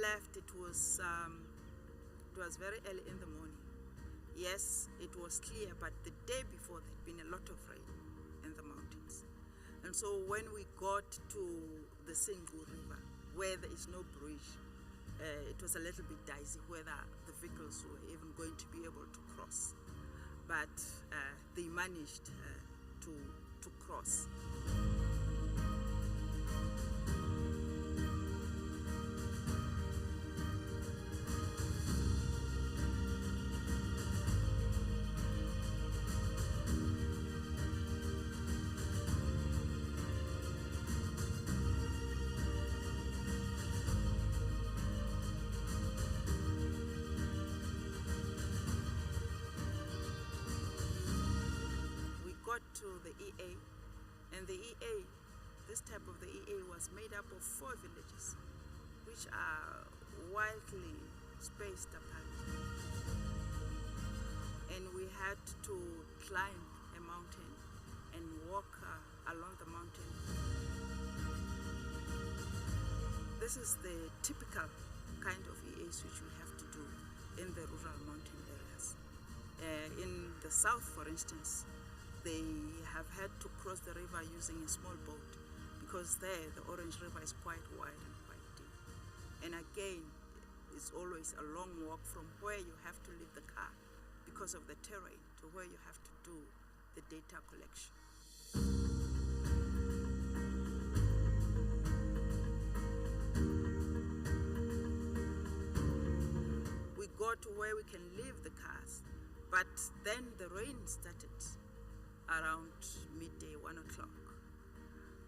left, it was very early in the morning. Yes, it was clear, but the day before there had been a lot of rain in the mountains. And so when we got to the Singu River, where there is no bridge, it was a little bit dicey whether the vehicles were even going to be able to cross. But they managed to cross. To the EA, and the EA, this type of the EA was made up of 4 villages which are wildly spaced apart, and we had to climb a mountain and walk along the mountain. This is the typical kind of EAs which we have to do in the rural mountain areas. In the south, for instance, they have had to cross the river using a small boat because there the Orange River is quite wide and quite deep. And again, it's always a long walk from where you have to leave the car because of the terrain to where you have to do the data collection. We got to where we can leave the cars, but then the rain started around midday, 1 o'clock.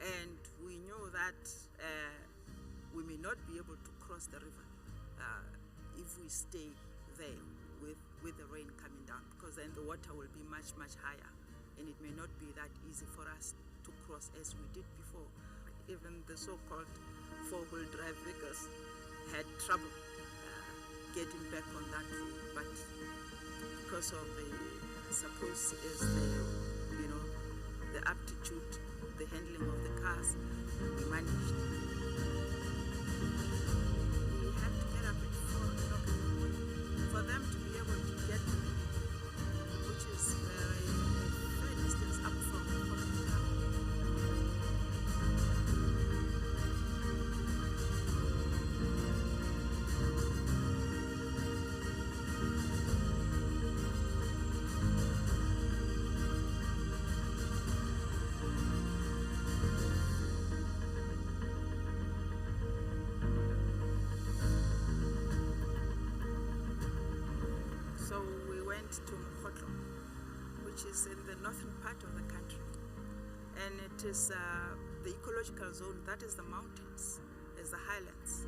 And we knew that we may not be able to cross the river if we stay there with the rain coming down, because then the water will be much, much higher, and it may not be that easy for us to cross as we did before. Even the so-called four-wheel drive vehicles had trouble getting back on that route, but because of the aptitude, the handling of the cars, we managed. We had to get up at 4 o'clock in the morning for them to be able to get to me, which is a fair distance up from the town. In the northern part of the country, and it is the ecological zone, that is the mountains, is the highlands.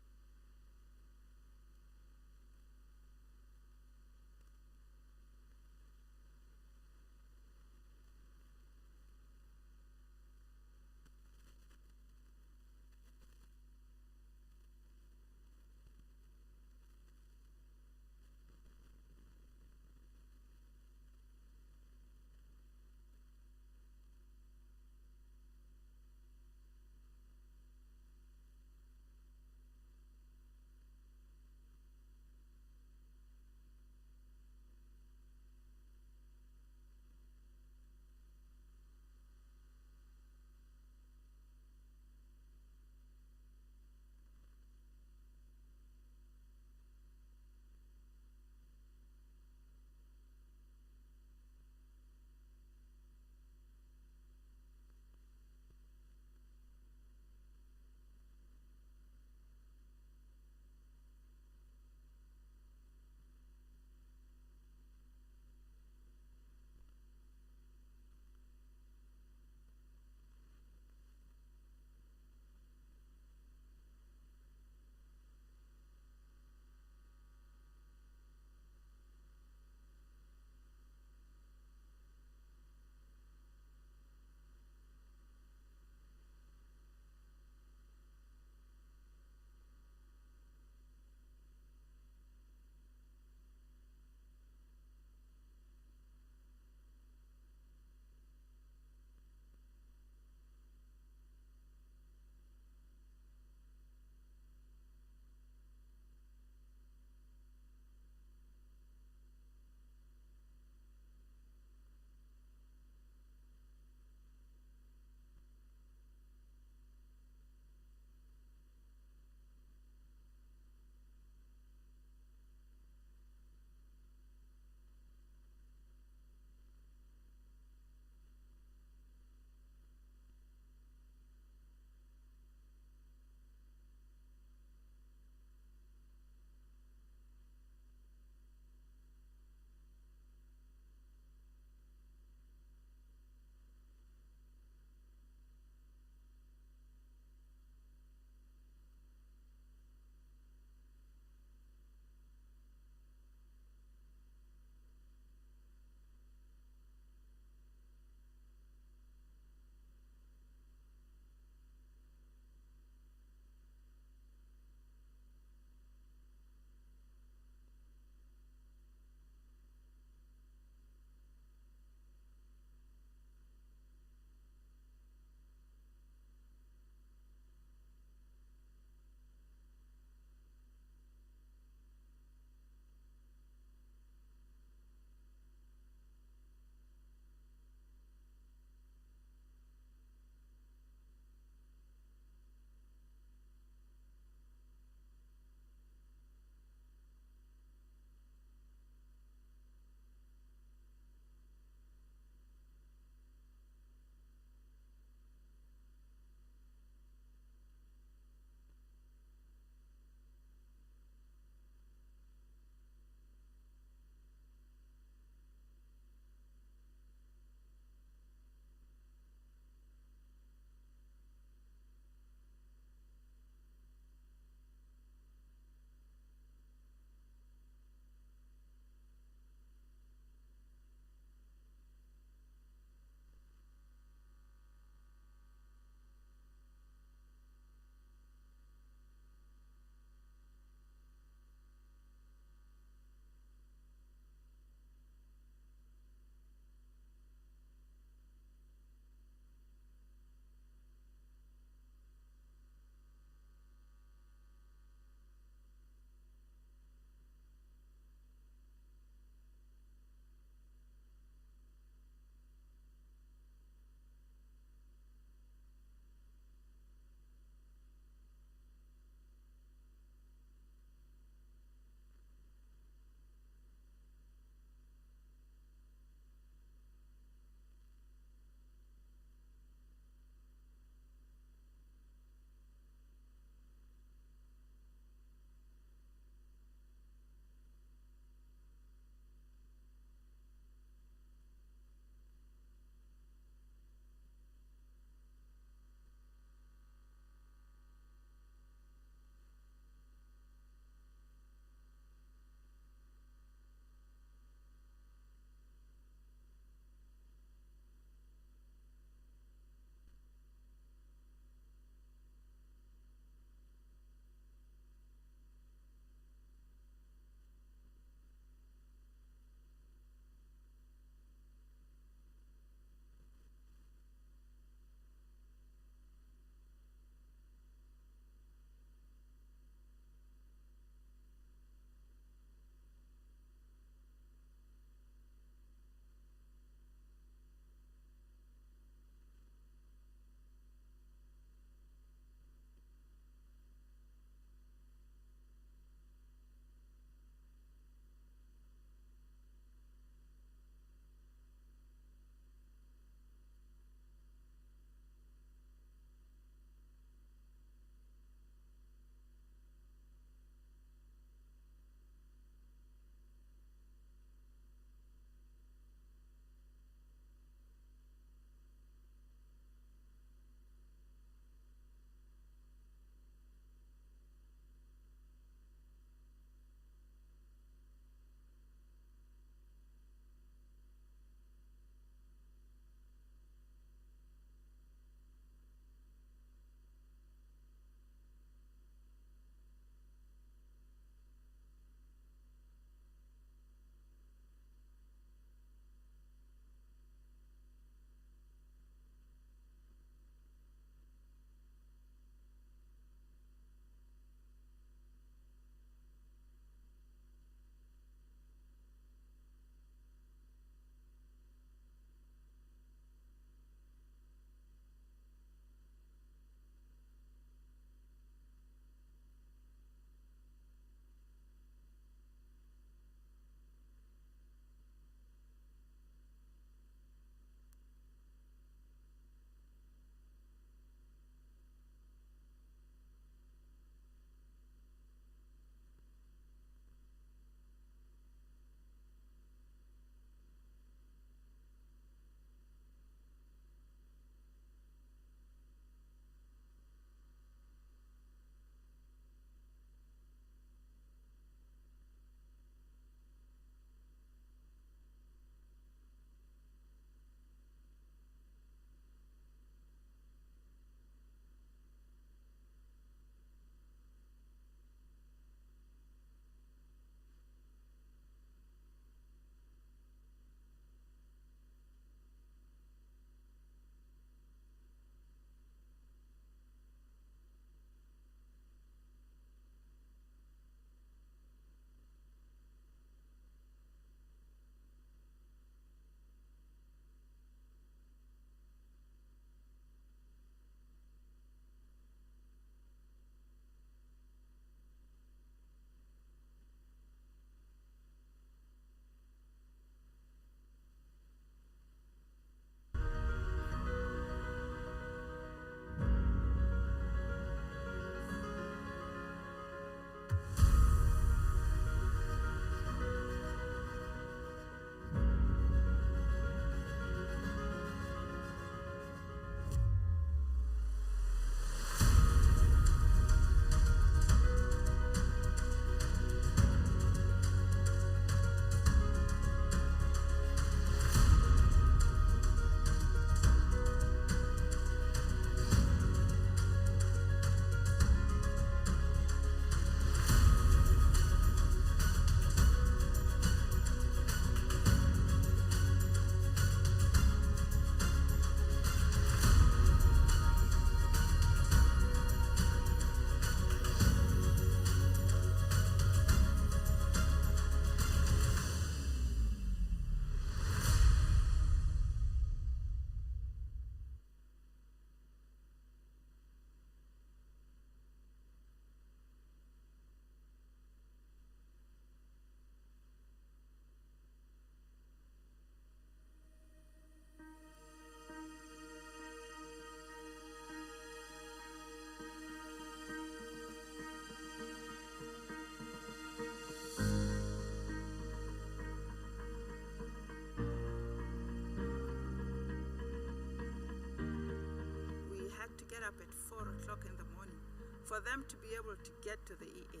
o'clock in the morning for them to be able to get to the EA,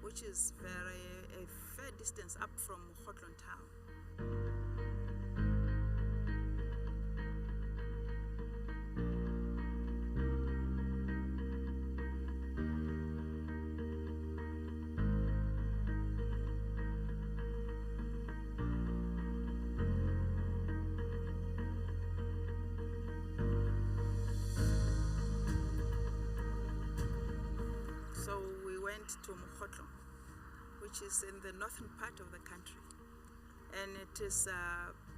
which is a fair distance up from Hotland town. So we went to Mokhotlong, which is in the northern part of the country. And it is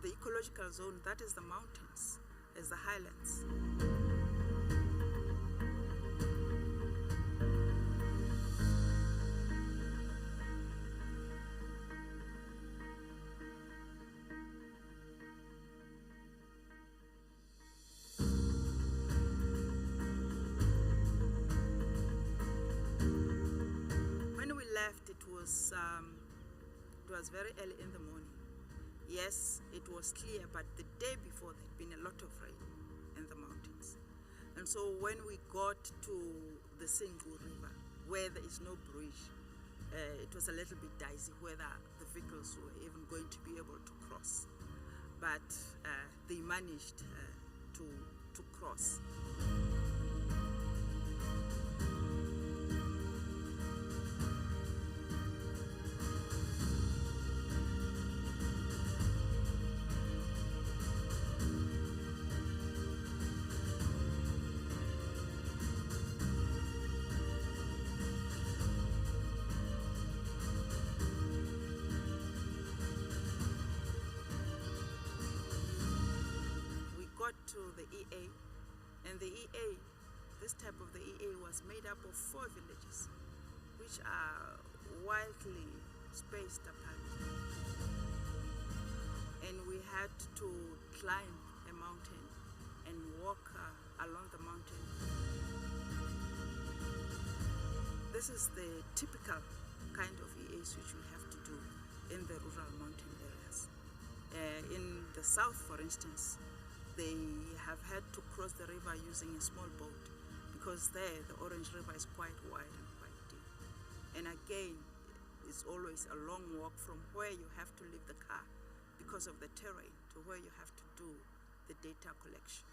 the ecological zone, that is the mountains, is the highlands. It was very early in the morning. Yes, it was clear, but the day before there had been a lot of rain in the mountains. And so when we got to the Sengu River, where there is no bridge, it was a little bit dicey whether the vehicles were even going to be able to cross. But they managed to cross. To the EA, and the EA, this type of the EA was made up of 4 villages which are wildly spaced apart, and we had to climb a mountain and walk along the mountain. This is the typical kind of EAs which we have to do in the rural mountain areas. In the south, for instance, they have had to cross the river using a small boat because there the Orange River is quite wide and quite deep. And again, it's always a long walk from where you have to leave the car because of the terrain to where you have to do the data collection.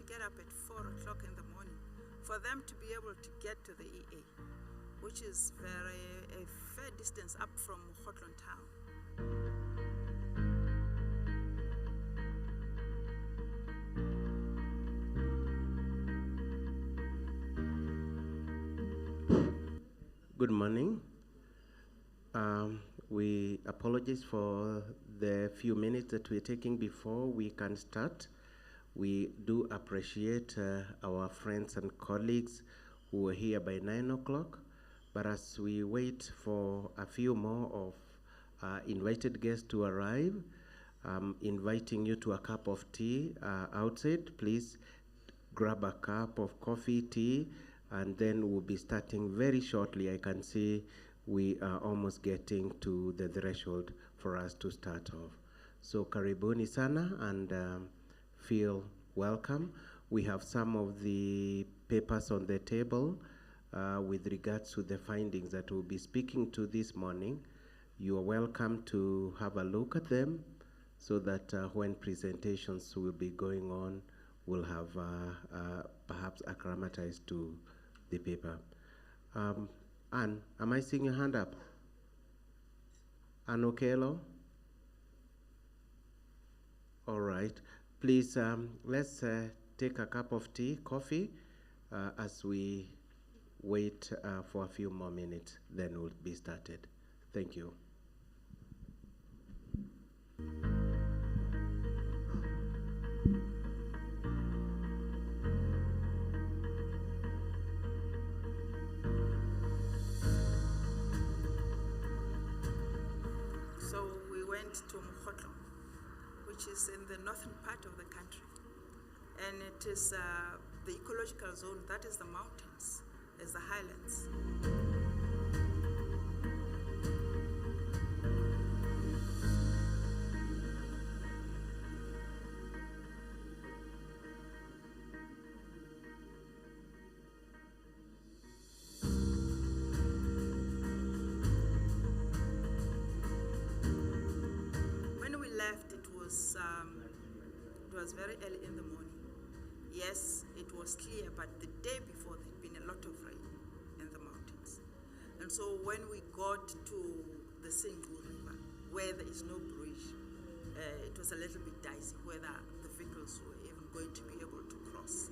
get up at 4 o'clock in the morning for them to be able to get to the EA, which is a fair distance up from Hotland town. Good morning. We apologize for the few minutes that we're taking before we can start. We do appreciate our friends and colleagues who were here by 9 o'clock, but as we wait for a few more of invited guests to arrive, I'm inviting you to a cup of tea outside. Please grab a cup of coffee, tea, and then we'll be starting very shortly. I can see we are almost getting to the threshold for us to start off. So karibuni sana, and feel welcome. We have some of the papers on the table with regards to the findings that we'll be speaking to this morning. You are welcome to have a look at them so that when presentations will be going on, we'll have perhaps acclimatized to the paper. Anne, am I seeing your hand up? Anne Okello? All right. Please, let's take a cup of tea, coffee, as we wait for a few more minutes, then we'll be started. Thank you. To Mokotlo, which is in the northern part of the country, and it is the ecological zone, that is the mountains, is the highlands. It was very early in the morning. Yes, it was clear, but the day before there had been a lot of rain in the mountains. And so when we got to the Sengu River, where there is no bridge, it was a little bit dicey whether the vehicles were even going to be able to cross.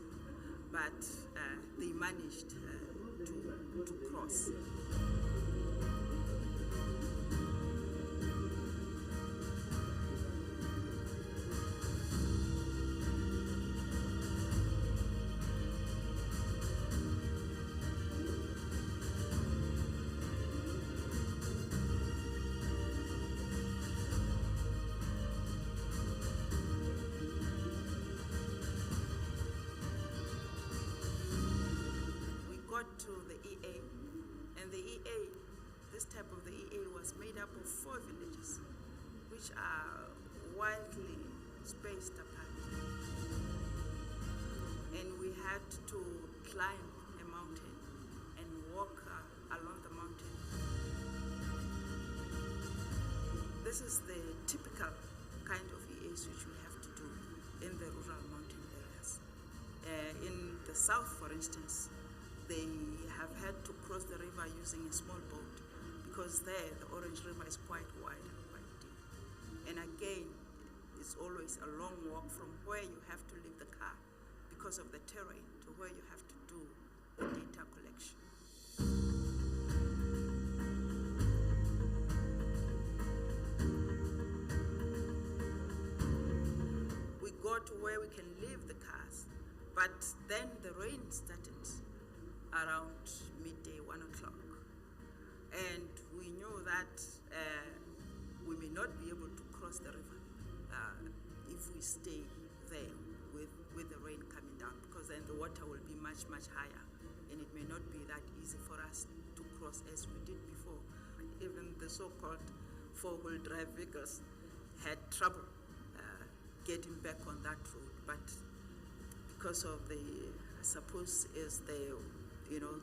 But they managed to cross. To the EA, and the EA, this type of the EA was made up of 4 villages, which are widely spaced apart, and we had to climb a mountain and walk along the mountain. This is the typical kind of EAs which we have to do in the rural mountain areas. In the south, for instance, they have had to cross the river using a small boat because there the Orange River is quite wide and quite deep. And again, it's always a long walk from where you have to leave the car because of the terrain to where you have to do the data collection. We go to where we can leave the cars, but then the rain started around midday, 1 o'clock. And we knew that we may not be able to cross the river if we stay there with the rain coming down, because then the water will be much, much higher, and it may not be that easy for us to cross as we did before. Even the so-called four-wheel drive vehicles had trouble getting back on that road, but because of the, I suppose, is the, you know,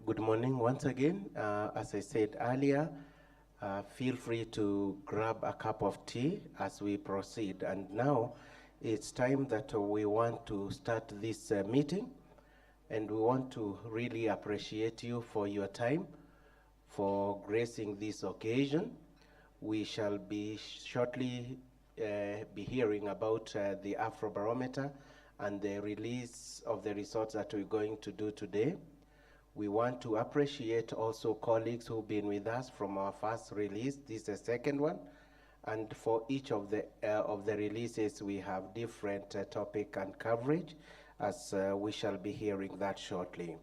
Good morning once again. As I said earlier, feel free to grab a cup of tea as we proceed. And now it's time that we want to start this meeting, and we want to really appreciate you for your time, for gracing this occasion. We shall be shortly be hearing about the Afrobarometer and the release of the results that we're going to do today. We want to appreciate also colleagues who've been with us from our first release. This is the second one. And for each of the releases, we have different topic and coverage, as we shall be hearing that shortly.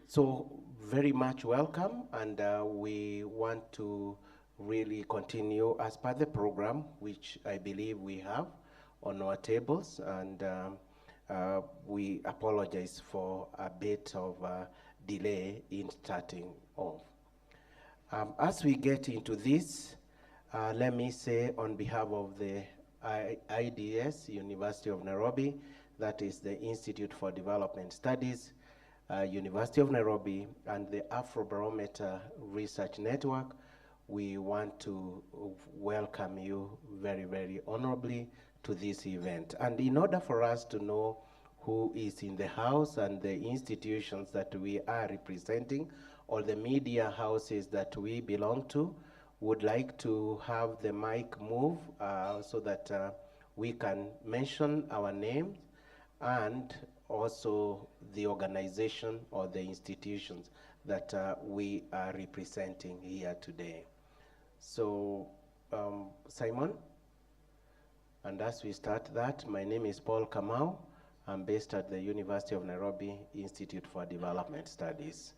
So very much welcome, and we want to really continue as per the program, which I believe we have on our tables, and we apologize for a bit of delay in starting off. As we get into this, let me say on behalf of the IDS, University of Nairobi, that is the Institute for Development Studies, University of Nairobi, and the Afrobarometer Research Network, we want to welcome you very, very honorably to this event. And in order for us to know who is in the house and the institutions that we are representing, or the media houses that we belong to, would like to have the mic move so that we can mention our names and also the organization or the institutions that we are representing here today. So, Simon, and as we start that, my name is Paul Kamau. I'm based at the University of Nairobi Institute for Development Studies.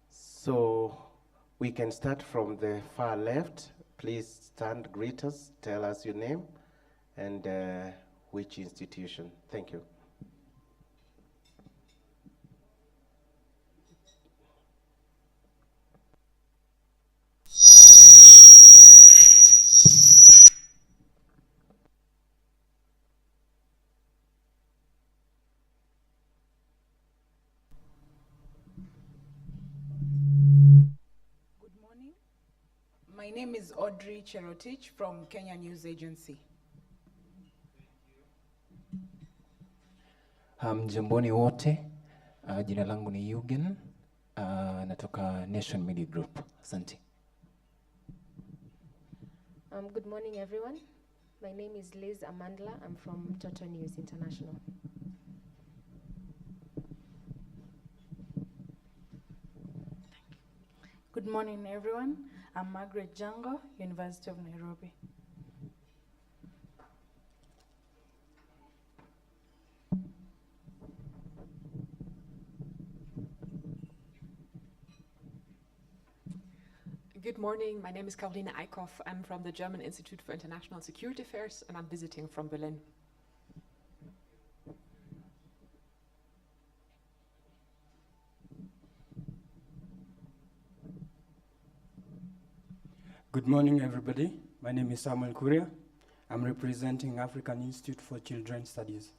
So we can start from the far left. Please stand, greet us, tell us your name and which institution. Thank you. name is Audrey Cherotich from Kenya News Agency. Mjamboni wote, jina langu ni Eugen, natoka Nation Media Group. Asante. Good morning, everyone. My name is Liz Amandla. I'm from Toto News International. Good morning, everyone. I'm Margaret Jango, University of Nairobi. Good morning. My name is Caroline Eickhoff. I'm from the German Institute for International Security Affairs, and I'm visiting from Berlin. Good morning, everybody. My name is Samuel Kuria. I'm representing African Institute for Children's Studies.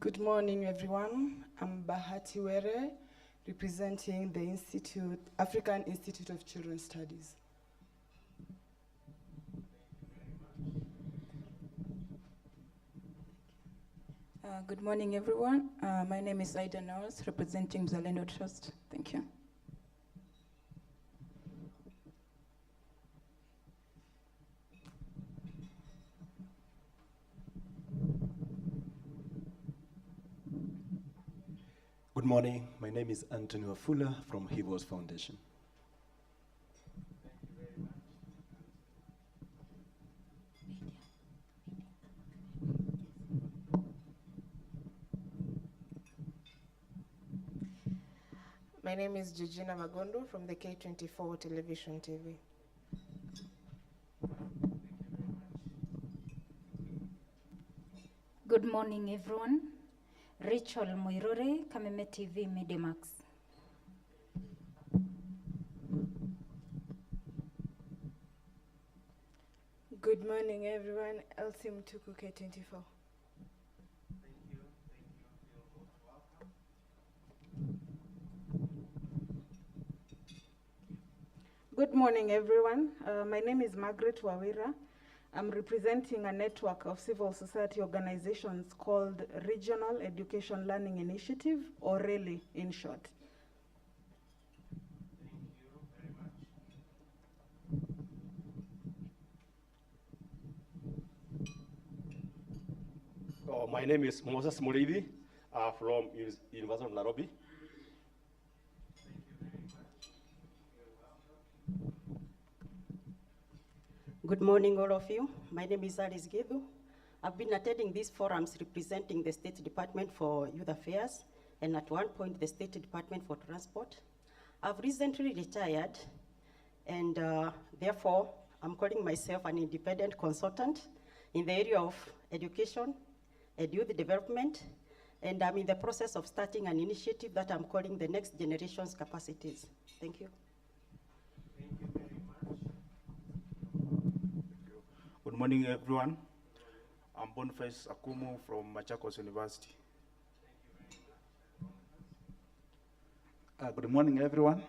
Good morning, everyone. I'm Bahati Were, representing the African Institute of Children's Studies. Good morning, everyone. My name is Aida Nawaz, representing Zalendo Trust. Thank you. Good morning. My name is Anthony Wafula from Hivos Foundation. My name is Georgina Magondo from the K24 Television TV. Good morning, everyone. Rachel Moirore, Kameme TV, Mediamax. Good morning, everyone. Elsie Mtuku, K24. Good morning, everyone. My name is Margaret Wawira. I'm representing a network of civil society organizations called Regional Education Learning Initiative, or RELI in short. My name is Moses Muridi from University of Nairobi. Good morning, all of you. My name is Alice Gedu. I've been attending these forums representing the State Department for Youth Affairs and at one point the State Department for Transport. I've recently retired and therefore I'm calling myself an independent consultant in the area of education and youth development, and I'm in the process of starting an initiative that I'm calling the Next Generation's Capacities. Thank you. Good morning, everyone. I'm Boniface Akumu from Machakos University. Good morning, everyone.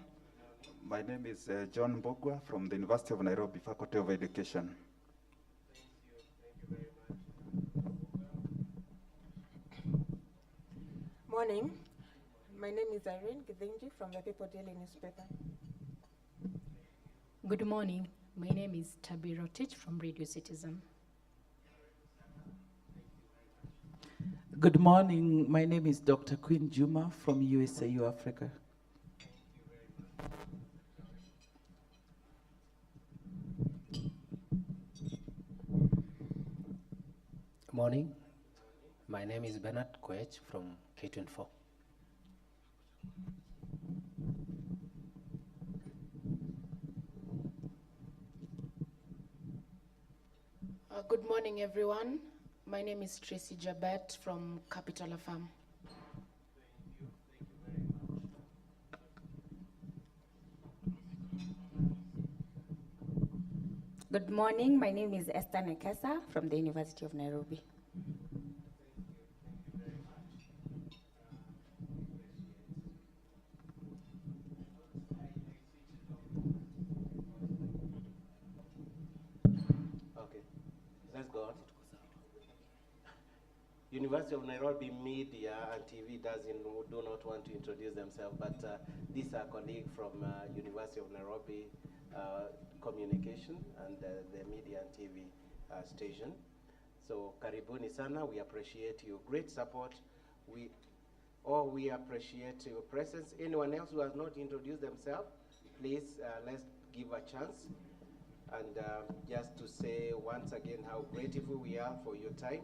My name is John Mbogwa from the University of Nairobi, Faculty of Education. Morning. My name is Irene Githinji from the People Daily newspaper. Good morning. My name is Tabi Rotich from Radio Citizen. Good morning. My name is Dr. Queen Juma from USAU Africa. Morning. My name is Bernard Koech from K24. Good morning, everyone. My name is Tracy Jabet from Capital FM. Good morning. My name is Esther Nekesa from the University of Nairobi. Let's go on. University of Nairobi Media and TV do not want to introduce themselves, but these are colleagues from University of Nairobi Communication and the Media and TV station. So karibuni sana, we appreciate your great support. We appreciate your presence. Anyone else who has not introduced themselves, please let's give a chance. And just to say once again how grateful we are for your time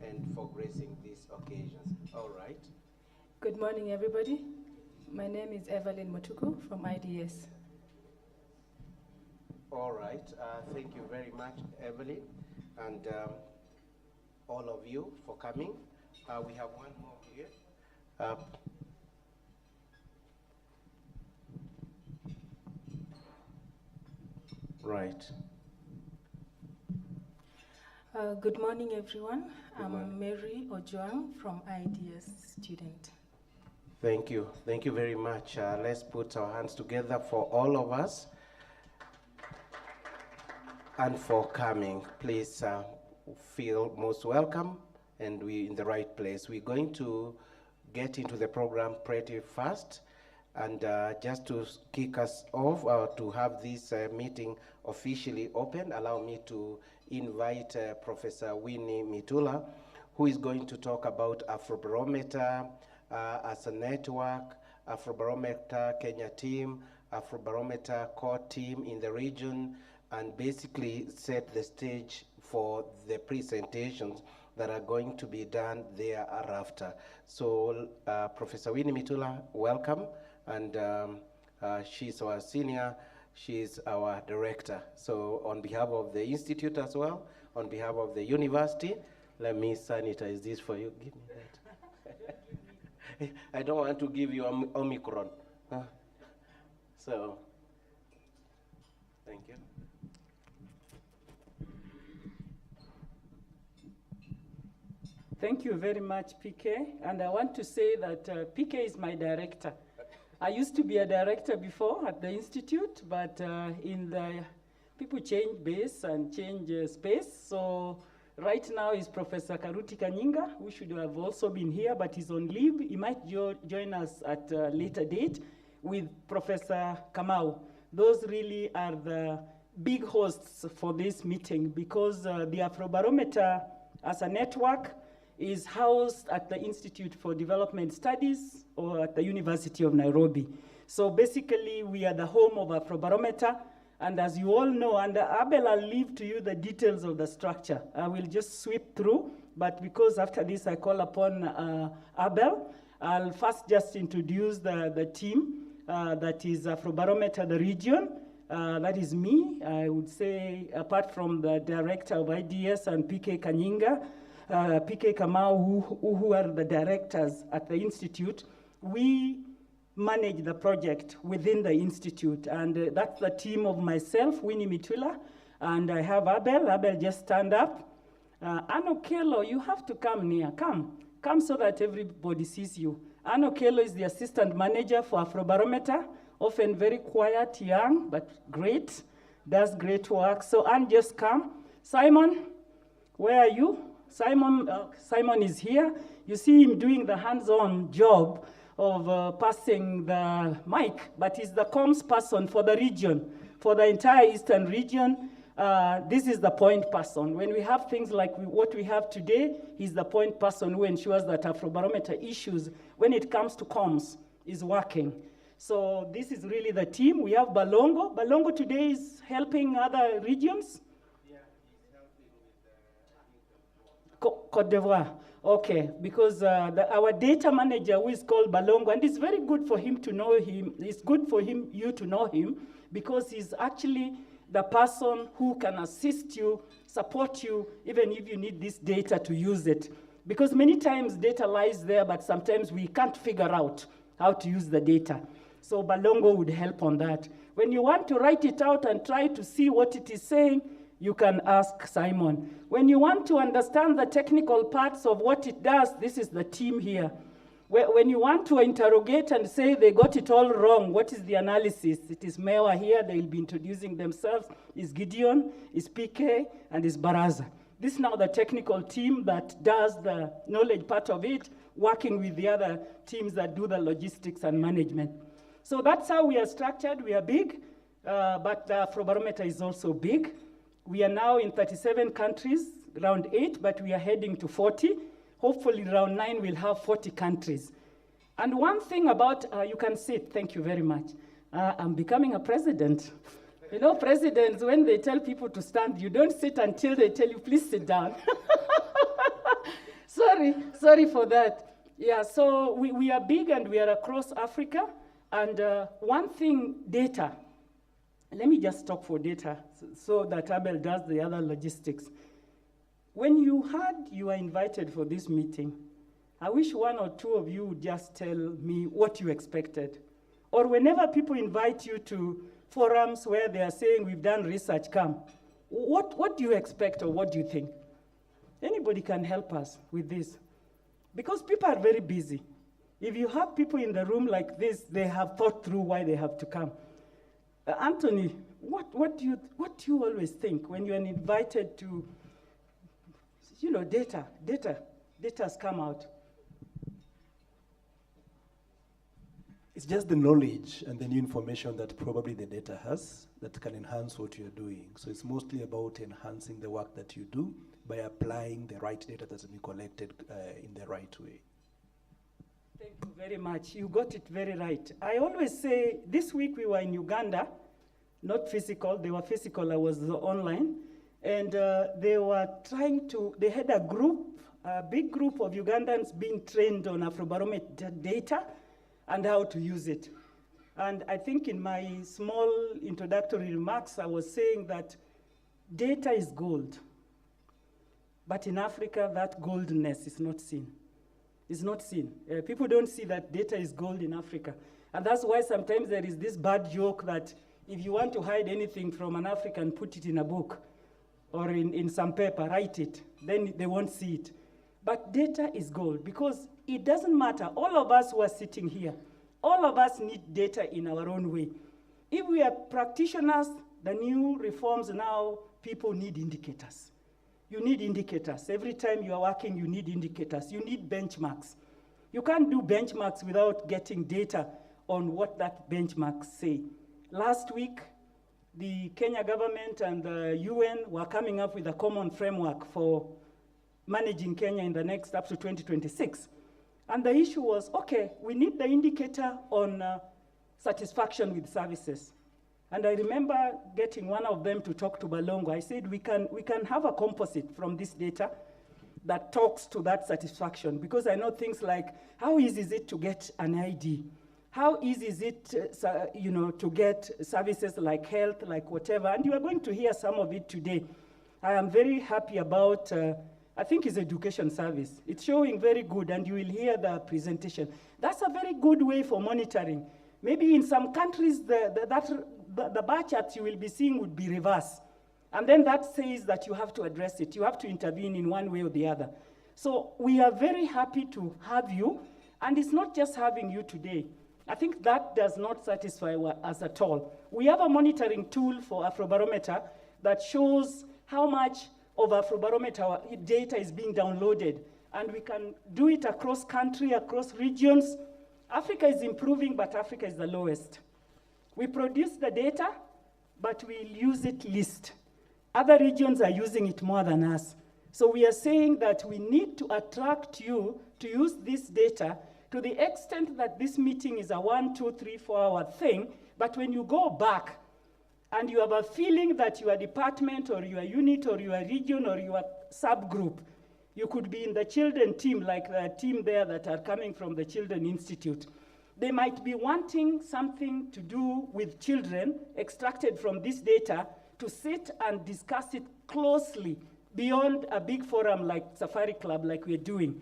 and for gracing these occasions. All right. Good morning, everybody. My name is Evelyn Motuku from IDS. All right. Thank you very much, Evelyn, and all of you for coming. We have one more here. Right. Good morning, everyone. I'm Mary Ojuang from IDS student. Thank you. Thank you very much. Let's put our hands together for all of us and for coming. Please feel most welcome, and we're in the right place. We're going to get into the program pretty fast, and just to kick us off, to have this meeting officially open, allow me to invite Professor Winnie Mitula, who is going to talk about Afrobarometer as a network, Afrobarometer Kenya team, Afrobarometer core team in the region, and basically set the stage for the presentations that are going to be done thereafter. So Professor Winnie Mitula, welcome, and she's our senior, she's our director. So on behalf of the institute as well, on behalf of the university, let me sanitize this for you. Give me that. I don't want to give you Omicron. So, thank you. Thank you very much, PK. And I want to say that PK is my director. I used to be a director before at the institute, but in the people change base and change space. So right now is Professor Karuti Kanyinga, who should have also been here, but he's on leave. He might join us at a later date with Professor Kamau. Those really are the big hosts for this meeting, because the Afrobarometer as a network is housed at the Institute for Development Studies or at the University of Nairobi. So basically, we are the home of Afrobarometer, and as you all know, and Abel, I'll leave to you the details of the structure. I will just sweep through, but because after this I call upon Abel, I'll first just introduce the team that is Afrobarometer, the region. That is me, I would say, apart from the director of IDS and PK Kanyinga, PK Kamau, who are the directors at the institute. We manage the project within the institute, and that's the team of myself, Winnie Mitula, and I have Abel. Abel, just stand up. Ano Kelo, you have to come near. Come so that everybody sees you. Ano Kelo is the assistant manager for Afrobarometer, often very quiet, young, but great, does great work. So Anne, just come. Simon, where are you? Simon is here. You see him doing the hands-on job of passing the mic, but he's the comms person for the region, for the entire Eastern region. This is the point person. When we have things like what we have today, he's the point person who ensures that Afrobarometer issues, when it comes to comms, is working. So this is really the team. We have Balongo. Balongo today is helping other regions. Côte d'Ivoire. Okay, because our data manager, who is called Balongo, and it's very good for him to know him. It's good for you to know him, because he's actually the person who can assist you, support you, even if you need this data to use it. Because many times data lies there, but sometimes we can't figure out how to use the data. So Balongo would help on that. When you want to write it out and try to see what it is saying, you can ask Simon. When you want to understand the technical parts of what it does, this is the team here. When you want to interrogate and say they got it all wrong, what is the analysis? It is Mewa here, they'll be introducing themselves. Is Gideon, is PK, and is Baraza. This is now the technical team that does the knowledge part of it, working with the other teams that do the logistics and management. So that's how we are structured. We are big, but the Afrobarometer is also big. We are now in 37 countries, around 8, but we are heading to 40. Hopefully around 9 we'll have 40 countries. And one thing about, you can sit, thank you very much. I'm becoming a president. You know, presidents, when they tell people to stand, you don't sit until they tell you, please sit down. Sorry for that. Yeah, so we are big and we are across Africa. And one thing, data. Let me just talk for data so that Abel does the other logistics. When you are invited for this meeting, I wish one or two of you would just tell me what you expected. Or whenever people invite you to forums where they are saying we've done research, come. What do you expect or what do you think? Anybody can help us with this. Because people are very busy. If you have people in the room like this, they have thought through why they have to come. Anthony, what do you always think when you're invited to, you know, data's come out? It's just the knowledge and the new information that probably the data has that can enhance what you're doing. So it's mostly about enhancing the work that you do by applying the right data that's been collected in the right way. Thank you very much. You got it very right. I always say, this week we were in Uganda, not physical, they were physical, I was online, and they were they had a big group of Ugandans being trained on Afrobarometer data and how to use it. And I think in my small introductory remarks, I was saying that data is gold. But in Africa, that goldness is not seen. It's not seen. People don't see that data is gold in Africa. And that's why sometimes there is this bad joke that if you want to hide anything from an African, put it in a book or in some paper, write it. Then they won't see it. But data is gold because it doesn't matter. All of us who are sitting here, all of us need data in our own way. If we are practitioners, the new reforms now, people need indicators. You need indicators. Every time you are working, you need indicators. You need benchmarks. You can't do benchmarks without getting data on what that benchmarks say. Last week, the Kenya government and the UN were coming up with a common framework for managing Kenya in the next up to 2026. And the issue was, okay, we need the indicator on satisfaction with services. And I remember getting one of them to talk to Balongo. I said, we can have a composite from this data that talks to that satisfaction, because I know things like, how easy is it to get an ID? How easy is it to get services like health, like whatever? And you are going to hear some of it today. I am very happy about, I think it's education service. It's showing very good, and you will hear the presentation. That's a very good way for monitoring. Maybe in some countries, the bar charts you will be seeing would be reverse. And then that says that you have to address it. You have to intervene in one way or the other. So we are very happy to have you. And it's not just having you today. I think that does not satisfy us at all. We have a monitoring tool for Afrobarometer that shows how much of Afrobarometer data is being downloaded. And we can do it across country, across regions. Africa is improving, but Africa is the lowest. We produce the data, but we use it least. Other regions are using it more than us. So we are saying that we need to attract you to use this data to the extent that this meeting is a 1, 2, 3, 4 hour thing, but when you go back and you have a feeling that your department or your unit or your region or your subgroup, you could be in the children team, like the team there that are coming from the Children Institute. They might be wanting something to do with children extracted from this data to sit and discuss it closely beyond a big forum like Safari Club, like we're doing.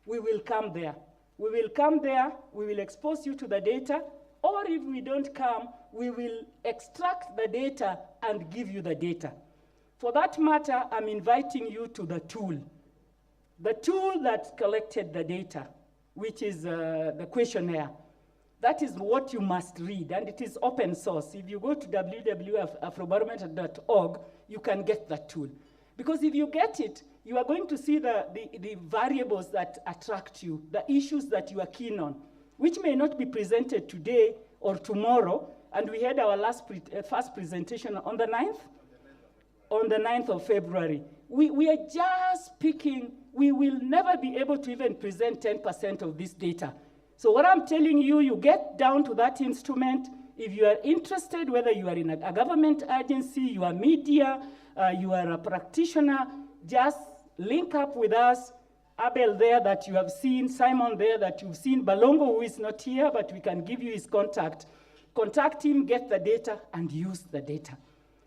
We will come there. We will come there, we will expose you to the data, or if we don't come, we will extract the data and give you the data. For that matter, I'm inviting you to the tool that collected the data, which is the questionnaire. That is what you must read, and it is open source. If you go to www.afrobarometer.org, you can get that tool. Because if you get it, you are going to see the variables that attract you, the issues that you are keen on, which may not be presented today or tomorrow. And we had our first presentation on the 9th? On the 9th of February. We are just picking, we will never be able to even present 10% of this data. So what I'm telling you, you get down to that instrument. If you are interested, whether you are in a government agency, you are media, you are a practitioner, just link up with us. Abel there that you have seen, Simon there that you've seen, Balongo who is not here, but we can give you his contact. Contact him, get the data, and use the data.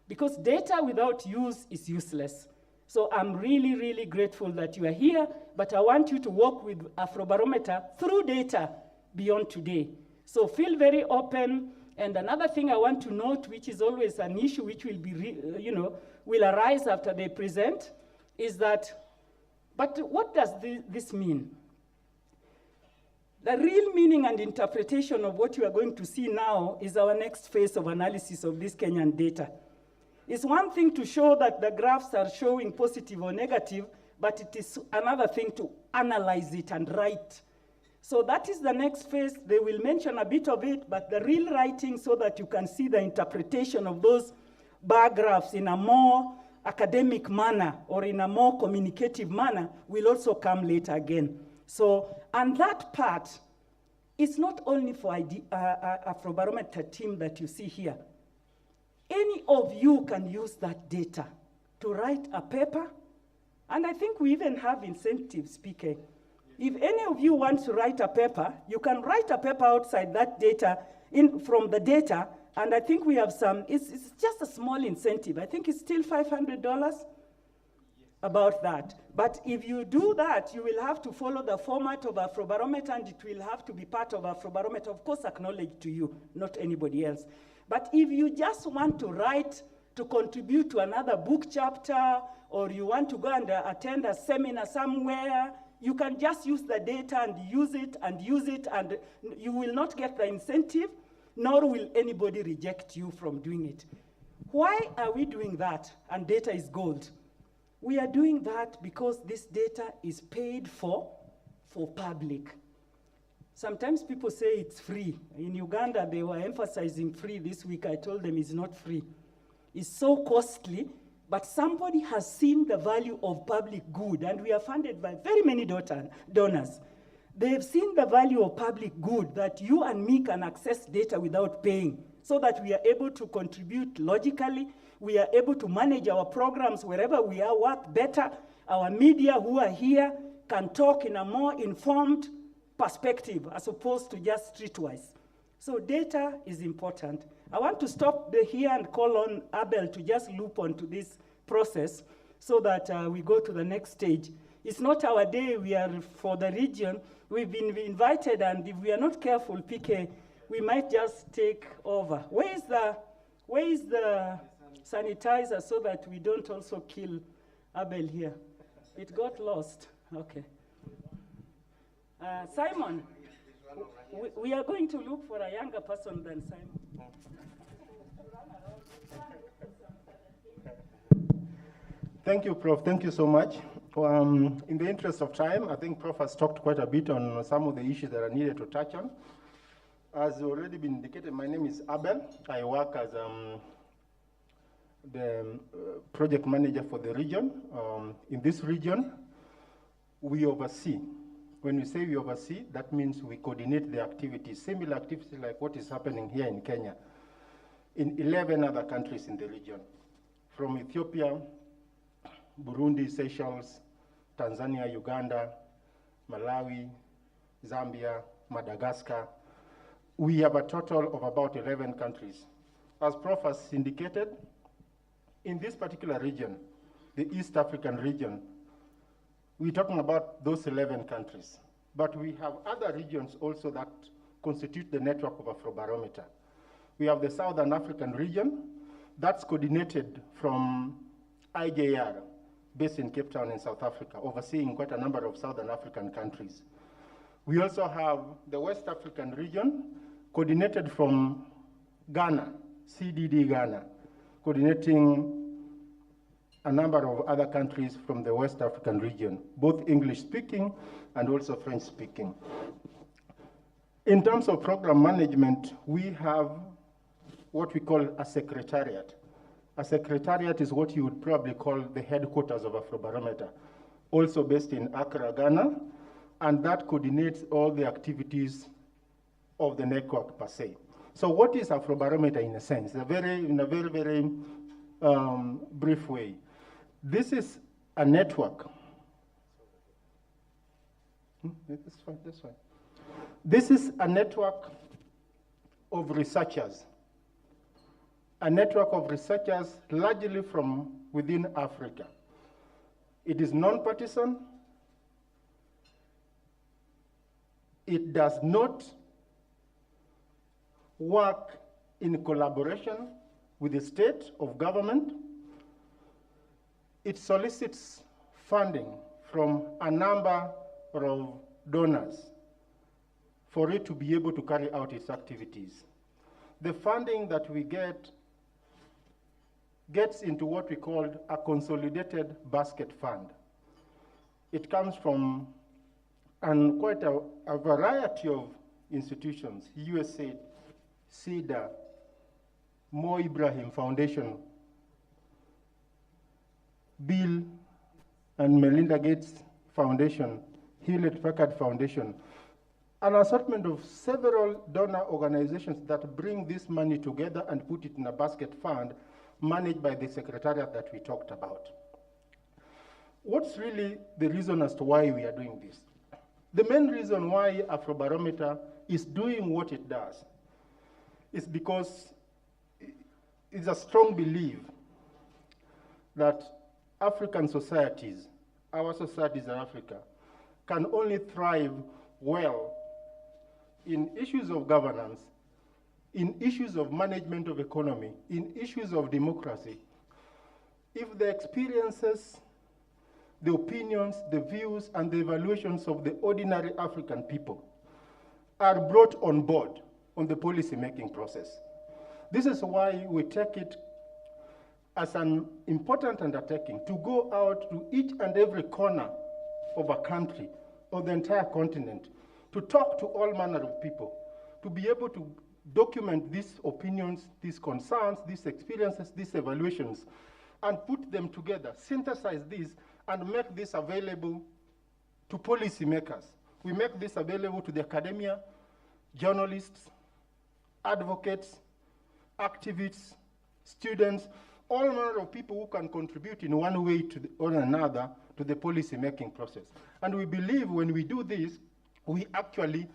Because data without use is useless. So I'm really, really grateful that you are here, but I want you to work with Afrobarometer through data beyond today. So feel very open. And another thing I want to note, which is always an issue which will be, will arise after they present, is that, but what does this mean? The real meaning and interpretation of what you are going to see now is our next phase of analysis of this Kenyan data. It's one thing to show that the graphs are showing positive or negative, but it is another thing to analyze it and write. So that is the next phase. They will mention a bit of it, but the real writing so that you can see the interpretation of those bar graphs in a more academic manner or in a more communicative manner will also come later again. So, and that part is not only for Afrobarometer team that you see here. Any of you can use that data to write a paper, and I think we even have incentives, PK. If any of you want to write a paper, you can write a paper outside that data, from the data, and I think we have some, it's just a small incentive. I think it's still $500 about that. But if you do that, you will have to follow the format of Afrobarometer, and it will have to be part of Afrobarometer, of course, acknowledged to you, not anybody else. But if you just want to write to contribute to another book chapter, or you want to go and attend a seminar somewhere, you can just use the data and use it, and you will not get the incentive, nor will anybody reject you from doing it. Why are we doing that? And data is gold. We are doing that because this data is paid for public. Sometimes people say it's free. In Uganda, they were emphasizing free this week. I told them it's not free. It's so costly, but somebody has seen the value of public good, and we are funded by very many donors. They've seen the value of public good, that you and me can access data without paying, so that we are able to contribute logically, we are able to manage our programs wherever we are, work better. Our media who are here can talk in a more informed perspective as opposed to just streetwise. So data is important. I want to stop here and call on Abel to just loop onto this process so that we go to the next stage. It's not our day, we are for the region. We've been invited, and if we are not careful, PK, we might just take over. Where is the sanitizer so that we don't also kill Abel here? It got lost, okay. Simon, we are going to look for a younger person than Simon. Thank you, Prof. Thank you so much. In the interest of time, I think Prof has talked quite a bit on some of the issues that are needed to touch on. As already been indicated, my name is Abel. I work as the project manager for the region. In this region, we oversee. When we say we oversee, that means we coordinate the activities, similar activities like what is happening here in Kenya, in 11 other countries in the region, from Ethiopia, Burundi, Seychelles, Tanzania, Uganda, Malawi, Zambia, Madagascar. We have a total of about 11 countries. As Prof has indicated, in this particular region, the East African region, we're talking about those 11 countries. But we have other regions also that constitute the network of Afrobarometer. We have the Southern African region that's coordinated from IJR, based in Cape Town in South Africa, overseeing quite a number of Southern African countries. We also have the West African region, coordinated from Ghana, CDD Ghana, coordinating a number of other countries from the West African region, both English-speaking and also French-speaking. In terms of program management, we have what we call a secretariat. A secretariat is what you would probably call the headquarters of Afrobarometer, also based in Accra, Ghana, and that coordinates all the activities of the network per se. So what is Afrobarometer in a sense? In a very brief way. This is a network. That's fine, that's fine. This is a network of researchers. A network of researchers largely from within Africa. It is non-partisan. It does not work in collaboration with the state of government. It solicits funding from a number of donors for it to be able to carry out its activities. The funding that we gets into what we call a consolidated basket fund. It comes from quite a variety of institutions, USAID, CEDA, Mo Ibrahim Foundation, Bill and Melinda Gates Foundation, Hewlett Packard Foundation, an assortment of several donor organizations that bring this money together and put it in a basket fund managed by the secretariat that we talked about. What's really the reason as to why we are doing this? The main reason why Afrobarometer is doing what it does is because it's a strong belief that African societies, our societies in Africa, can only thrive well in issues of governance, in issues of management of economy, in issues of democracy, if the experiences, the opinions, the views, and the evaluations of the ordinary African people are brought on board on the policy-making process. This is why we take it as an important undertaking to go out to each and every corner of a country, or the entire continent, to talk to all manner of people, to be able to document these opinions, these concerns, these experiences, these evaluations, and put them together, synthesize these, and make this available to policymakers. We make this available to the academia, journalists, advocates, activists, students, all manner of people who can contribute in one way or another to the policy-making process. And we believe when we do this, we actually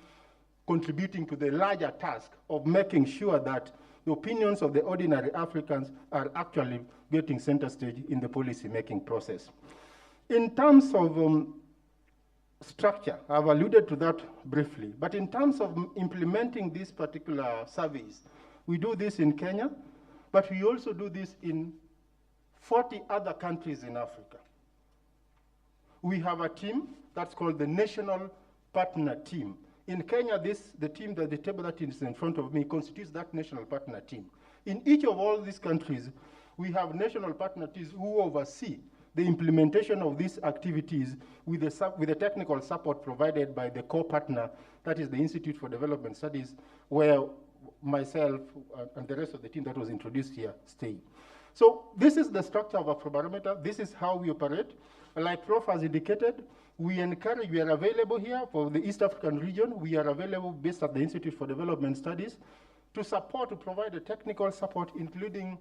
contributing to the larger task of making sure that the opinions of the ordinary Africans are actually getting center stage in the policy-making process. In terms of structure, I've alluded to that briefly, but in terms of implementing these particular surveys, we do this in Kenya, but we also do this in 40 other countries in Africa. We have a team that's called the National Partner Team. In Kenya, the table that is in front of me constitutes that national partner team. In each of all these countries, we have national partner teams who oversee the implementation of these activities with the technical support provided by the core partner, that is the Institute for Development Studies, where myself and the rest of the team that was introduced here stay. So this is the structure of Afrobarometer. This is how we operate. Like Prof has indicated, we are available here for the East African region. We are available based at the Institute for Development Studies to provide the technical support, including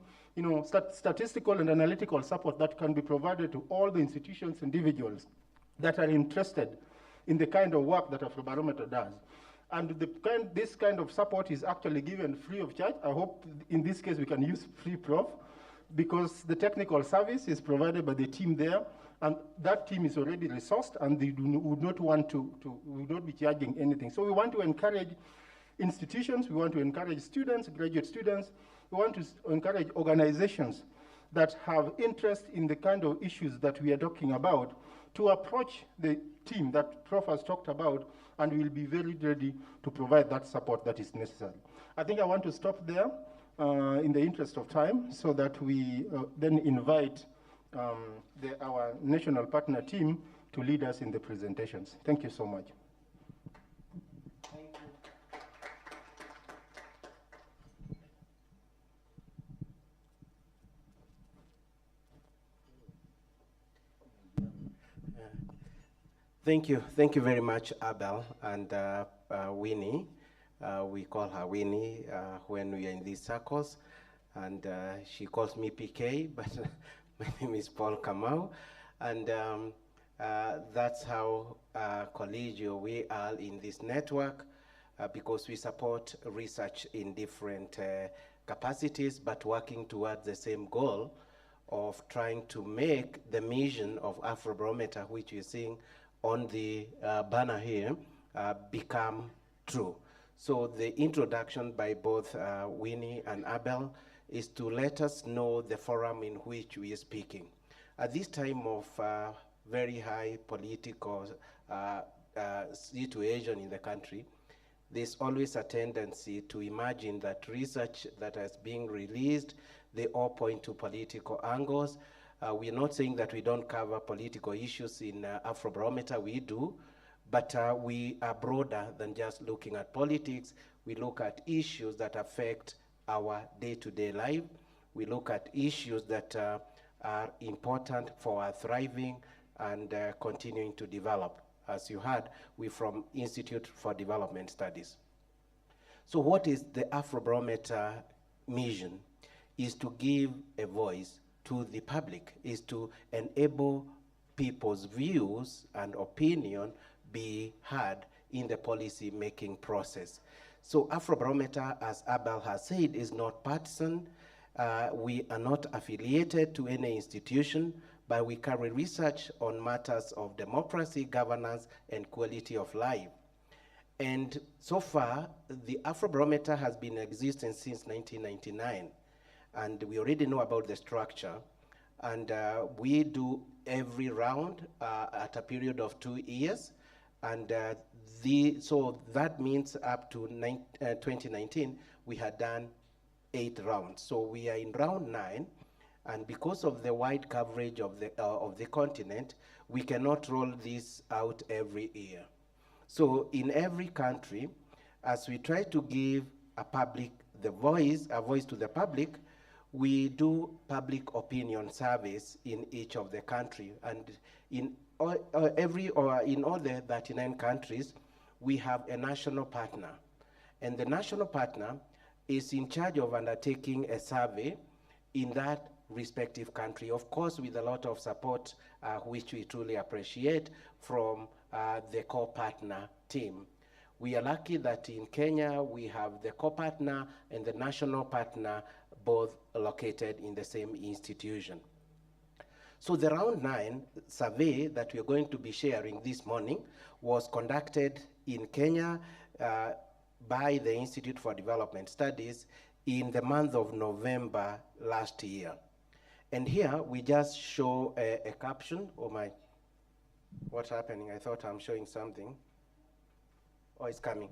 statistical and analytical support that can be provided to all the institutions, individuals that are interested in the kind of work that Afrobarometer does. And this kind of support is actually given free of charge. I hope in this case we can use free Prof, because the technical service is provided by the team there, and that team is already resourced, and they would not be charging anything. So we want to encourage institutions, we want to encourage students, graduate students, we want to encourage organizations that have interest in the kind of issues that we are talking about to approach the team that Prof has talked about, and we'll be very ready to provide that support that is necessary. I think I want to stop there in the interest of time, so that we then invite our national partner team to lead us in the presentations. Thank you so much. Thank you very much, Abel and Winnie. We call her Winnie when we are in these circles, and she calls me PK, but my name is Paul Kamau, and that's how collegial we are in this network, because we support research in different capacities, but working towards the same goal of trying to make the mission of Afrobarometer, which you're seeing on the banner here, become true. So the introduction by both Winnie and Abel is to let us know the forum in which we are speaking. At this time of very high political situation in the country, there's always a tendency to imagine that research that is being released, they all point to political angles. We are not saying that we don't cover political issues in Afrobarometer, we do, but we are broader than just looking at politics. We look at issues that affect our day-to-day life. We look at issues that are important for our thriving and continuing to develop. As you heard, we're from Institute for Development Studies. So what is the Afrobarometer mission? Is to give a voice to the public, is to enable people's views and opinion be heard in the policy making process. So Afrobarometer, as Abel has said, is not partisan. We are not affiliated to any institution, but we carry research on matters of democracy, governance, and quality of life. And so far, the Afrobarometer has been in existence since 1999. And we already know about the structure. And we do every round at a period of 2 years. And so that means up to 2019, we had done 8 rounds. So we are in round 9. And because of the wide coverage of the continent, we cannot roll this out every year. So in every country, as we try to give a voice to the public, we do public opinion surveys in each of the country, and in all the 39 countries, we have a national partner, and the national partner is in charge of undertaking a survey in that respective country, of course, with a lot of support, which we truly appreciate from the co-partner team. We are lucky that in Kenya we have the co-partner and the national partner both located in the same institution. So the round 9 survey that we are going to be sharing this morning was conducted in Kenya by the Institute for Development Studies in the month of November last year. And here we just show a caption. Oh my, what's happening? I thought I'm showing something. Oh, it's coming.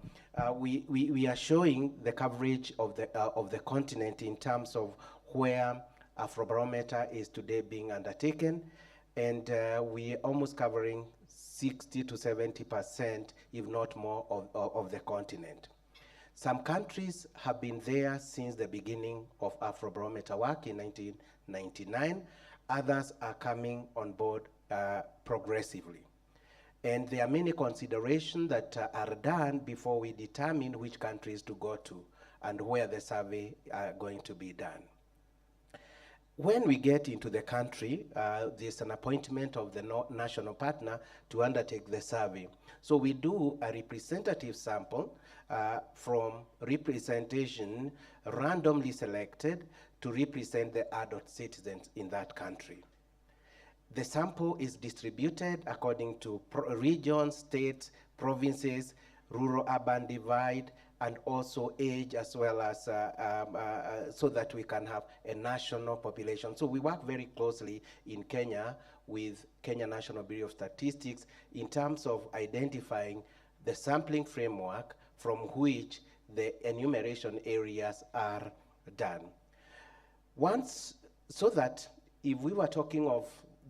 We are showing the coverage of the continent in terms of where Afrobarometer is today being undertaken, and we are almost covering 60 to 70%, if not more, of the continent. Some countries have been there since the beginning of Afrobarometer work in 1999. Others are coming on board progressively. And there are many considerations that are done before we determine which countries to go to and where the survey are going to be done. When we get into the country, there's an appointment of the national partner to undertake the survey. So we do a representative sample from representation randomly selected to represent the adult citizens in that country. The sample is distributed according to regions, states, provinces, rural-urban divide, and also age, as well as so that we can have a national population. So we work very closely in Kenya with Kenya National Bureau of Statistics in terms of identifying the sampling framework from which the enumeration areas are done. So that if we were talking of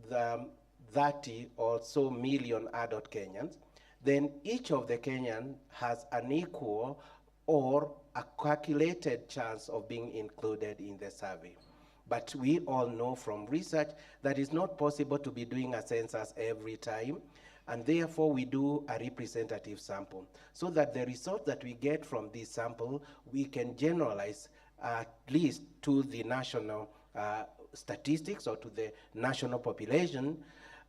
the 30 or so million adult Kenyans, then each of the Kenyan has an equal or a calculated chance of being included in the survey. But we all know from research that it's not possible to be doing a census every time, and therefore we do a representative sample, so that the result that we get from this sample, we can generalize at least to the national statistics or to the national population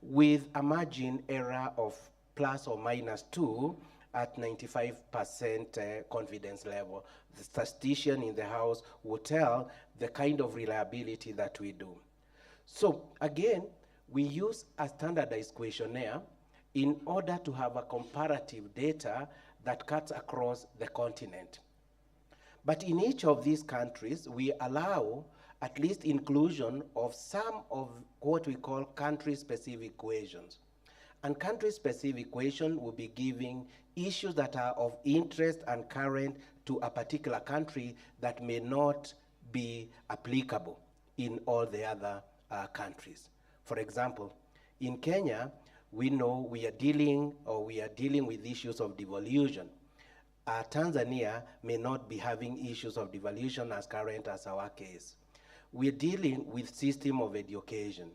with a margin error of ±2 at 95% confidence level. The statistician in the house will tell the kind of reliability that we do. So again, we use a standardized questionnaire in order to have a comparative data that cuts across the continent. But in each of these countries, we allow at least inclusion of some of what we call country-specific questions. And country-specific question will be giving issues that are of interest and current to a particular country that may not be applicable in all the other countries. For example, in Kenya, we know we are dealing with issues of devolution. Tanzania may not be having issues of devolution as current as our case. We're dealing with system of education.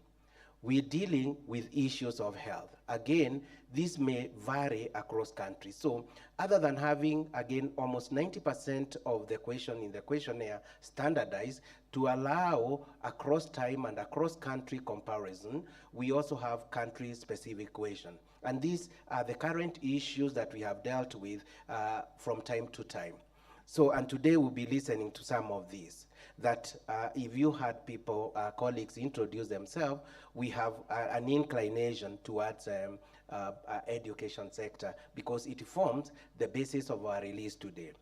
We're dealing with issues of health. Again, this may vary across countries. So other than having, again, almost 90% of the question in the questionnaire standardized to allow across time and across country comparison, we also have country-specific question. And these are the current issues that we have dealt with from time to time. So, and today we'll be listening to some of these. That if you had people, colleagues introduce themselves, we have an inclination towards education sector because it forms the basis of our release today.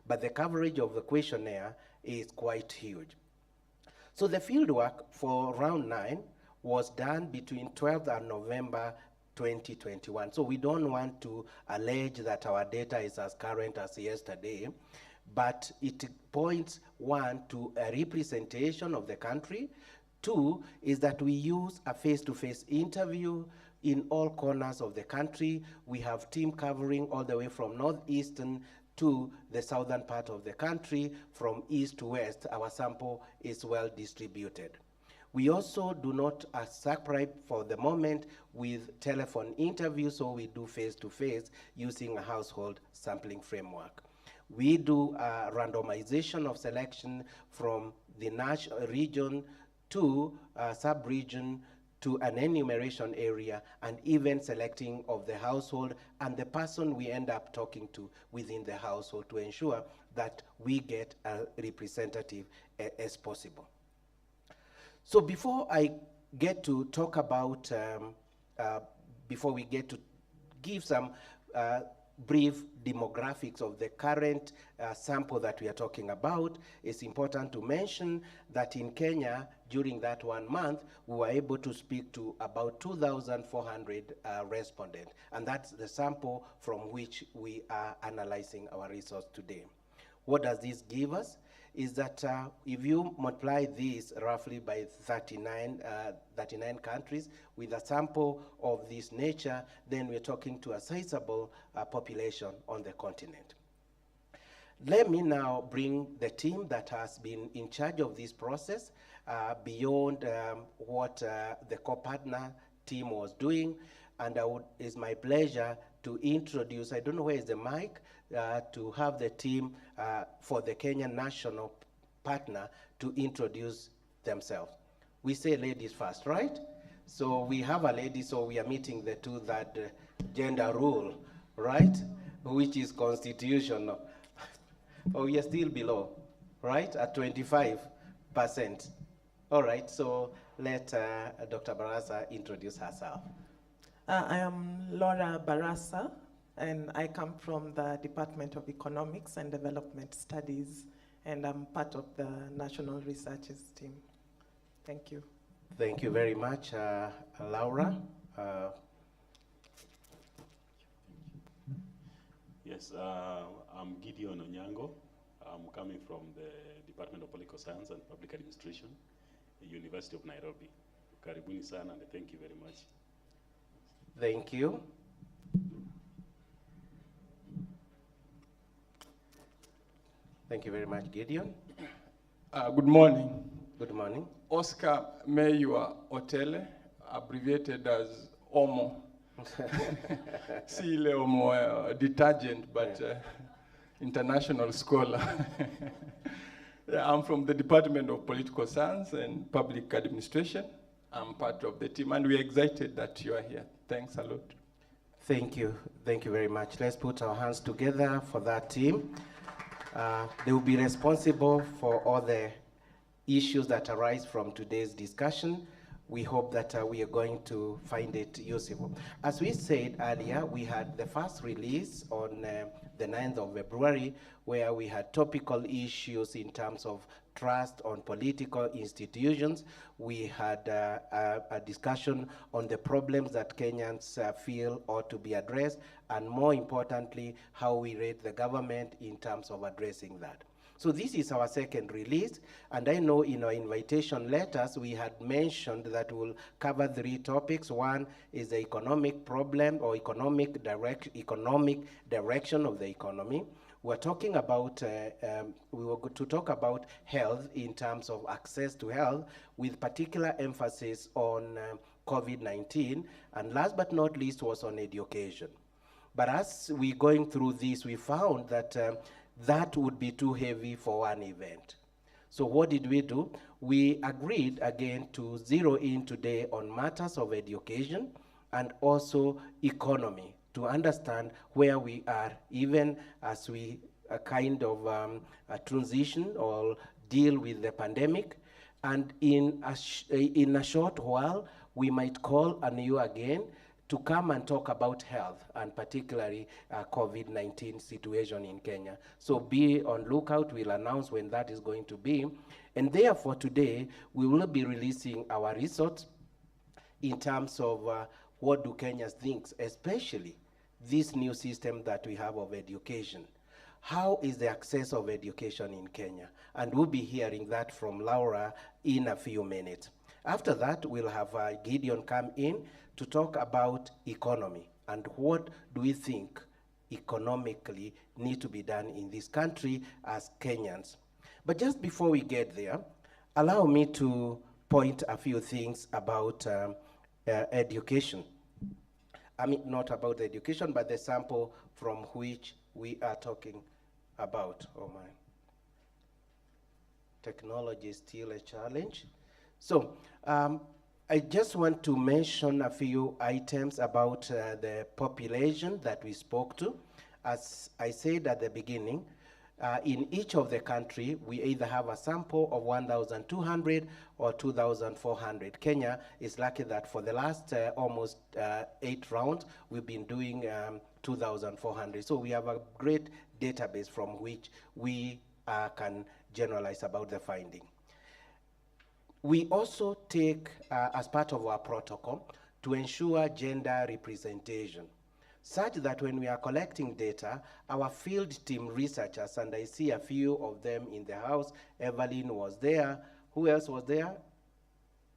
But the coverage of the questionnaire is quite huge. So the fieldwork for round 9 was done between 12th and November 2021. So we don't want to allege that our data is as current as yesterday, but it points, one, to a representation of the country. Two, is that we use a face-to-face interview in all corners of the country. We have team covering all the way from northeastern to the southern part of the country. From east to west, our sample is well distributed. We also do not subscribe for the moment with telephone interviews, so we do face-to-face using a household sampling framework. We do a randomization of selection from the region to a sub-region to an enumeration area, and even selecting of the household and the person we end up talking to within the household to ensure that we get a representative as possible. So before I get to talk about, before we get to give some brief demographics of the current sample that we are talking about, it's important to mention that in Kenya, during that 1 month, we were able to speak to about 2,400 respondents, and that's the sample from which we are analyzing our results today. What does this give us? Is that if you multiply this roughly by 39 countries with a sample of this nature, then we're talking to a sizable population on the continent. Let me now bring the team that has been in charge of this process beyond what the co-partner team was doing. And it's my pleasure to introduce, I don't know where is the mic, to have the team for the Kenyan national partner to introduce themselves. We say ladies first, right? So we have a lady, so we are meeting the two that gender rule, right? Which is constitutional. Oh, we are still below, right? At 25%. All right, so let Dr. Barasa introduce herself. I am Laura Barasa, and I come from the Department of Economics and Development Studies, and I'm part of the National Researchers team. Thank you. Thank you very much, Laura. Yes, I'm Gideon Onyango. I'm coming from the Department of Political Science and Public Administration, University of Nairobi. Karibuni sana and thank you very much. Thank you. Thank you very much, Gideon. Good morning. Good morning. Oscar Mayua Otele, abbreviated as OMO. Sile OMO detergent, but international scholar. Yeah, I'm from the Department of Political Science and Public Administration. I'm part of the team, and we're excited that you are here. Thanks a lot. Thank you. Thank you very much. Let's put our hands together for that team. They will be responsible for all the issues that arise from today's discussion. We hope that we are going to find it useful. As we said earlier, we had the first release on the 9th of February, where we had topical issues in terms of trust on political institutions. We had a discussion on the problems that Kenyans feel ought to be addressed, and more importantly, how we rate the government in terms of addressing that. So this is our second release, and I know in our invitation letters we had mentioned that we'll cover 3 topics. One is the economic problem or economic direction of the economy. We're talking about, we were going to talk about health in terms of access to health, with particular emphasis on COVID-19, and last but not least was on education. But as we're going through this, we found that that would be too heavy for one event. So what did we do? We agreed again to zero in today on matters of education and also economy, to understand where we are, even as we kind of transition or deal with the pandemic. And in a short while, we might call on you again to come and talk about health, and particularly COVID-19 situation in Kenya. So be on lookout. We'll announce when that is going to be. And therefore today, we will be releasing our results in terms of what do Kenyans think, especially this new system that we have of education. How is the access of education in Kenya? And we'll be hearing that from Laura in a few minutes. After that, we'll have Gideon come in to talk about economy and what do we think economically need to be done in this country as Kenyans. But just before we get there, allow me to point a few things about education. I mean, not about the education, but the sample from which we are talking about. Oh my. Technology is still a challenge. So, I just want to mention a few items about the population that we spoke to. As I said at the beginning, in each of the country, we either have a sample of 1,200 or 2,400. Kenya is lucky that for the last almost 8 rounds, we've been doing 2,400. So we have a great database from which we can generalize about the finding. We also take, as part of our protocol, to ensure gender representation, such that when we are collecting data, our field team researchers, and I see a few of them in the house, Evelyn was there, who else was there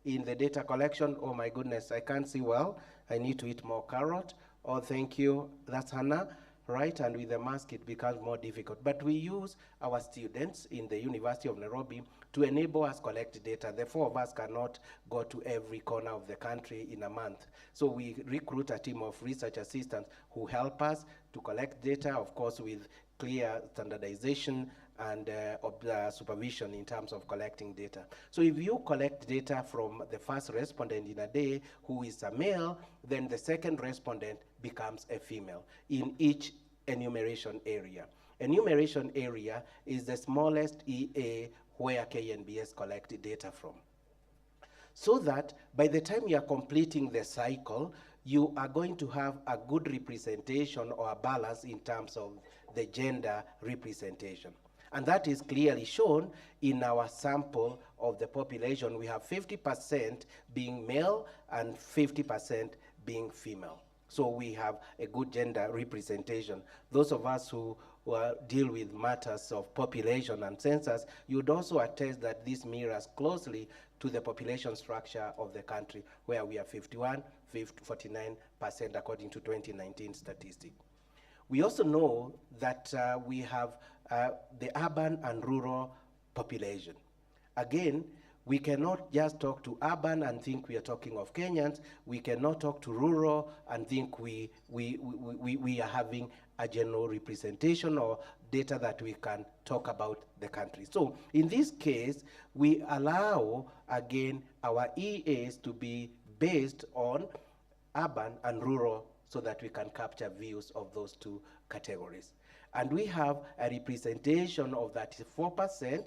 in the data collection? Oh my goodness, I can't see well, I need to eat more carrot. Oh, thank you, that's Hannah, right? And with the mask, it becomes more difficult. But we use our students in the University of Nairobi to enable us collect data. The 4 of us cannot go to every corner of the country in a month. So we recruit a team of research assistants who help us to collect data, of course, with clear standardization and supervision in terms of collecting data. So if you collect data from the first respondent in a day who is a male, then the second respondent becomes a female in each enumeration area. Enumeration area is the smallest EA where KNBS collected data from. So that by the time you are completing the cycle, you are going to have a good representation or a balance in terms of the gender representation. And that is clearly shown in our sample of the population. We have 50% being male and 50% being female. So we have a good gender representation. Those of us who deal with matters of population and census, you'd also attest that this mirrors closely to the population structure of the country, where we are 49% according to 2019 statistic. We also know that we have the urban and rural population. Again, we cannot just talk to urban and think we are talking of Kenyans. We cannot talk to rural and think we are having a general representation or data that we can talk about the country. So in this case, we allow, again, our EAs to be based on urban and rural so that we can capture views of those two categories. And we have a representation of 34%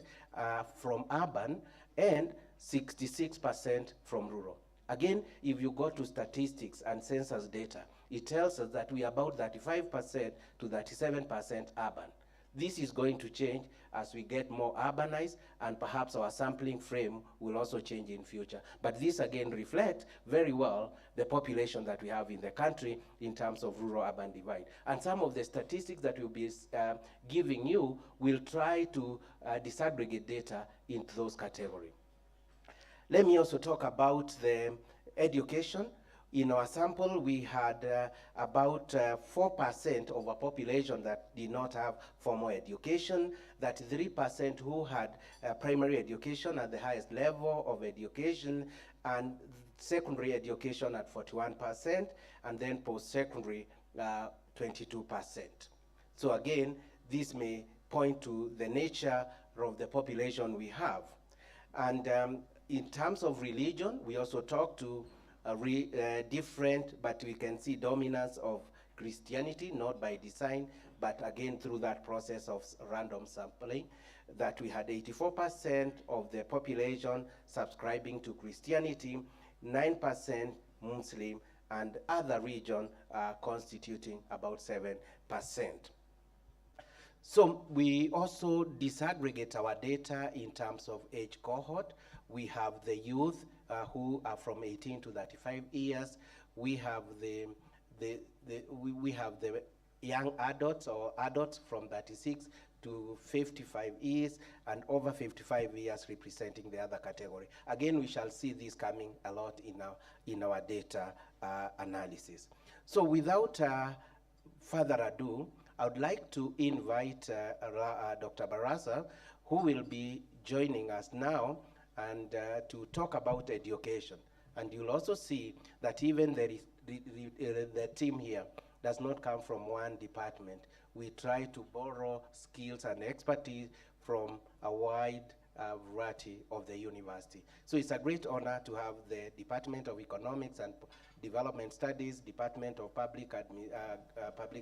from urban and 66% from rural. Again, if you go to statistics and census data, it tells us that we are about 35% to 37% urban. This is going to change as we get more urbanized, and perhaps our sampling frame will also change in future. But this again reflects very well the population that we have in the country in terms of rural-urban divide. And some of the statistics that we'll be giving you will try to disaggregate data into those categories. Let me also talk about the education. In our sample, we had about 4% of our population that did not have formal education, 33% who had primary education at the highest level of education, and secondary education at 41%, and then post-secondary 22%. So again, this may point to the nature of the population we have. And in terms of religion, we also talk to different, but we can see dominance of Christianity, not by design, but again through that process of random sampling, that we had 84% of the population subscribing to Christianity, 9% Muslim, and other region constituting about 7%. So we also disaggregate our data in terms of age cohort. We have the youth who are from 18 to 35 years. We have the young adults or adults from 36 to 55 years, and over 55 years representing the other category. Again, we shall see this coming a lot in our data analysis. So without further ado, I would like to invite Dr. Barasa, who will be joining us now, and to talk about education. And you'll also see that even the team here does not come from one department. We try to borrow skills and expertise from a wide variety of the university. So it's a great honor to have the Department of Economics and Development Studies, Department of Public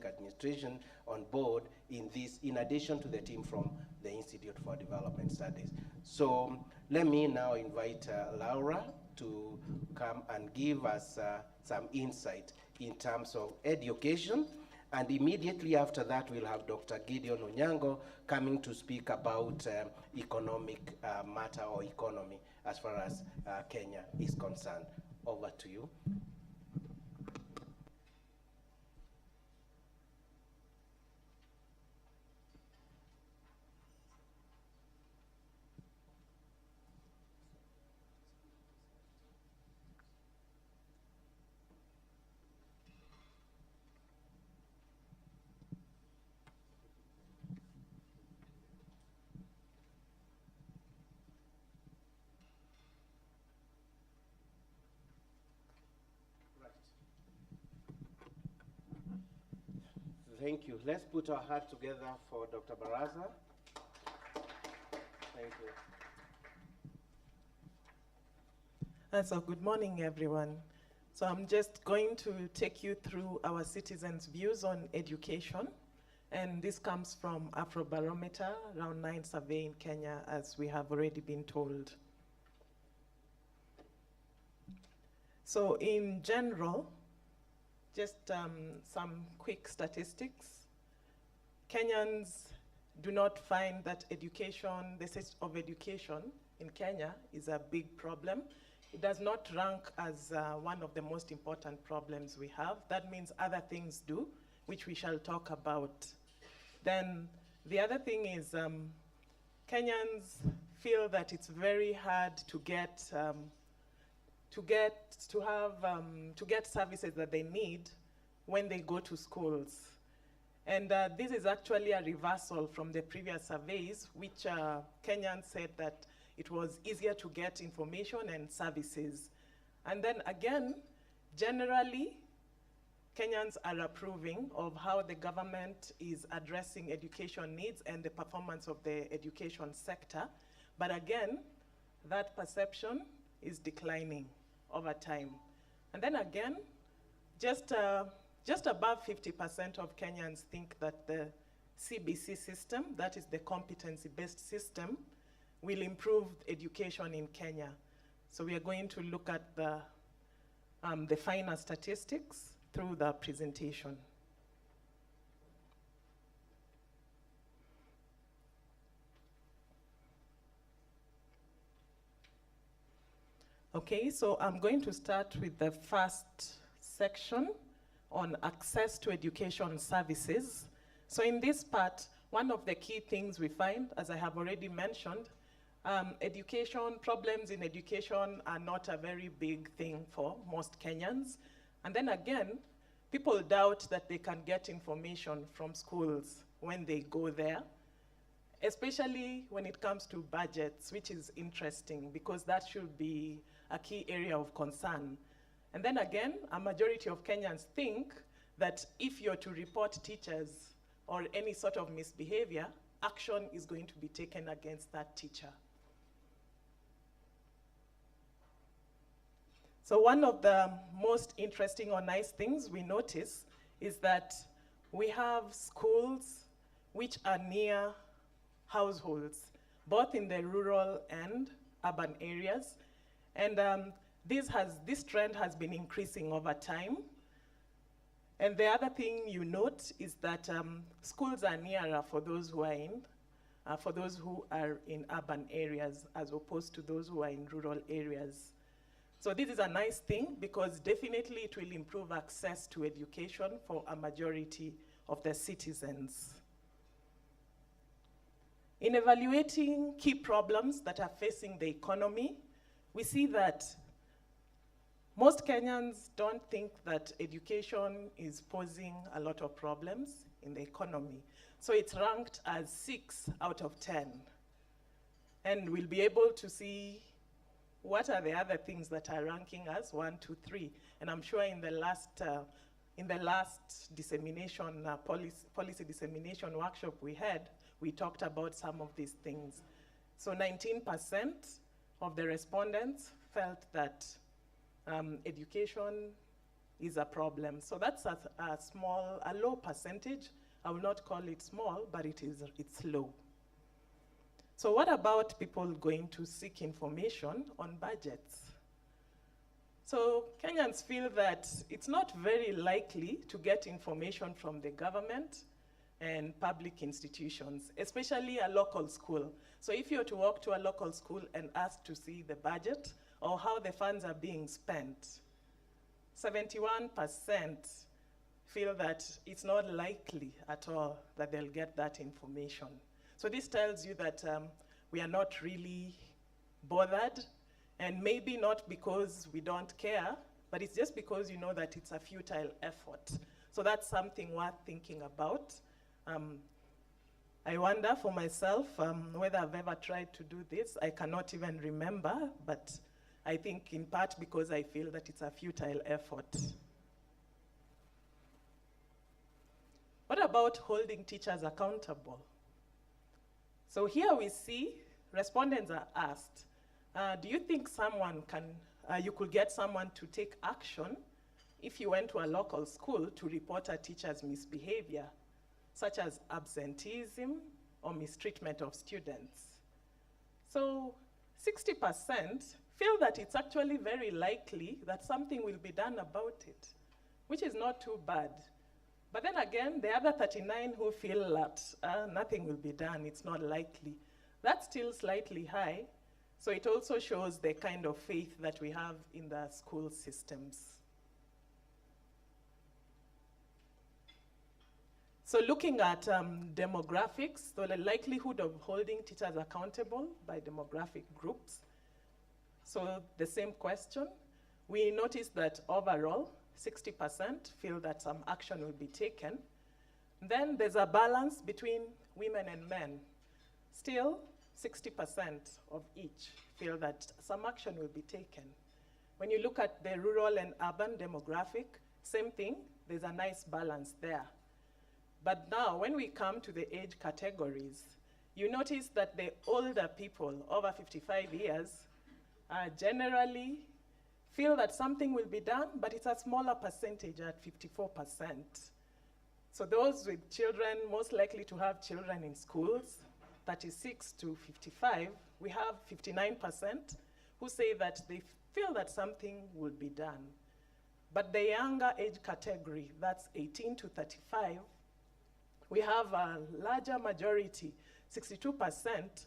Administration on board in this, in addition to the team from the Institute for Development Studies. So let me now invite Laura to come and give us some insight in terms of education. And immediately after that, we'll have Dr. Gideon Onyango coming to speak about economic matter or economy as far as Kenya is concerned. Over to you. Thank you. Let's put our heart together for Dr. Barasa. Thank you. So good morning, everyone. So I'm just going to take you through our citizens' views on education. And this comes from Afrobarometer, round 9 survey in Kenya, as we have already been told. So in general, just some quick statistics. Kenyans do not find that education, the system of education in Kenya is a big problem. It does not rank as one of the most important problems we have. That means other things do, which we shall talk about. Then the other thing is Kenyans feel that it's very hard to get services that they need when they go to schools. And this is actually a reversal from the previous surveys, which Kenyans said that it was easier to get information and services. And then again, generally, Kenyans are approving of how the government is addressing education needs and the performance of the education sector. But again, that perception is declining over time. And then again, just above 50% of Kenyans think that the CBC system, that is the competency-based system, will improve education in Kenya. So we are going to look at the finer statistics through the presentation. Okay, so I'm going to start with the first section on access to education services. So in this part, one of the key things we find, as I have already mentioned, problems in education are not a very big thing for most Kenyans. And then again, people doubt that they can get information from schools when they go there, especially when it comes to budgets, which is interesting because that should be a key area of concern. And then again, a majority of Kenyans think that if you're to report teachers or any sort of misbehavior, action is going to be taken against that teacher. So one of the most interesting or nice things we notice is that we have schools which are near households, both in the rural and urban areas. And this trend has been increasing over time. And the other thing you note is that schools are nearer for those who are in urban areas as opposed to those who are in rural areas. So this is a nice thing because definitely it will improve access to education for a majority of the citizens. In evaluating key problems that are facing the economy, we see that most Kenyans don't think that education is posing a lot of problems in the economy. So it's ranked as 6 out of 10. And we'll be able to see what are the other things that are ranking as 1, 2, 3. And I'm sure in the last dissemination, policy dissemination workshop we had, we talked about some of these things. So 19% of the respondents felt that education is a problem. So that's a low percentage. I will not call it small, but it's low. So what about people going to seek information on budgets? So Kenyans feel that it's not very likely to get information from the government and public institutions, especially a local school. So if you're to walk to a local school and ask to see the budget or how the funds are being spent, 71% feel that it's not likely at all that they'll get that information. So this tells you that we are not really bothered, and maybe not because we don't care, but it's just because you know that it's a futile effort. So that's something worth thinking about. I wonder for myself whether I've ever tried to do this. I cannot even remember, but I think in part because I feel that it's a futile effort. What about holding teachers accountable? So here we see respondents are asked, do you think you could get someone to take action if you went to a local school to report a teacher's misbehavior, such as absenteeism or mistreatment of students? So 60% feel that it's actually very likely that something will be done about it, which is not too bad. But then again, the other 39 who feel that nothing will be done, it's not likely. That's still slightly high, so it also shows the kind of faith that we have in the school systems. So looking at demographics, so the likelihood of holding teachers accountable by demographic groups. So the same question, we noticed that overall, 60% feel that some action will be taken. Then there's a balance between women and men. Still, 60% of each feel that some action will be taken. When you look at the rural and urban demographic, same thing, there's a nice balance there. But now, when we come to the age categories, you notice that the older people, over 55 years, generally feel that something will be done, but it's a smaller percentage at 54%. So those with children, most likely to have children in schools, 36 to 55, we have 59% who say that they feel that something will be done. But the younger age category, that's 18 to 35, we have a larger majority, 62%,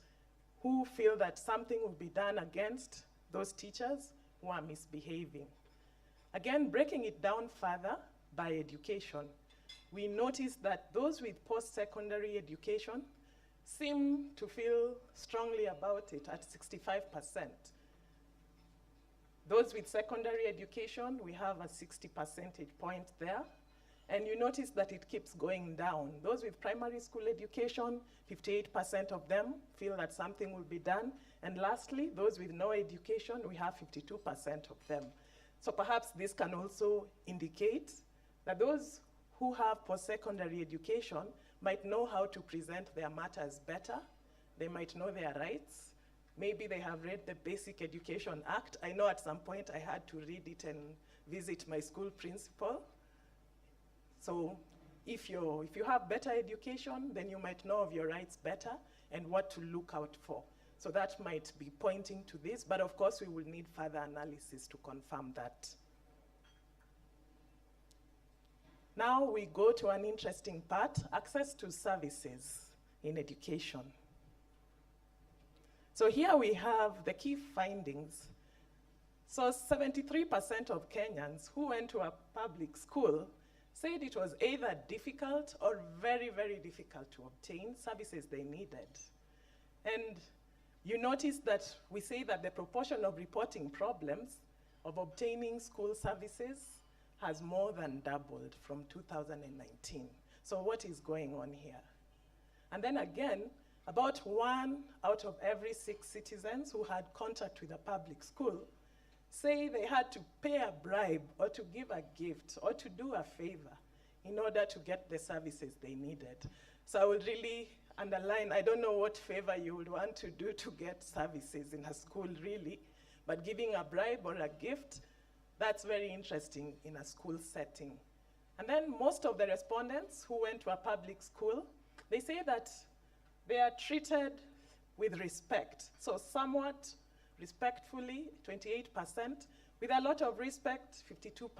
who feel that something will be done against those teachers who are misbehaving. Again, breaking it down further by education, we notice that those with post-secondary education seem to feel strongly about it at 65%. Those with secondary education, we have a 60 percentage point there. And you notice that it keeps going down. Those with primary school education, 58% of them feel that something will be done. And lastly, those with no education, we have 52% of them. So perhaps this can also indicate that those who have post-secondary education might know how to present their matters better. They might know their rights. Maybe they have read the Basic Education Act. I know at some point I had to read it and visit my school principal. So if you have better education, then you might know of your rights better and what to look out for. So that might be pointing to this, but of course we will need further analysis to confirm that. Now we go to an interesting part, access to services in education. So here we have the key findings. So 73% of Kenyans who went to a public school said it was either difficult or very, very difficult to obtain services they needed. And you notice that we say that the proportion of reporting problems of obtaining school services has more than doubled from 2019. So what is going on here? And then again, about 1 out of every 6 citizens who had contact with a public school say they had to pay a bribe or to give a gift or to do a favor in order to get the services they needed. So I would really underline, I don't know what favor you would want to do to get services in a school really, but giving a bribe or a gift, that's very interesting in a school setting. And then most of the respondents who went to a public school, they say that they are treated with respect. So somewhat respectfully, 28%, with a lot of respect, 52%.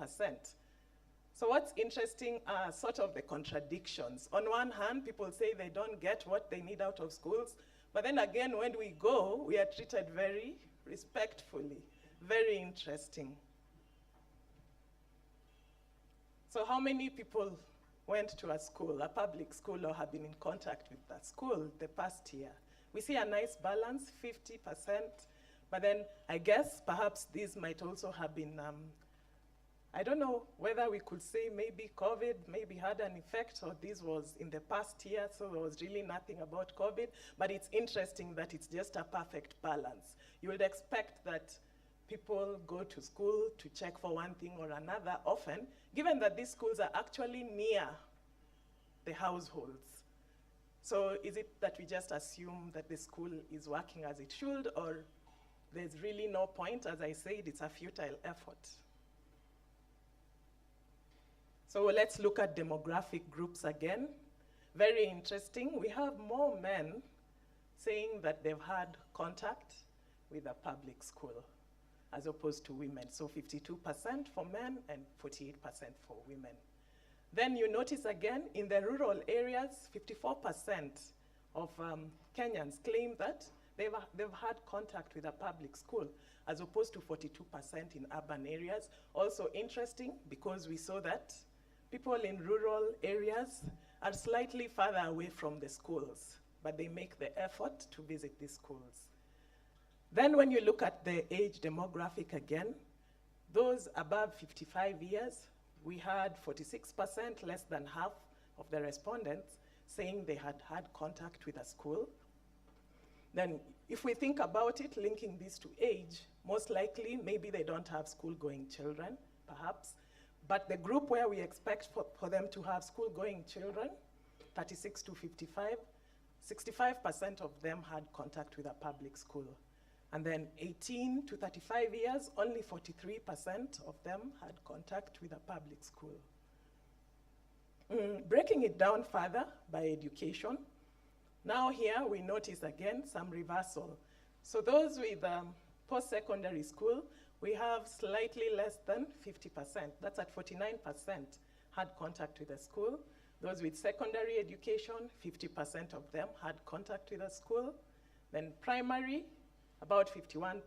So what's interesting are sort of the contradictions. On one hand, people say they don't get what they need out of schools, but then again, when we go, we are treated very respectfully. Very interesting. So how many people went to a school, a public school, or have been in contact with that school the past year? We see a nice balance, 50%, but then I guess perhaps these might also have been, I don't know whether we could say maybe COVID maybe had an effect, or this was in the past year, so there was really nothing about COVID, but it's interesting that it's just a perfect balance. You would expect that people go to school to check for one thing or another often, given that these schools are actually near the households. So is it that we just assume that the school is working as it should, or there's really no point? As I said, it's a futile effort. So let's look at demographic groups again. Very interesting. We have more men saying that they've had contact with a public school as opposed to women. So 52% for men and 48% for women. Then you notice again, in the rural areas, 54% of Kenyans claim that they've had contact with a public school, as opposed to 42% in urban areas. Also interesting, because we saw that people in rural areas are slightly further away from the schools, but they make the effort to visit these schools. Then when you look at the age demographic again, those above 55 years, we had 46%, less than half of the respondents, saying they had had contact with a school. Then if we think about it, linking this to age, most likely maybe they don't have school-going children, perhaps. But the group where we expect for them to have school-going children, 36 to 55, 65% of them had contact with a public school. And then 18 to 35 years, only 43% of them had contact with a public school. Breaking it down further by education, now here we notice again some reversal. So those with post-secondary school, we have slightly less than 50%. That's at 49% had contact with a school. Those with secondary education, 50% of them had contact with a school. Then primary, about 51%,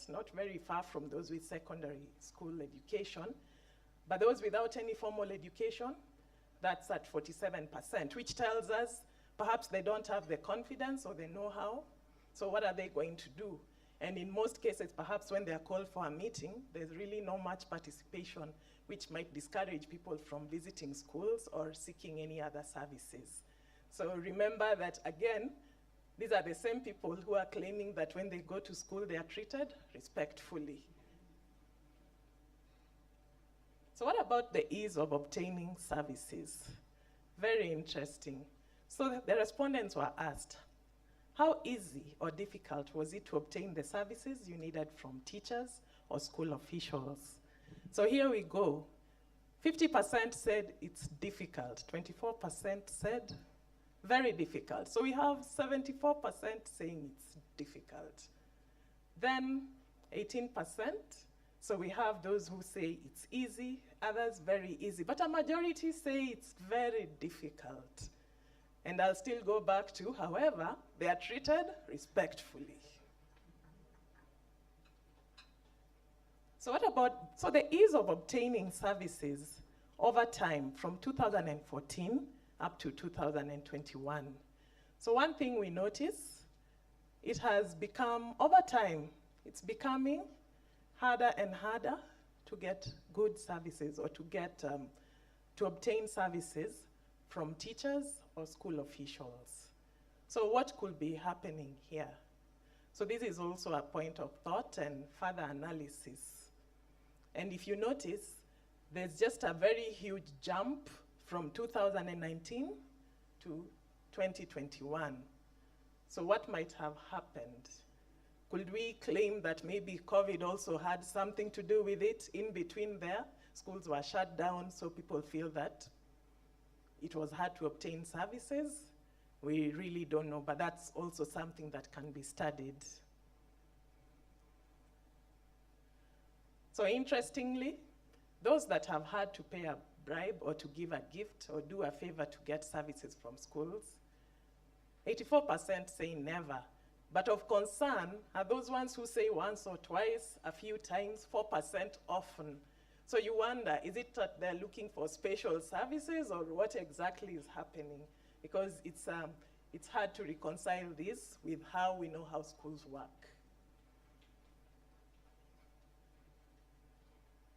not very far from those with secondary school education. But those without any formal education, that's at 47%, which tells us perhaps they don't have the confidence or the know-how. So what are they going to do? And in most cases, perhaps when they are called for a meeting, there's really not much participation, which might discourage people from visiting schools or seeking any other services. So remember that, again, these are the same people who are claiming that when they go to school, they are treated respectfully. So what about the ease of obtaining services? Very interesting. So the respondents were asked, how easy or difficult was it to obtain the services you needed from teachers or school officials? So here we go. 50% said it's difficult. 24% said very difficult. So we have 74% saying it's difficult. Then 18%. So we have those who say it's easy, others very easy. But a majority say it's very difficult. And I'll still go back to, however, they are treated respectfully. So what about, so the ease of obtaining services over time from 2014 up to 2021. So one thing we notice, it has become, over time, it's becoming harder and harder to get good services or to get, to obtain services from teachers or school officials. So what could be happening here? So this is also a point of thought and further analysis. And if you notice, there's just a very huge jump from 2019 to 2021. So what might have happened? Could we claim that maybe COVID also had something to do with it in between there? Schools were shut down, so people feel that it was hard to obtain services. We really don't know, but that's also something that can be studied. So interestingly, those that have had to pay a bribe or to give a gift or do a favor to get services from schools, 84% say never. But of concern are those ones who say once or twice, a few times, 4% often. So you wonder, is it that they're looking for special services or what exactly is happening? Because it's hard to reconcile this with how we know how schools work.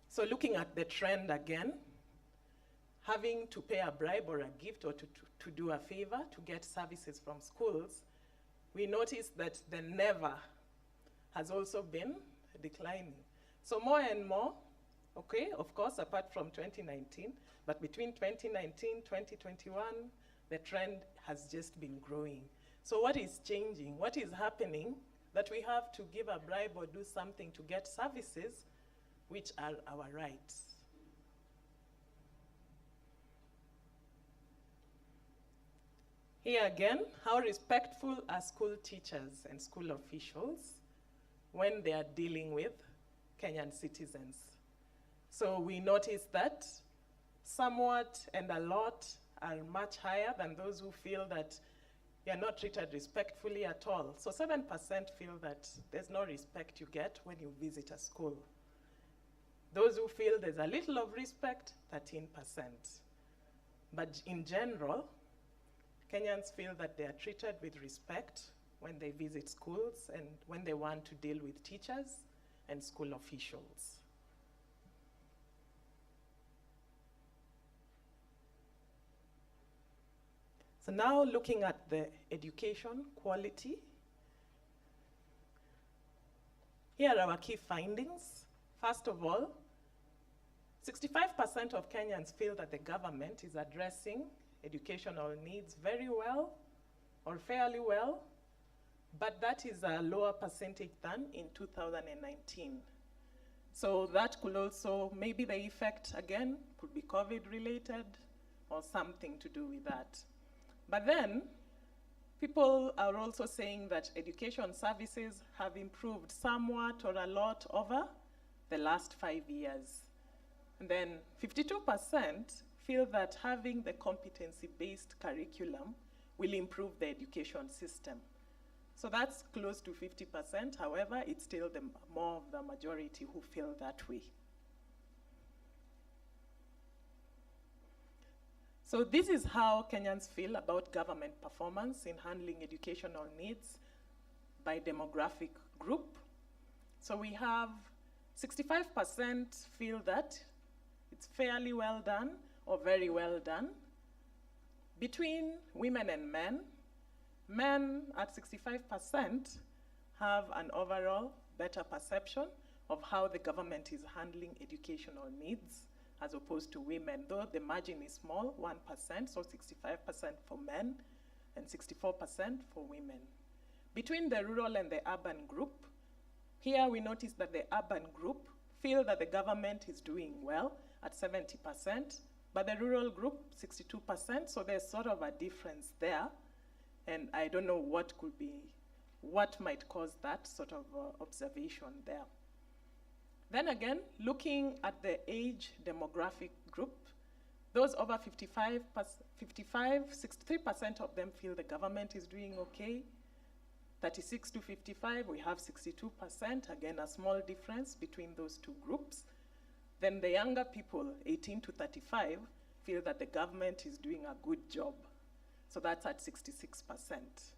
So looking at the trend again, having to pay a bribe or a gift or to do a favor to get services from schools, we notice that the never has also been declining. So more and more, okay, of course, apart from 2019, but between 2019 and 2021, the trend has just been growing. So what is changing? What is happening that we have to give a bribe or do something to get services which are our rights? Here again, how respectful are school teachers and school officials when they are dealing with Kenyan citizens? So we notice that somewhat and a lot are much higher than those who feel that you're not treated respectfully at all. So 7% feel that there's no respect you get when you visit a school. Those who feel there's a little of respect, 13%. But in general, Kenyans feel that they are treated with respect when they visit schools and when they want to deal with teachers and school officials. So now looking at the education quality, here are our key findings. First of all, 65% of Kenyans feel that the government is addressing educational needs very well or fairly well, but that is a lower percentage than in 2019. So that could also, maybe the effect again could be COVID related or something to do with that. But then, people are also saying that education services have improved somewhat or a lot over the last 5 years. And then 52% feel that having the competency-based curriculum will improve the education system. So that's close to 50%. However, it's still more of the majority who feel that way. So this is how Kenyans feel about government performance in handling educational needs by demographic group. So we have 65% feel that it's fairly well done or very well done. Between women and men, men at 65% have an overall better perception of how the government is handling educational needs as opposed to women, though the margin is small, 1%, so 65% for men and 64% for women. Between the rural and the urban group, here we notice that the urban group feel that the government is doing well at 70%, but the rural group, 62%, so there's sort of a difference there, and I don't know what might cause that sort of observation there. Then again, looking at the age demographic group, those over 63% of them feel the government is doing okay. 36 to 55, we have 62%, again a small difference between those two groups. Then the younger people, 18 to 35, feel that the government is doing a good job. So that's at 66%.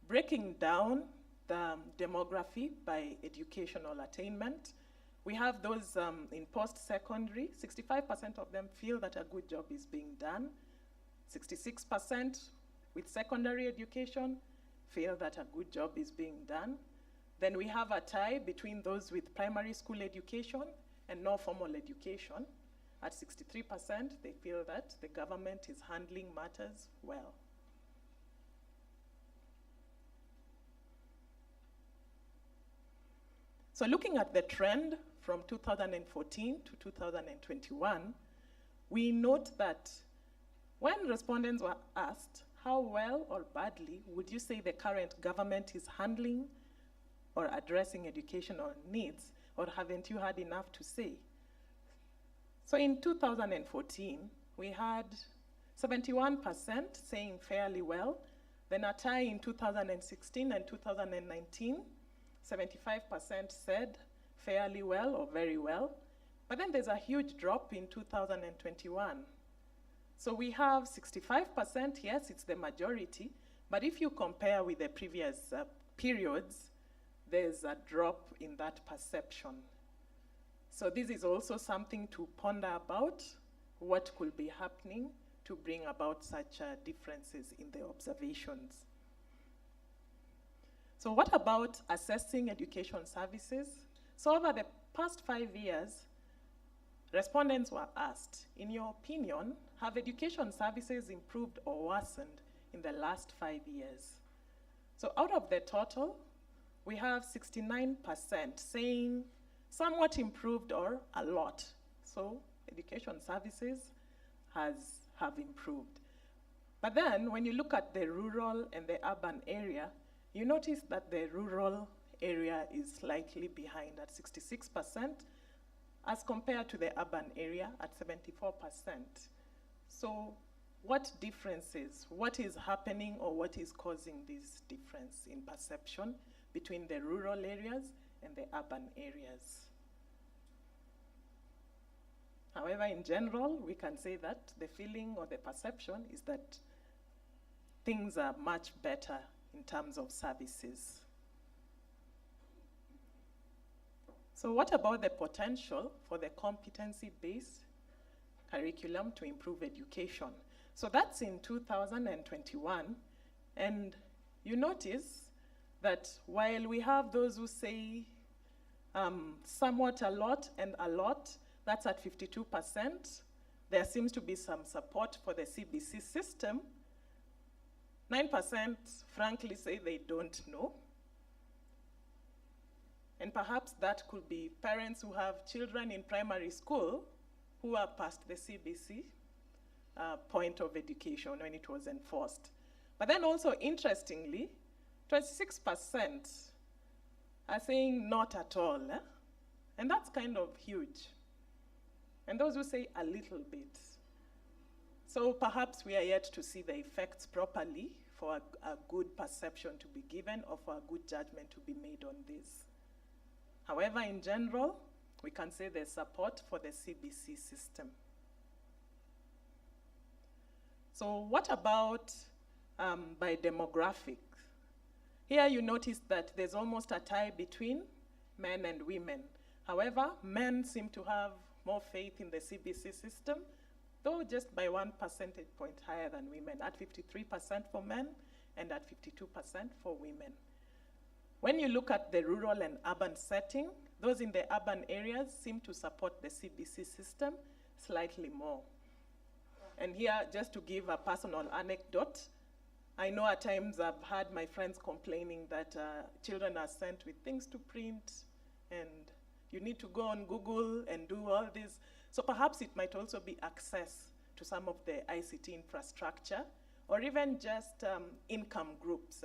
Breaking down the demography by educational attainment, we have those in post-secondary, 65% of them feel that a good job is being done. 66% with secondary education feel that a good job is being done. Then we have a tie between those with primary school education and no formal education. At 63%, they feel that the government is handling matters well. So looking at the trend from 2014 to 2021, we note that when respondents were asked, how well or badly would you say the current government is handling or addressing educational needs, or haven't you had enough to say? So in 2014, we had 71% saying fairly well, then a tie in 2016 and 2019, 75% said fairly well or very well, but then there's a huge drop in 2021. So we have 65%, yes, it's the majority, but if you compare with the previous periods, there's a drop in that perception. So this is also something to ponder about, what could be happening to bring about such differences in the observations. So what about assessing education services? So over the past 5 years, respondents were asked, in your opinion, have education services improved or worsened in the last 5 years? So out of the total, we have 69% saying somewhat improved or a lot. So education services have improved. But then when you look at the rural and the urban area, you notice that the rural area is slightly behind at 66% as compared to the urban area at 74%. So what differences, what is happening or what is causing this difference in perception between the rural areas and the urban areas? However, in general, we can say that the feeling or the perception is that things are much better in terms of services. So what about the potential for the competency-based curriculum to improve education? So that's in 2021, and you notice that while we have those who say somewhat a lot and a lot, that's at 52%, there seems to be some support for the CBC system. 9% frankly say they don't know. And perhaps that could be parents who have children in primary school who are past the CBC point of education when it was enforced. But then also, interestingly, 26% are saying not at all. And that's kind of huge. And those who say a little bit. So perhaps we are yet to see the effects properly for a good perception to be given or for a good judgment to be made on this. However, in general, we can say there's support for the CBC system. So what about by demographic? Here you notice that there's almost a tie between men and women. However, men seem to have more faith in the CBC system, though just by 1 percentage point higher than women, at 53% for men and at 52% for women. When you look at the rural and urban setting, those in the urban areas seem to support the CBC system slightly more. And here, just to give a personal anecdote, I know at times I've had my friends complaining that children are sent with things to print, and you need to go on Google and do all this. So perhaps it might also be access to some of the ICT infrastructure, or even just income groups.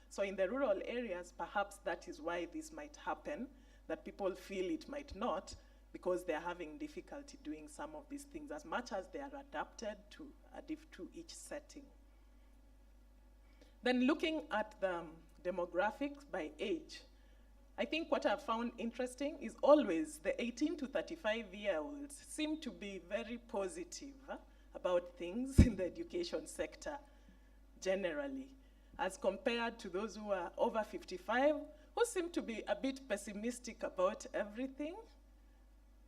So in the rural areas, perhaps that is why this might happen, that people feel it might not, because they're having difficulty doing some of these things, as much as they are adapted to each setting. Then looking at the demographics by age, I think what I've found interesting is always the 18 to 35-year-olds seem to be very positive about things in the education sector generally, as compared to those who are over 55, who seem to be a bit pessimistic about everything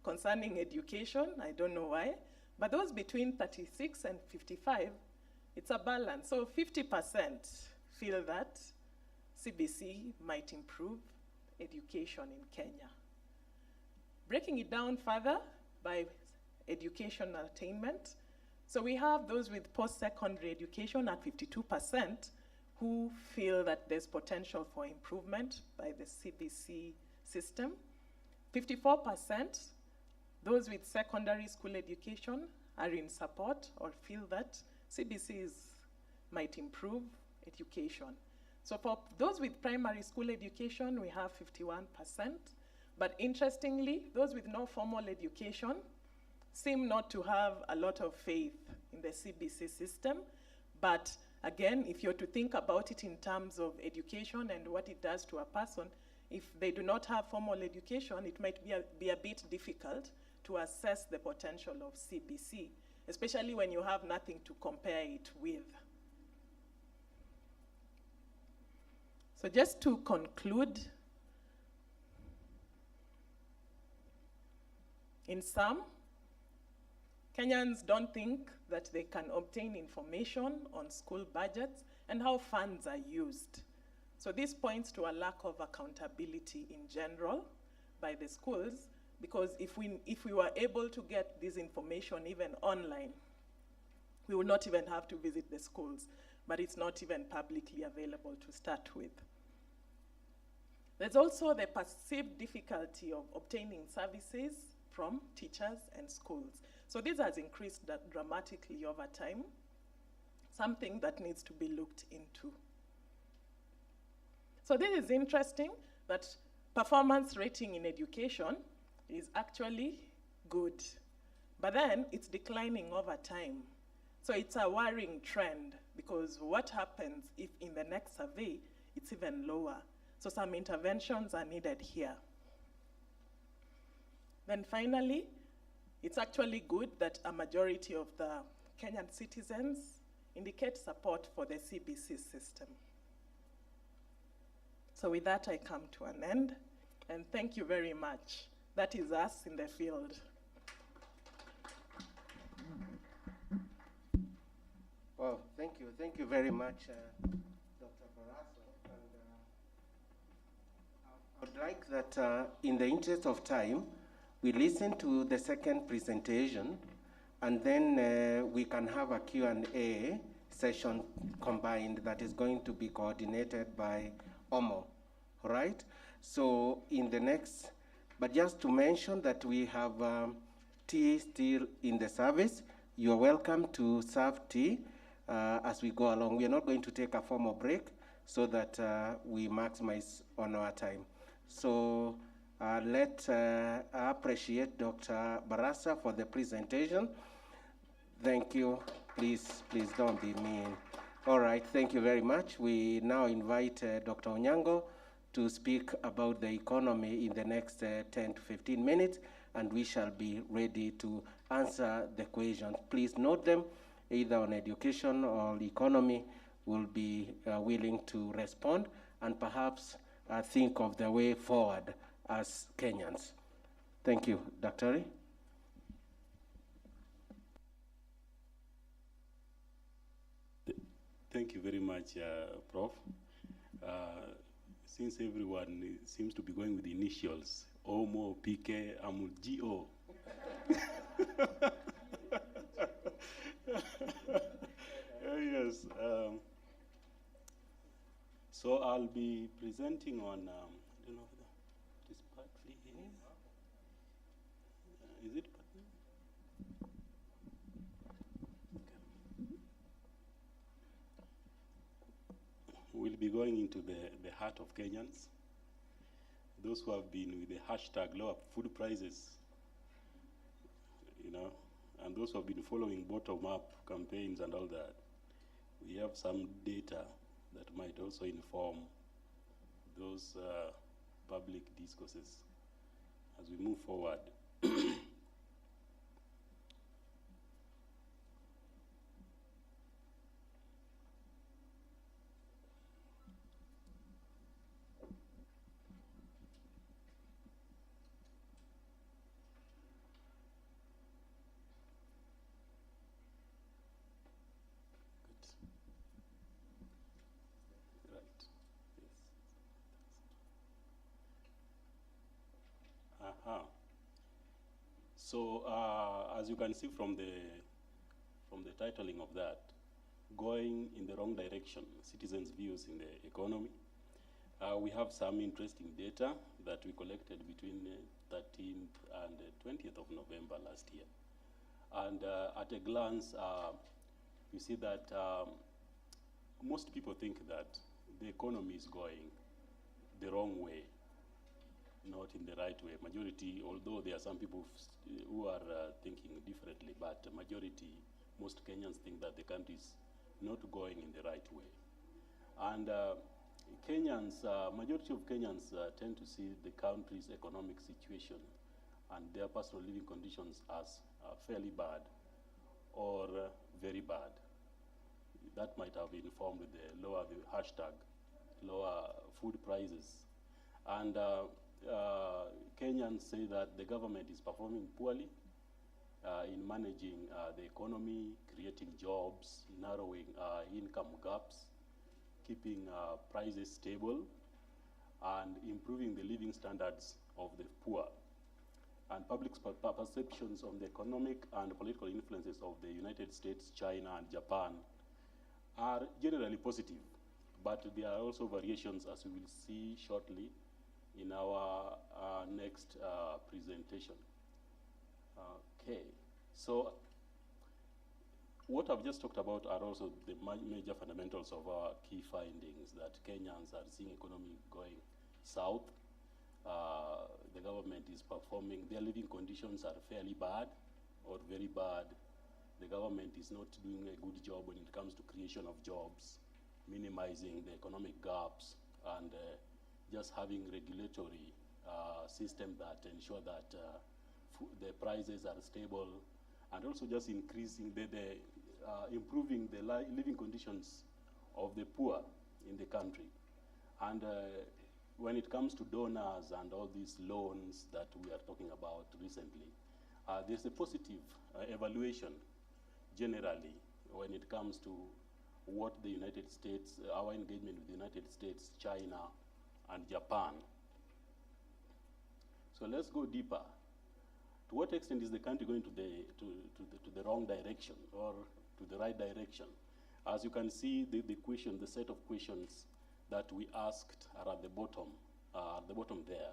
concerning education. I don't know why. But those between 36 and 55, it's a balance. So 50% feel that CBC might improve education in Kenya. Breaking it down further by educational attainment, so we have those with post-secondary education at 52% who feel that there's potential for improvement by the CBC system. 54%, those with secondary school education are in support or feel that CBCs might improve education. So for those with primary school education, we have 51%. But interestingly, those with no formal education seem not to have a lot of faith in the CBC system. But again, if you're to think about it in terms of education and what it does to a person, if they do not have formal education, it might be a bit difficult to assess the potential of CBC, especially when you have nothing to compare it with. So just to conclude, in sum, Kenyans don't think that they can obtain information on school budgets and how funds are used. So this points to a lack of accountability in general by the schools, because if we were able to get this information even online, we would not even have to visit the schools, but it's not even publicly available to start with. There's also the perceived difficulty of obtaining services from teachers and schools. So this has increased dramatically over time, something that needs to be looked into. So this is interesting, that performance rating in education is actually good, but then it's declining over time. So it's a worrying trend, because what happens if in the next survey it's even lower? So some interventions are needed here. Then finally, It's actually good that a majority of the Kenyan citizens indicate support for the CBC system. So with that, I come to an end, and thank you very much. That is us in the field. Well, thank you very much, Dr. Barasa. And I would like that in the interest of time, we listen to the second presentation, and then we can have a Q&A session combined that is going to be coordinated by OMO, right? So in the next, but just to mention that we have tea still in the service. You're welcome to serve tea as we go along. We are not going to take a formal break so that we maximize on our time. So let's appreciate Dr. Barasa for the presentation. Thank you. Please don't be mean. All right, thank you very much. We now invite Dr. Onyango to speak about the economy in the next 10 to 15 minutes, and we shall be ready to answer the questions. Please note them, either on education or economy. We'll be willing to respond and perhaps think of the way forward as Kenyans. Thank you, Dr. Thank you very much, Prof. Since everyone seems to be going with the initials, OMO, PK, I'm GO. Yes. So I'll be presenting on, I don't know if it is partly here. Is it partly? We'll be going into the heart of Kenyans, those who have been with the hashtag lower food prices, you know, and those who have been following bottom-up campaigns and all that. We have some data that might also inform those public discourses as we move forward. So as you can see from the titling of that, going in the wrong direction, citizens' views in the economy. We have some interesting data that we collected between 13th and 20th of November last year. And at a glance, you see that most people think that the economy is going the wrong way, not in the right way. Majority, although there are some people who are thinking differently, but the majority, most Kenyans think that the country is not going in the right way. And Kenyans, majority of Kenyans tend to see the country's economic situation and their personal living conditions as fairly bad or very bad. That might have been informed with the hashtag lower food prices. And Kenyans say that the government is performing poorly in managing the economy, creating jobs, narrowing income gaps, keeping prices stable, and improving the living standards of the poor. And public perceptions on the economic and political influences of the United States, China, and Japan are generally positive, but there are also variations, as we will see shortly in our next presentation. Okay, so what I've just talked about are also the major fundamentals of our key findings, that Kenyans are seeing economy going south. The government is performing, their living conditions are fairly bad or very bad. The government is not doing a good job when it comes to creation of jobs, minimizing the economic gaps, and just having regulatory system that ensure that the prices are stable, and also just increasing improving the living conditions of the poor in the country. And when it comes to donors and all these loans that we are talking about recently, there's a positive evaluation generally when it comes to what the United States, our engagement with the United States, China, and Japan. So let's go deeper. To what extent is the country going to the wrong direction or to the right direction? As you can see, the set of questions that we asked are at the bottom there.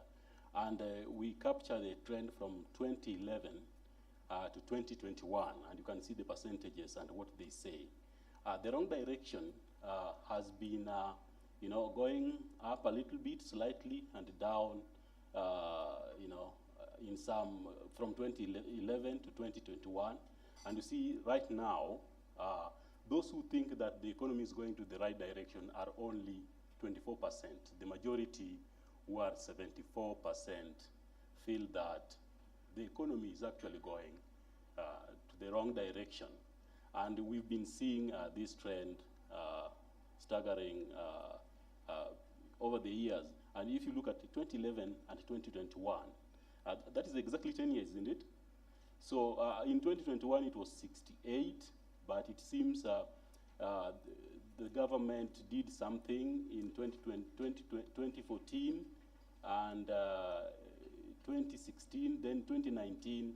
And we capture the trend from 2011 to 2021, and you can see the percentages and what they say. The wrong direction has been going up a little bit, slightly, and down, in some, from 2011 to 2021. And you see right now, those who think that the economy is going to the right direction are only 24%. The majority, who are 74%, feel that the economy is actually going to the wrong direction. And we've been seeing this trend staggering over the years. And if you look at 2011 and 2021, that is exactly 10 years, isn't it? So in 2021, it was 68, but it seems the government did something in 2014 and 2016, then 2019,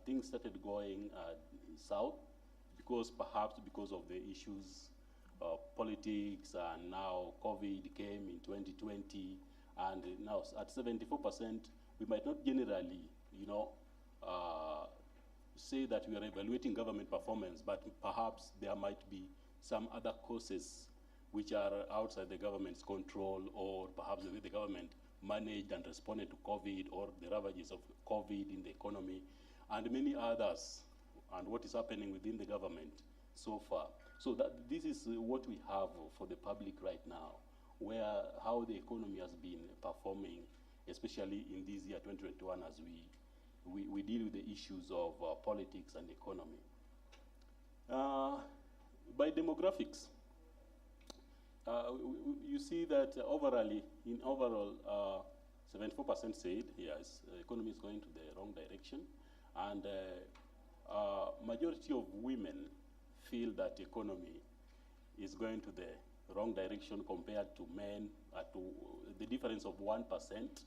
things started going south, perhaps because of the issues of politics, and now COVID came in 2020, and now at 74%, we might not generally, say that we are evaluating government performance, but perhaps there might be some other causes which are outside the government's control, or perhaps the way the government managed and responded to COVID, or the ravages of COVID in the economy, and many others, and what is happening within the government so far. So this is what we have for the public right now, how the economy has been performing, especially in this year 2021, as we deal with the issues of politics and economy. By demographics, you see that overall, 74% said, yes, the economy is going to the wrong direction, and majority of women feel that the economy is going to the wrong direction compared to men, to the difference of 1%,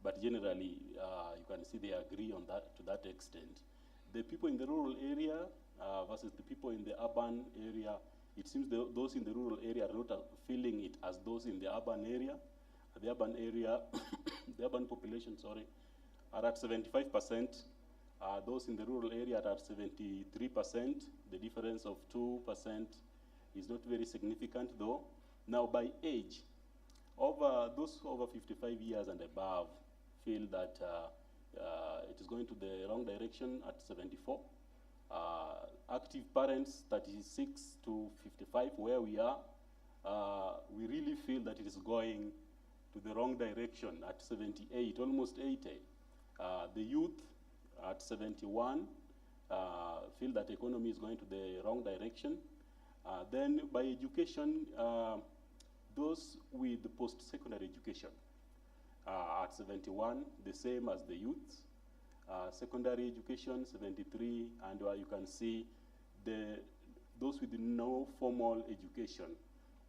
but generally, you can see they agree on that to that extent. The people in the rural area versus the people in the urban area, it seems those in the rural area are not feeling it as those in the urban area. The urban area, the urban population, are at 75%. Those in the rural area are at 73%. The difference of 2% is not very significant, though. Now, by age, those over 55 years and above feel that it is going to the wrong direction at 74. Active parents, 36 to 55, where we are, we really feel that it is going to the wrong direction at 78, almost 80. The youth at 71 feel that the economy is going to the wrong direction. Then by education, those with post-secondary education at 71, the same as the youth. Secondary education, 73, and you can see those with no formal education,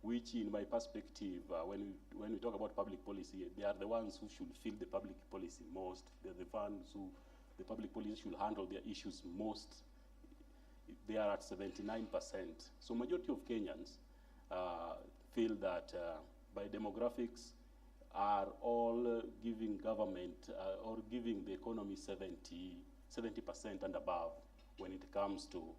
which in my perspective, when we talk about public policy, they are the ones who should feel the public policy most. They're the ones who the public policy should handle their issues most. They are at 79%. So majority of Kenyans feel that by demographics are all giving government or giving the economy 70% and above when it comes to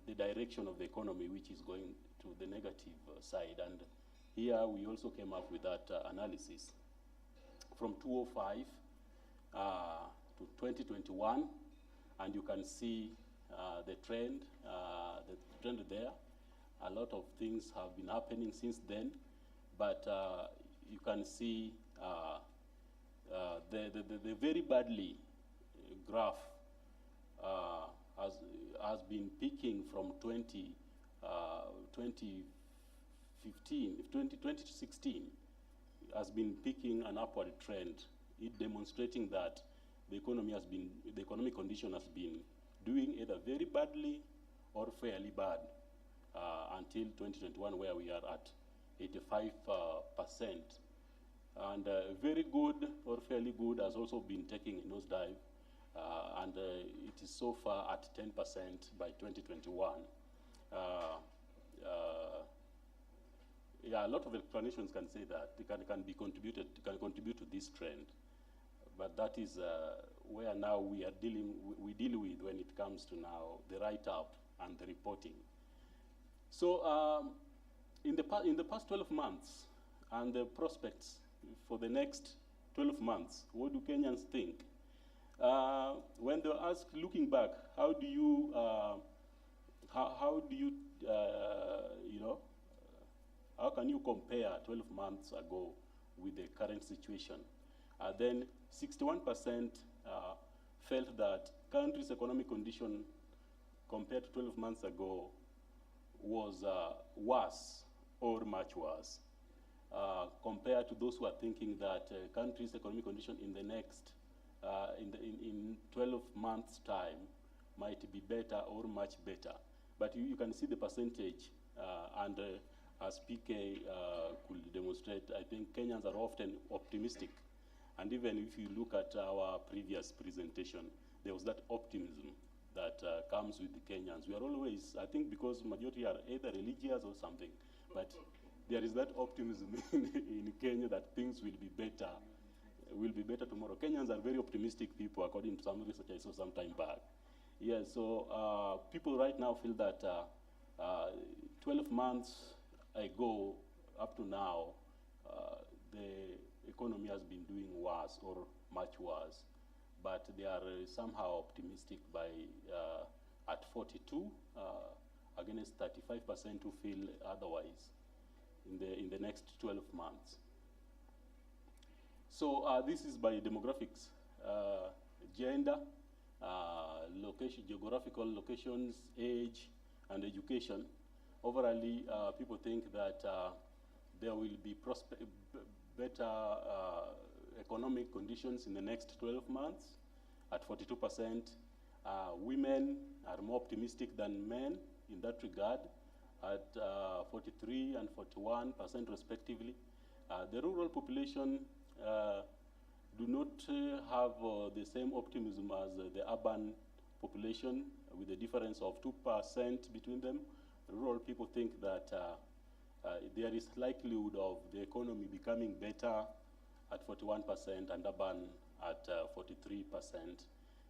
the direction of the economy, which is going to the negative side. And here we also came up with that analysis from 2005 to 2021, and you can see the trend there. A lot of things have been happening since then, but you can see the very badly graph has been peaking from 2016, has been peaking an upward trend, it demonstrating that the economic condition has been doing either very badly or fairly bad until 2021, where we are at 85%. And very good or fairly good has also been taking a nosedive, and it is so far at 10% by 2021. Yeah, a lot of explanations can say that they can contribute to this trend, but that is where now we deal with when it comes to now the write-up and the reporting. So in the past 12 months and the prospects for the next 12 months, what do Kenyans think? When they were asked, looking back, how do you how can you compare 12 months ago with the current situation? Then 61% felt that country's economic condition compared to 12 months ago was worse or much worse, compared to those who are thinking that country's economic condition in the next, in 12 months' time might be better or much better. But you can see the percentage, and as PK could demonstrate, I think Kenyans are often optimistic. And even if you look at our previous presentation, there was that optimism that comes with the Kenyans. We are always, I think because majority are either religious or something, but there is that optimism in Kenya that things will be better tomorrow. Kenyans are very optimistic people, according to some research I saw some time back. Yeah, so people right now feel that 12 months ago up to now, the economy has been doing worse or much worse, but they are somehow optimistic by at 42 against 35% who feel otherwise in the next 12 months. So this is by demographics, gender, location, geographical locations, age, and education. Overall, people think that there will be better economic conditions in the next 12 months at 42%. Women are more optimistic than men in that regard at 43 and 41% respectively. The rural population do not have the same optimism as the urban population, with a difference of 2% between them. Rural people think that there is likelihood of the economy becoming better at 41% and urban at 43%.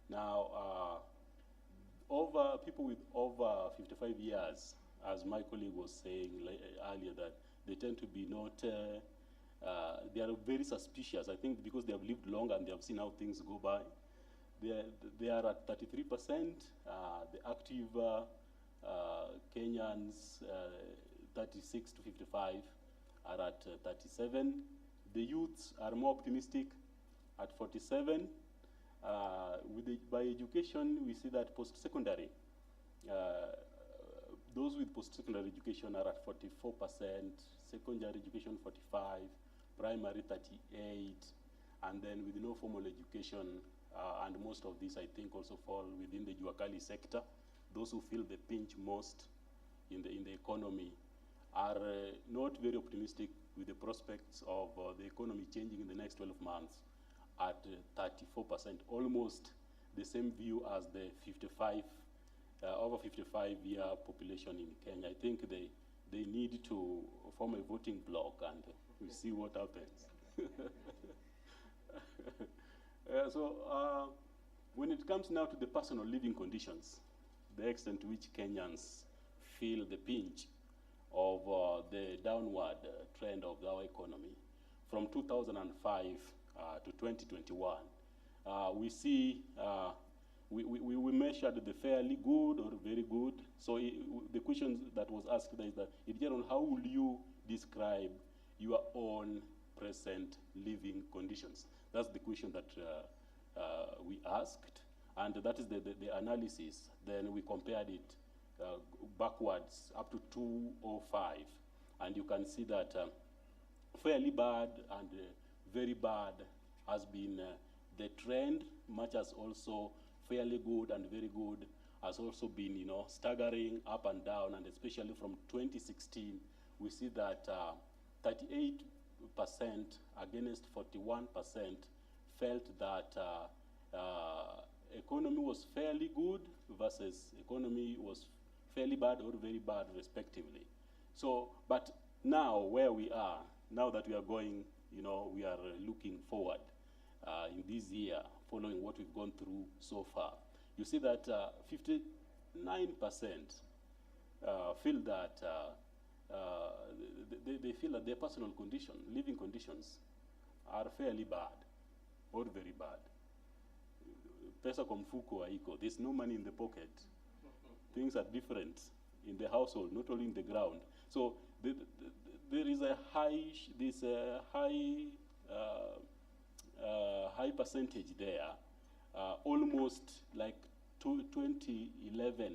Now, people with over 55 years, as my colleague was saying earlier, that they tend to be not, they are very suspicious, I think because they have lived long and they have seen how things go by. They are at 33%, the active Kenyans, 36 to 55, are at 37. The youths are more optimistic at 47. By education, we see that post-secondary, those with post-secondary education are at 44%, secondary education 45, primary 38, and then with no formal education, and most of these I think also fall within the Juakali sector. Those who feel the pinch most in the economy are not very optimistic with the prospects of the economy changing in the next 12 months at 34%, almost the same view as the 55, over 55-year population in Kenya. I think they need to form a voting bloc and we'll see what happens. So when it comes now to the personal living conditions, the extent to which Kenyans feel the pinch of the downward trend of our economy from 2005 to 2021, we see we measured the fairly good or very good. So the question that was asked is that, in general, how would you describe your own present living conditions? That's the question that we asked. And that is the analysis. Then we compared it backwards up to 2005. And you can see that fairly bad and very bad has been the trend, much as also fairly good and very good has also been, staggering up and down. And especially from 2016, we see that 38% against 41% felt that economy was fairly good versus economy was fairly bad or very bad, respectively. So, but now where we are, now that we are going, we are looking forward in this year, following what we've gone through so far. You see that 59% feel that they feel that their personal condition, living conditions, are fairly bad or very bad. Pesa kwa mfuko haiko. There's no money in the pocket. Things are different in the household, not only in the ground. So there is a high percentage there, almost like 2011.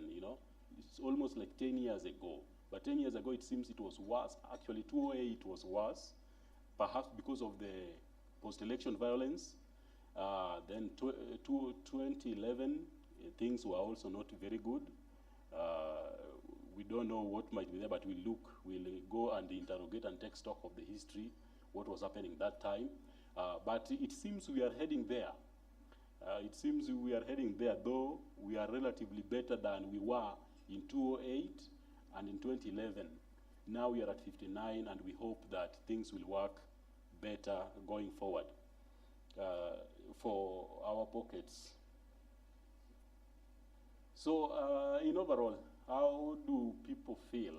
It's almost like 10 years ago. But 10 years ago, it seems it was worse. Actually, 2008 it was worse, perhaps because of the post-election violence. Then 2011, things were also not very good. We don't know what might be there, but we'll go and interrogate and take stock of the history, what was happening that time. But it seems we are heading there. It seems we are heading there, though we are relatively better than we were in 2008 and in 2011. Now we are at 59, and we hope that things will work better going forward for our pockets. So in overall, how do people feel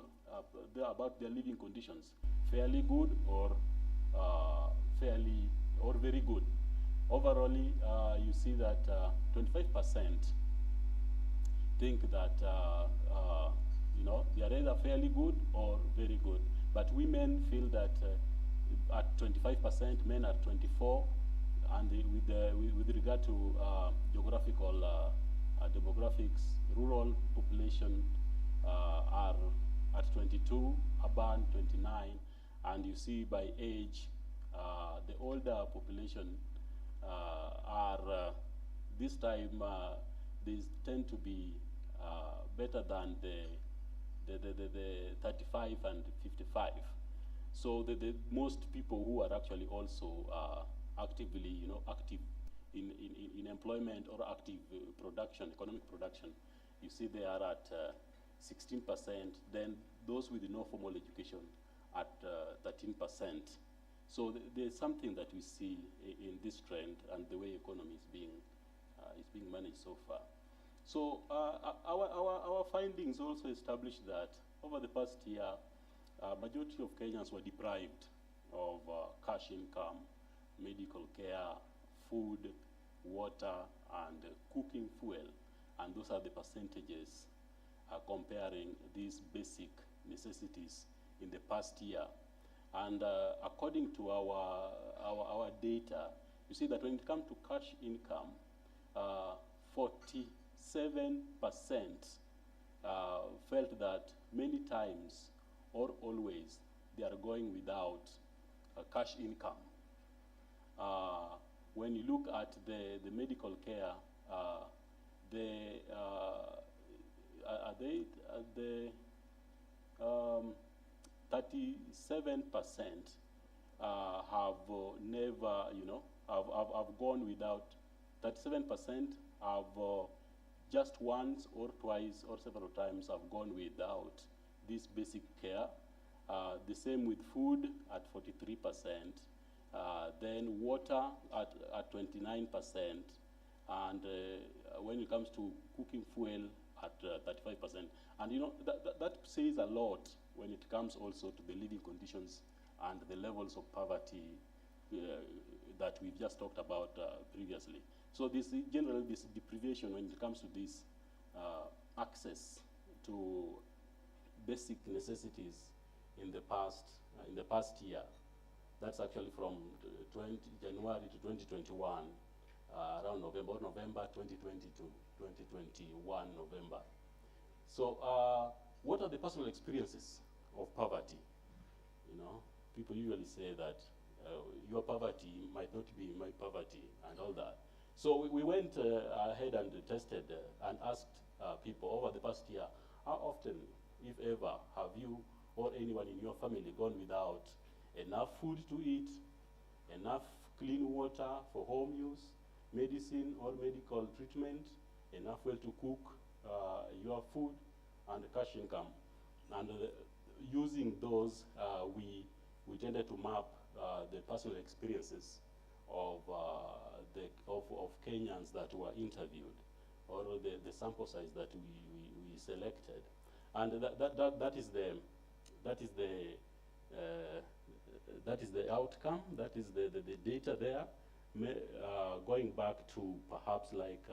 about their living conditions? Fairly good or fairly or very good? Overall, you see that 25% think that they are either fairly good or very good. But women feel that at 25%, men are 24%, and with regard to geographical demographics, rural population are at 22%, urban 29%, and you see by age, the older population are this time they tend to be better than the 35 and 55. So the most people who are actually also actively, active in employment or active production, economic production, you see they are at 16%. Then those with no formal education at 13%. So there's something that we see in this trend and the way economy is being managed so far. So our findings also established that over the past year, majority of Kenyans were deprived of cash income, medical care, food, water, and cooking fuel. And those are the percentages comparing these basic necessities in the past year. And according to our data, you see that when it comes to cash income, 47% felt that many times or always they are going without cash income. When you look at the medical care, the 37% have never, have gone without. 37% have just once or twice or several times have gone without this basic care. The same with food at 43%. Then water at 29%. And when it comes to cooking fuel at 35%. And that says a lot when it comes also to the living conditions and the levels of poverty that we've just talked about previously. So this deprivation when it comes to this access to basic necessities in the past year. That's actually from January to 2021. around November 2020 to 2021 November. So what are the personal experiences of poverty? You know, people usually say that your poverty might not be my poverty and all that. So we went ahead and tested and asked people over the past year, how often, if ever, have you or anyone in your family gone without enough food to eat, enough clean water for home use, medicine or medical treatment, enough well to cook your food, and cash income? And using those, we tended to map the personal experiences of Kenyans that were interviewed, or the sample size that we selected, and that is the outcome. That is the data there, going back to perhaps like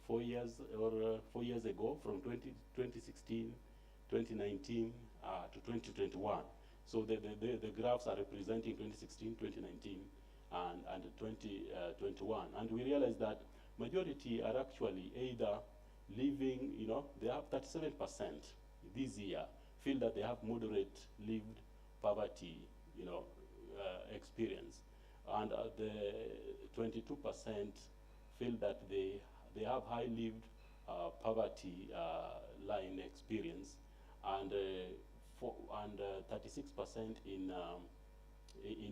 4 years or 4 years ago, from 2016, 2019 to 2021. So the graphs are representing 2016, 2019, and 2021. And we realize that majority are actually either living, you know, they have 37% this year feel that they have moderate lived poverty, you know, experience. And the 22% feel that they have high lived poverty line experience, and 36% in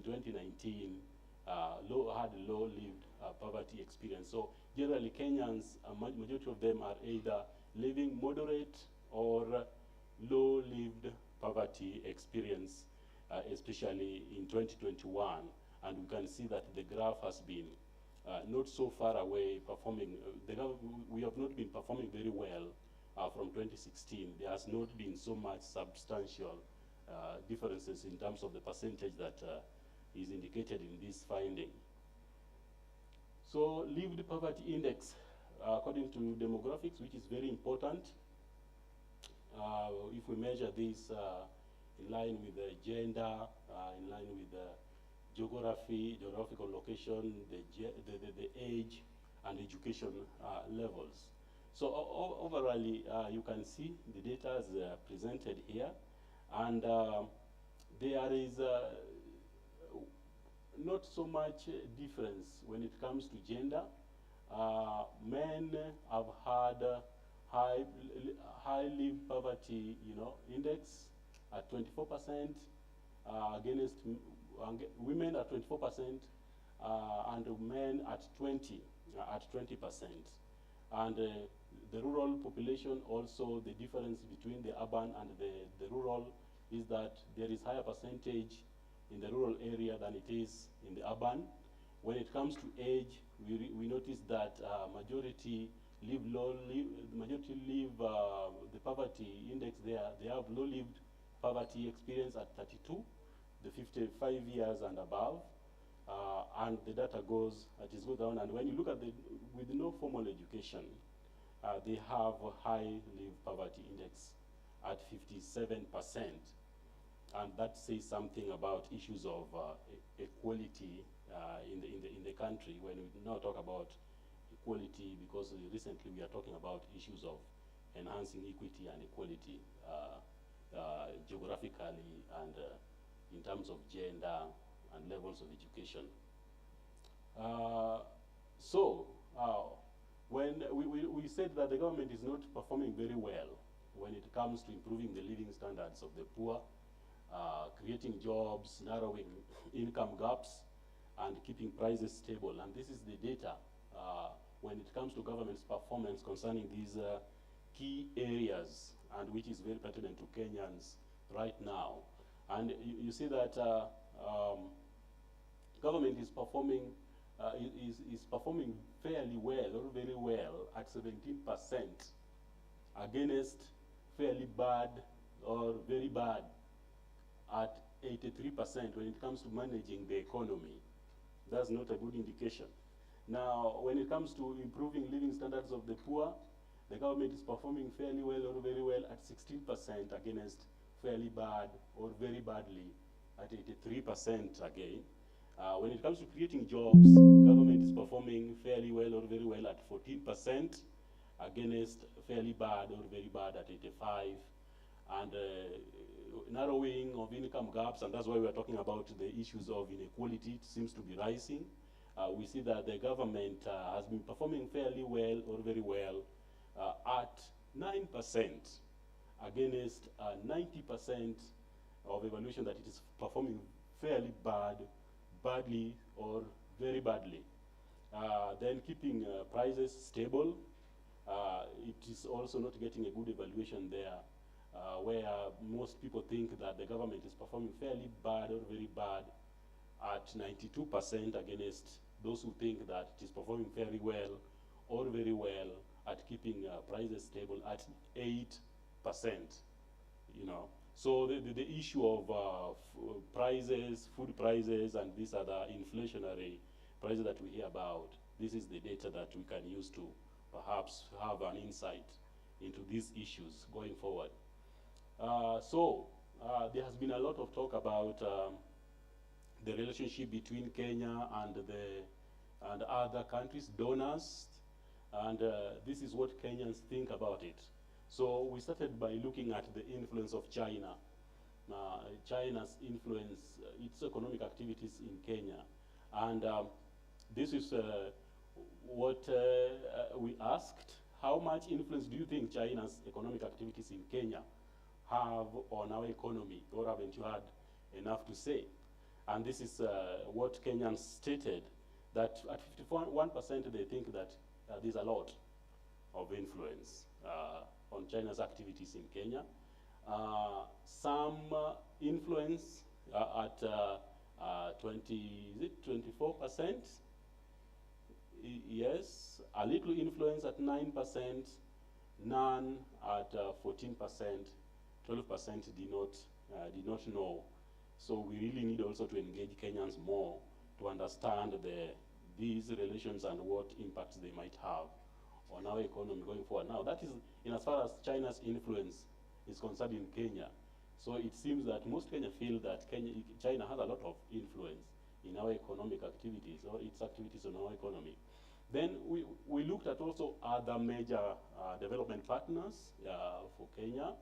2019 had low lived poverty experience. So generally Kenyans, majority of them are either living moderate or low lived poverty experience, especially in 2021. And we can see that the graph has been not so far away performing. We have not been performing very well from 2016. There has not been so much substantial differences in terms of the percentage that is indicated in this finding. So lived poverty index, according to demographics, which is very important, if we measure this in line with the gender, in line with the geographical location, the age, and education levels. So overall, you can see the data is presented here, and there is not so much difference when it comes to gender. Men have had high lived poverty, you know, index at 24%, against women at 24%, and men at 20%. And the rural population also, the difference between the urban and the rural is that there is higher percentage in the rural area than it is in the urban. When it comes to age, we notice that majority live the poverty index there, they have low lived poverty experience at 32, the 55 years and above, and the data goes down. And when you look at with no formal education, they have a high lived poverty index at 57%. And that says something about issues of equality in the country. When we now talk about equality, because recently we are talking about issues of enhancing equity and equality geographically and in terms of gender and levels of education. When we said that the government is not performing very well when it comes to improving the living standards of the poor, creating jobs, narrowing income gaps, and keeping prices stable. And this is the data when it comes to government's performance concerning these key areas, and which is very pertinent to Kenyans right now. And you see that government is performing fairly well, or very well, at 17%, against fairly bad or very bad at 83% when it comes to managing the economy. That's not a good indication. Now, when it comes to improving living standards of the poor, the government is performing fairly well or very well at 16% against fairly bad or very badly at 83% again. When it comes to creating jobs, government is performing fairly well or very well at 14%, against fairly bad or very bad at 85%. And narrowing of income gaps, and that's why we're talking about the issues of inequality. It seems to be rising. We see that the government has been performing fairly well or very well at 9%, against 90% of evaluation that it is performing fairly badly or very badly. Then keeping prices stable, it is also not getting a good evaluation there, where most people think that the government is performing fairly bad or very bad at 92%, against those who think that it is performing fairly well or very well at keeping prices stable at 8%. You know, so the issue of prices, food prices, and these other inflationary prices that we hear about, this is the data that we can use to perhaps have an insight into these issues going forward. There has been a lot of talk about the relationship between Kenya and other countries, donors, and this is what Kenyans think about it. So we started by looking at the influence of China. China's influence, its economic activities in Kenya. And this is what we asked: how much influence do you think China's economic activities in Kenya have on our economy, or haven't you had enough to say? And this is what Kenyans stated, that at 51% they think that there's a lot of influence on China's activities in Kenya. Some influence at 24%. Yes, a little influence at 9%, none at 14%, 12% did not know. So we really need also to engage Kenyans more to understand these relations and what impacts they might have on our economy going forward. Now, that is in as far as China's influence is concerned in Kenya. So it seems that most Kenyans feel that China has a lot of influence in our economic activities, or its activities on our economy. Then we looked at also other major development partners for Kenya,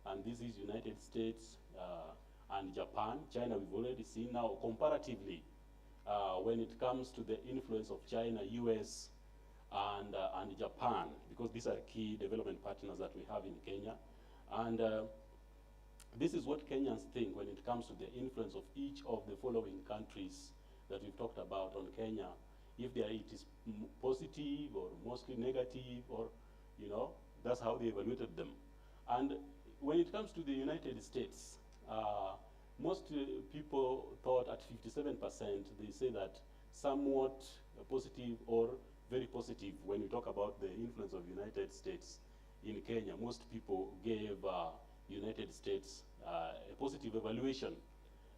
and this is United States and Japan. China we've already seen. Now, comparatively, when it comes to the influence of China, US, and Japan, because these are key development partners that we have in Kenya. And this is what Kenyans think when it comes to the influence of each of the following countries that we've talked about on Kenya. If it is positive or mostly negative, or, you know, that's how they evaluated them. And when it comes to the United States, most people thought at 57%, they say that somewhat positive or very positive when we talk about the influence of United States in Kenya. Most people gave United States a positive evaluation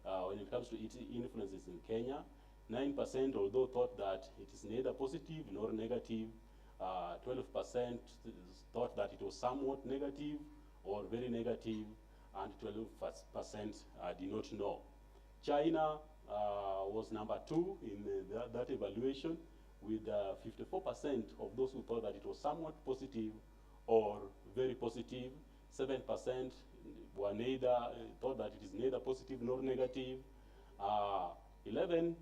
when it comes to its influences in Kenya. 9%, although thought that it is neither positive nor negative. 12% thought that it was somewhat negative or very negative, and 12% did not know. China was number 2 in that evaluation, with 54% of those who thought that it was somewhat positive or very positive. 7% were thought that it is neither positive nor negative. 11%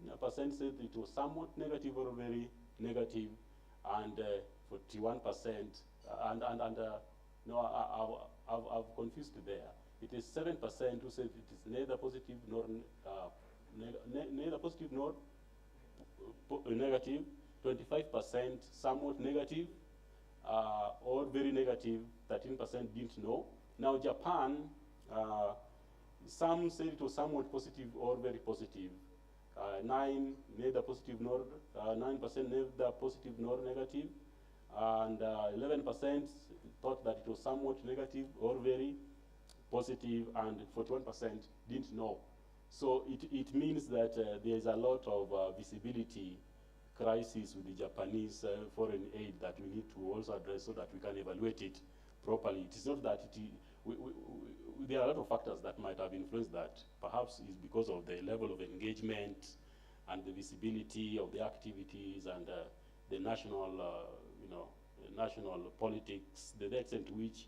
said it was somewhat negative or very negative, and 41%, no, I've confused there. It is 7% who said it is neither positive nor neither positive nor negative. 25% somewhat negative or very negative. 13% didn't know. Now, Japan, some said it was somewhat positive or very positive. 9% neither positive nor 9% neither positive nor negative, and 11% thought that it was somewhat negative or very positive, and 41% didn't know. So it means that there is a lot of visibility crisis with the Japanese foreign aid that we need to also address so that we can evaluate it properly. It is not that there are a lot of factors that might have influenced that. Perhaps it's because of the level of engagement and the visibility of the activities and the national, national politics, the extent to which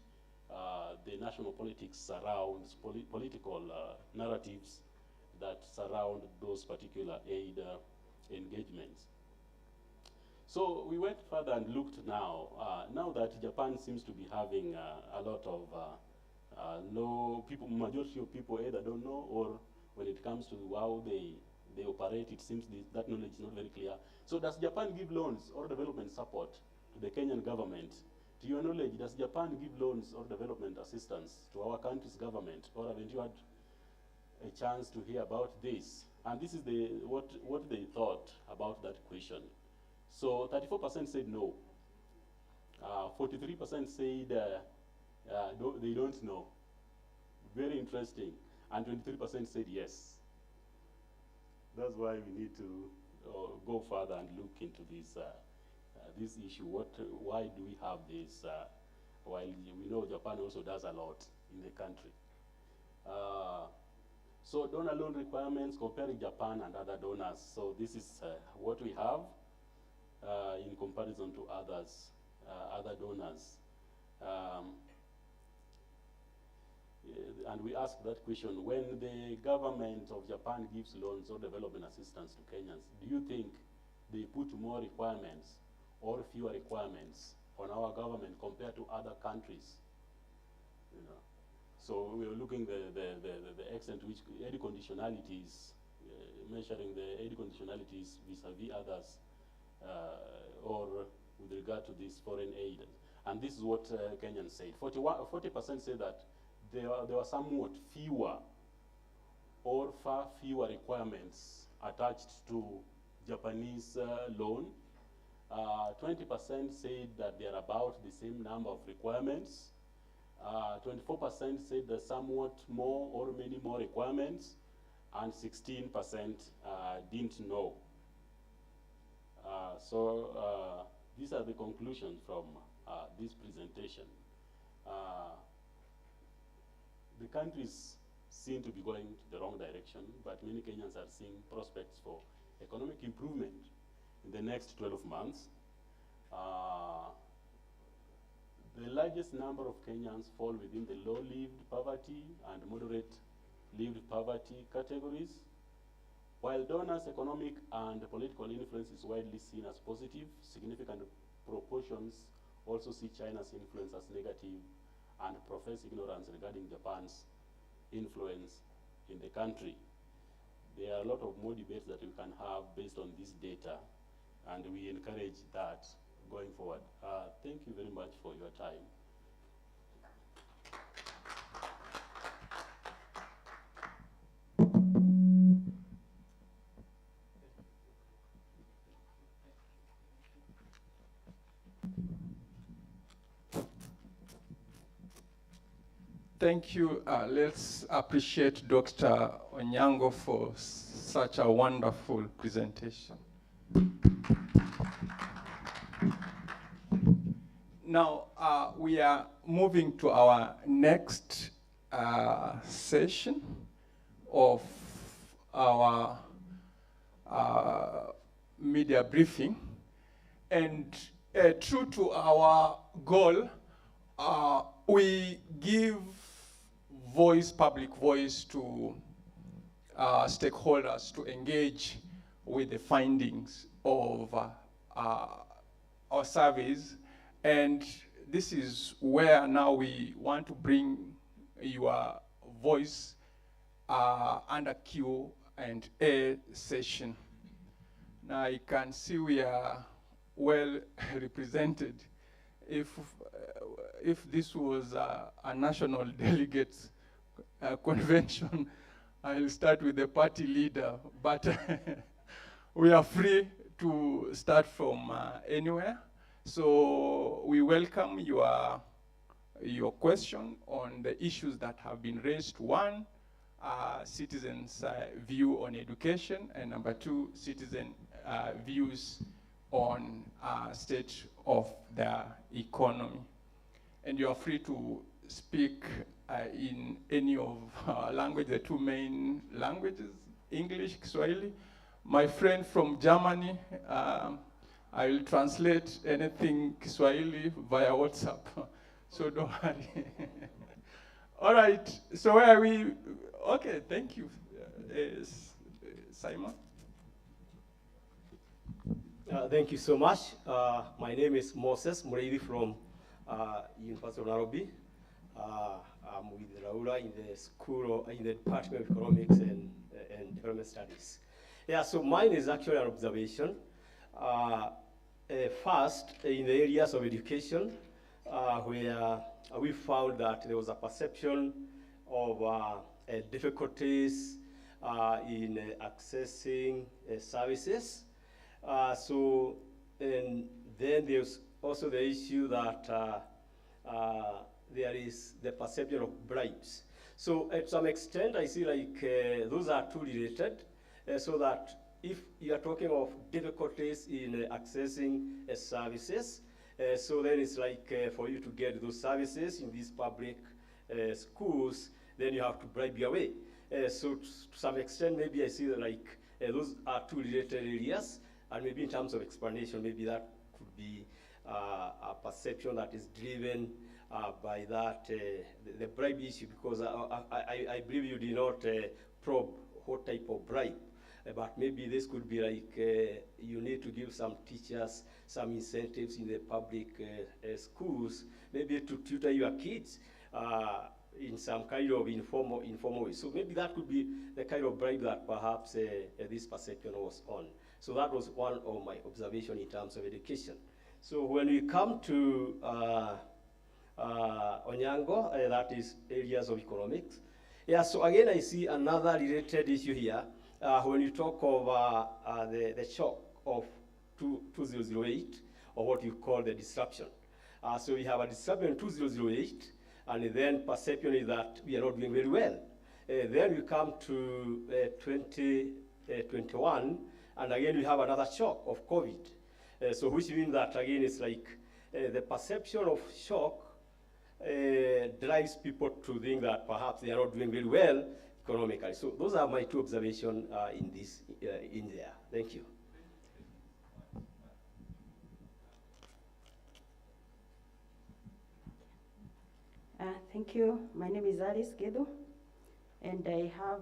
the national politics surrounds political narratives that surround those particular aid engagements. So we went further and looked now. Now that Japan seems to be having a lot of majority of people either don't know, or when it comes to how they operate, it seems that knowledge is not very clear. So does Japan give loans or development support to the Kenyan government? To your knowledge, does Japan give loans or development assistance to our country's government, or haven't you had a chance to hear about this? And this is what they thought about that question. So 34% said no. 43% said they don't know. Very interesting. And 23% said yes. That's why we need to go further and look into this issue. Why do we have this? While we know Japan also does a lot in the country. So donor loan requirements, comparing Japan and other donors. So this is what we have in comparison to other donors. And we ask that question, when the government of Japan gives loans or development assistance to Kenyans, do you think they put more requirements or fewer requirements on our government compared to other countries? So we are looking the extent to which aid conditionalities, measuring the aid conditionalities vis-a-vis others, or with regard to this foreign aid. And this is what Kenyans said. 40% say that there were somewhat fewer or far fewer requirements attached to Japanese loan. 20% said that there are about the same number of requirements. 24% said there's somewhat more or many more requirements, and 16% didn't know. So these are the conclusions from this presentation. The countries seem to be going to the wrong direction, but many Kenyans are seeing prospects for economic improvement in the next 12 months. The largest number of Kenyans fall within the low-lived poverty and moderate-lived poverty categories. While donors' economic and political influence is widely seen as positive, significant proportions also see China's influence as negative and profess ignorance regarding Japan's influence in the country. There are a lot of more debates that we can have based on this data, and we encourage that going forward. Thank you very much for your time. Thank you. Let's appreciate Dr. Onyango for such a wonderful presentation. Now, we are moving to our next session of our media briefing. And true to our goal, we give public voice to stakeholders to engage with the findings of our surveys. And this is where now we want to bring your voice under Q&A session. Now you can see we are well represented. If this was a national delegates convention, I'll start with the party leader, but we are free to start from anywhere. So we welcome your question on the issues that have been raised. One, citizens' view on education, and number two, citizen views on state of the economy. And you are free to speak in any of language, the two main languages, English, Kiswahili. my friend from Germany. I will translate anything Swahili via WhatsApp, so don't worry. All right, so where are we? Okay, thank you. Simon? Thank you so much. My name is Moses Muridi from University of Nairobi. I'm with Raula in the Department of Economics and Development Studies. Yeah, so mine is actually an observation. First, in the areas of education, where we found that there was a perception of difficulties in accessing services. And then there's also the issue that there is the perception of bribes. So at some extent, I see like those are two related, so that if you are talking of difficulties in accessing services, so then it's like for you to get those services in these public schools, then you have to bribe your way. So to some extent, maybe I see that like those are two related areas, and maybe in terms of explanation, maybe that could be a perception that is driven by that, the bribe issue, because I believe you did not probe what type of bribe. But maybe this could be like you need to give some teachers some incentives in the public schools, maybe to tutor your kids in some kind of informal way. So maybe that could be the kind of bribe that perhaps this perception was on. So that was one of my observations in terms of education. So when we come to Onyango, that is areas of economics. Yeah, so again, I see another related issue here. When you talk of the shock of 2008, or what you call the disruption. So we have a disruption in 2008, and then perception is that we are not doing very well. Then we come to 2021, and again we have another shock of COVID. So which means that again it's like the perception of shock drives people to think that perhaps they are not doing very well economically. So those are my two observations in this in there. Thank you. Thank you. My name is Alice Gedo, and I have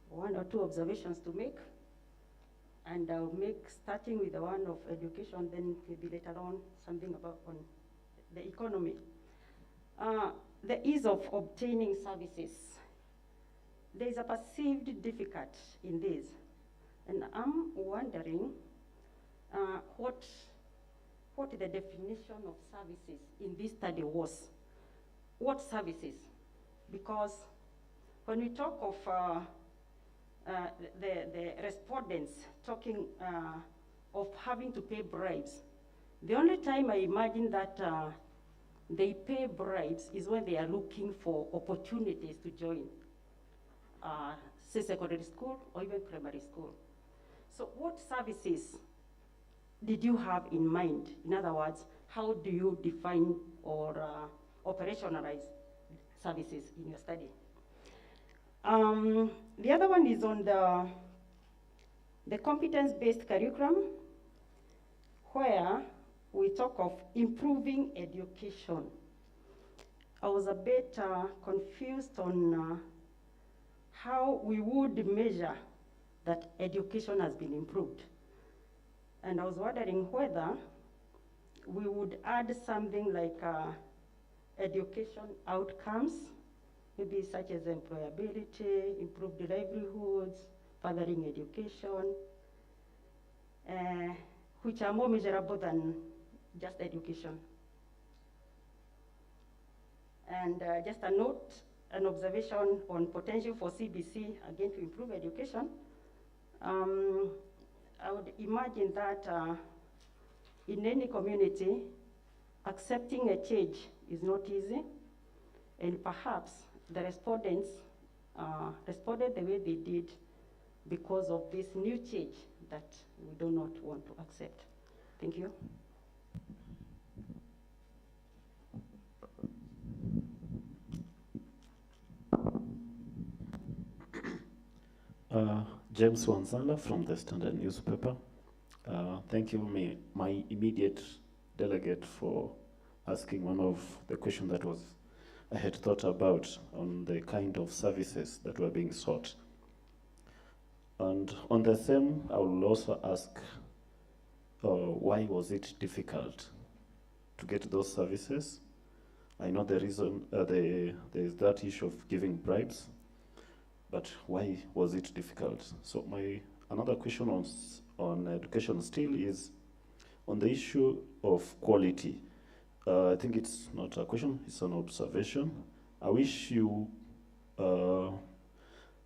one or two observations to make. And I'll make, starting with the one of education, then maybe later on something about on the economy. The ease of obtaining services. There is a perceived difficulty in this. And I'm wondering what the definition of services in this study was. What services? Because when we talk of the respondents talking of having to pay bribes, the only time I imagine that they pay bribes is when they are looking for opportunities to join, say secondary school or even primary school. So what services did you have in mind? In other words, how do you define or operationalize services in your study? The other one is on the competence-based curriculum, where we talk of improving education. I was a bit confused on how we would measure that education has been improved. And I was wondering whether we would add something like education outcomes, maybe such as employability, improved livelihoods, furthering education, which are more measurable than just education. And just a note, an observation on potential for CBC, again, to improve education. I would imagine that in any community, accepting a change is not easy, and perhaps the respondents responded the way they did because of this new change that we do not want to accept. Thank you. James Wanzala from the Standard newspaper. Thank you, my immediate delegate, for asking one of the questions that I had thought about on the kind of services that were being sought. And on the same, I will also ask, why was it difficult to get those services? I know the reason, there is that issue of giving bribes, but why was it difficult? So another question on education still is on the issue of quality. I think it's not a question, it's an observation. I wish you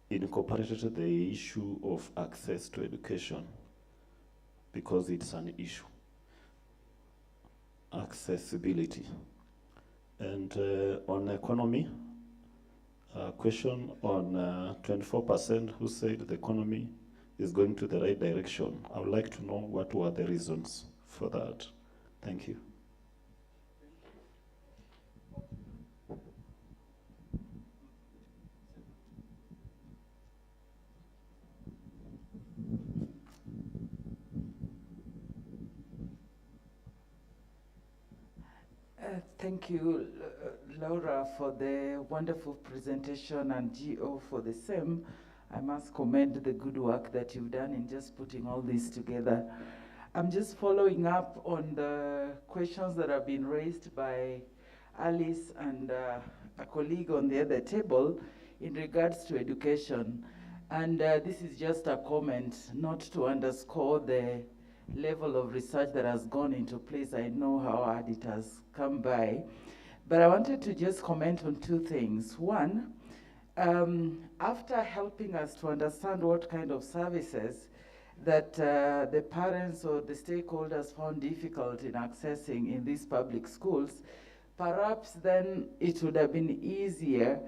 incorporated the issue of access to education, because it's an issue. Accessibility. And on economy, a question on 24% who said the economy is going to the right direction. I would like to know what were the reasons for that. Thank you. Thank you, Laura, for the wonderful presentation, and Gio for the same. I must commend the good work that you've done in just putting all this together. I'm just following up on the questions that have been raised by Alice and a colleague on the other table in regards to education. And this is just a comment, not to underscore the level of research that has gone into place. I know how hard it has come by. But I wanted to just comment on two things. One, after helping us to understand what kind of services that the parents or the stakeholders found difficult in accessing in these public schools, perhaps then it would have been easier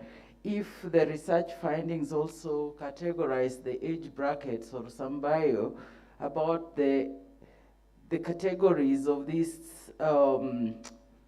if the research findings also categorized the age brackets or some bio about the categories of these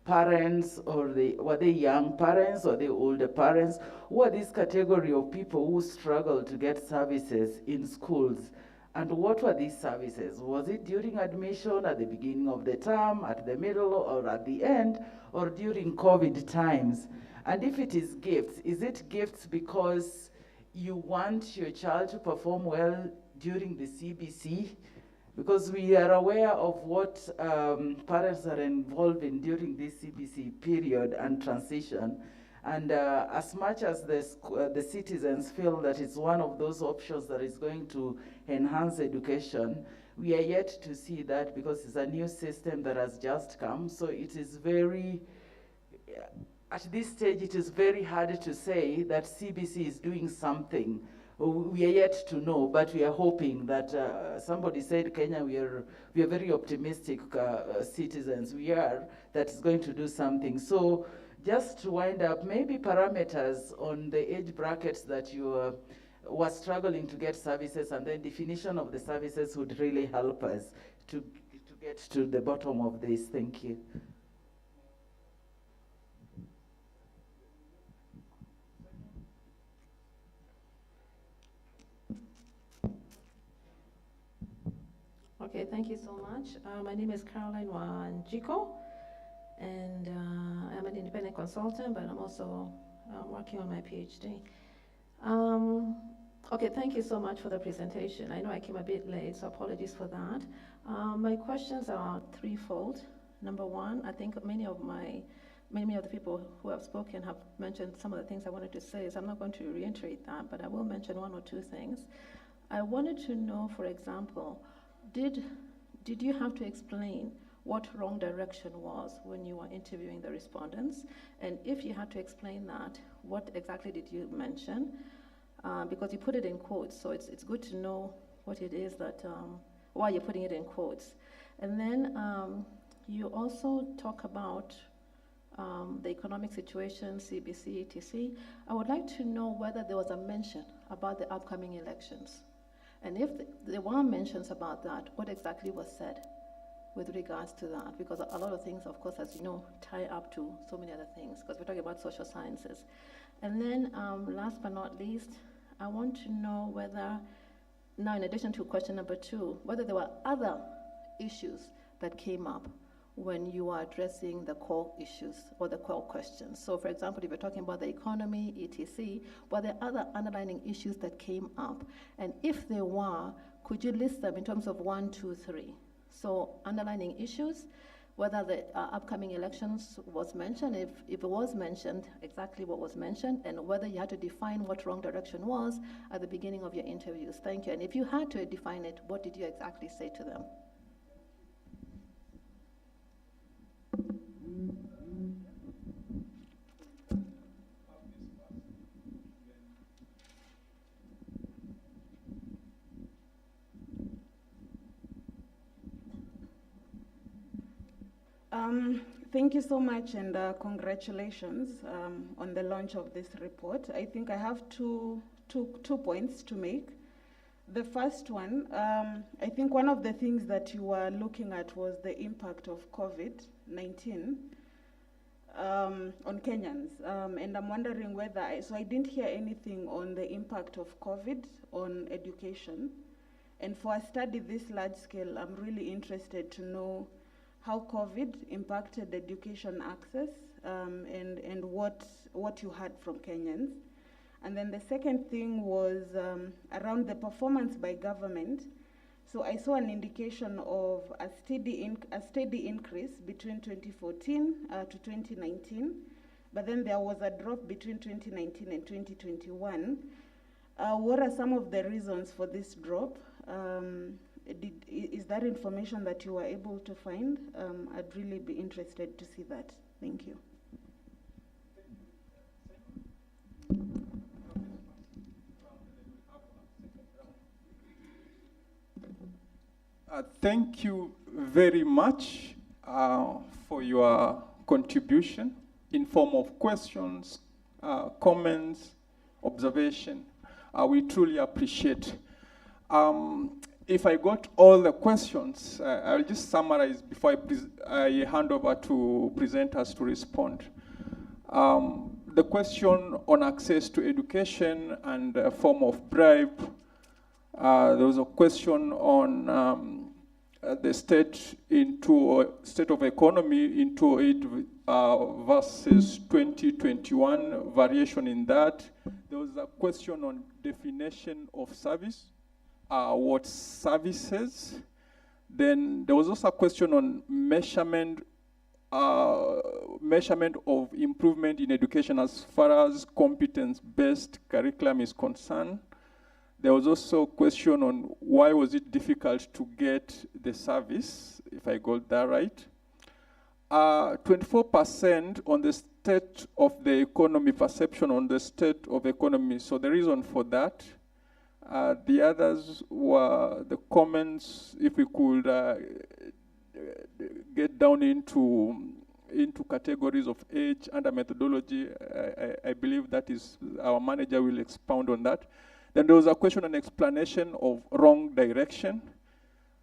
parents, or were they young parents or the older parents? Who are this category of people who struggle to get services in schools? And what were these services? Was it during admission, at the beginning of the term, at the middle, or at the end, or during COVID times? And if it is gifts, is it gifts because you want your child to perform well during the CBC? Because we are aware of what parents are involved in during this CBC period and transition. And as much as the citizens feel that it's one of those options that is going to enhance education, we are yet to see that, because it's a new system that has just come. So it is very, at this stage, it is very hard to say that CBC is doing something. We are yet to know, but we are hoping that somebody said Kenya, we are very optimistic citizens. We are, that is going to do something. So just to wind up, maybe parameters on the age brackets that you were struggling to get services, and then definition of the services would really help us to get to the bottom of this. Thank you. Okay, thank you so much. My name is Caroline Wanjiko, and I'm an independent consultant, but I'm also working on my PhD. Okay, thank you so much for the presentation. I know I came a bit late, so apologies for that. My questions are threefold. Number one, I think many of the people who have spoken have mentioned some of the things I wanted to say, so I'm not going to reiterate that, but I will mention one or two things. I wanted to know, for example, did you have to explain what wrong direction was when you were interviewing the respondents? And if you had to explain that, what exactly did you mention? Because you put it in quotes, so it's good to know what it is that, why you're putting it in quotes. And then you also talk about the economic situation, CBC, etc. I would like to know whether there was a mention about the upcoming elections. And if there were mentions about that, what exactly was said with regards to that? Because a lot of things, of course, as you know, tie up to so many other things, because we're talking about social sciences. And then last but not least, I want to know whether Now, in addition to question number 2, whether there were other issues that came up when you are addressing the core issues or the core questions. So, for example, if you're talking about the economy, etc., were there other underlying issues that came up? And if there were, could you list them in terms of 1, 2, 3? So, underlying issues, whether the upcoming elections was mentioned, if it was mentioned, exactly what was mentioned, and whether you had to define what wrong direction was at the beginning of your interviews. Thank you. And if you had to define it, what did you exactly say to them? Thank you so much, and congratulations on the launch of this report. I think I have two points to make. The first one, I think one of the things that you were looking at was the impact of COVID-19 on Kenyans. And I'm wondering whether, so I didn't hear anything on the impact of COVID on education. And for a study this large scale, I'm really interested to know how COVID impacted education access and what you heard from Kenyans. And then the second thing was around the performance by government. So I saw an indication of a steady increase between 2014 to 2019, but then there was a drop between 2019 and 2021. What are some of the reasons for this drop? Is that information that you were able to find? I'd really be interested to see that. Thank you. Thank you very much for your contribution in form of questions, comments, observation. We truly appreciate. If I got all the questions, I'll just summarize before I hand over to presenters to respond. The question on access to education and a form of bribe. There was a question on the state of economy in 2008 versus 2021, variation in that. There was a question on definition of service, what services. Then there was also a question on measurement of improvement in education as far as competence-based curriculum is concerned. There was also a question on why was it difficult to get the service, if I got that right. 24% on the state of the economy, perception on the state of economy. So the reason for that. The others were the comments, if we could get down into categories of age and a methodology. I believe that is, our manager will expound on that. Then there was a question and explanation of wrong direction,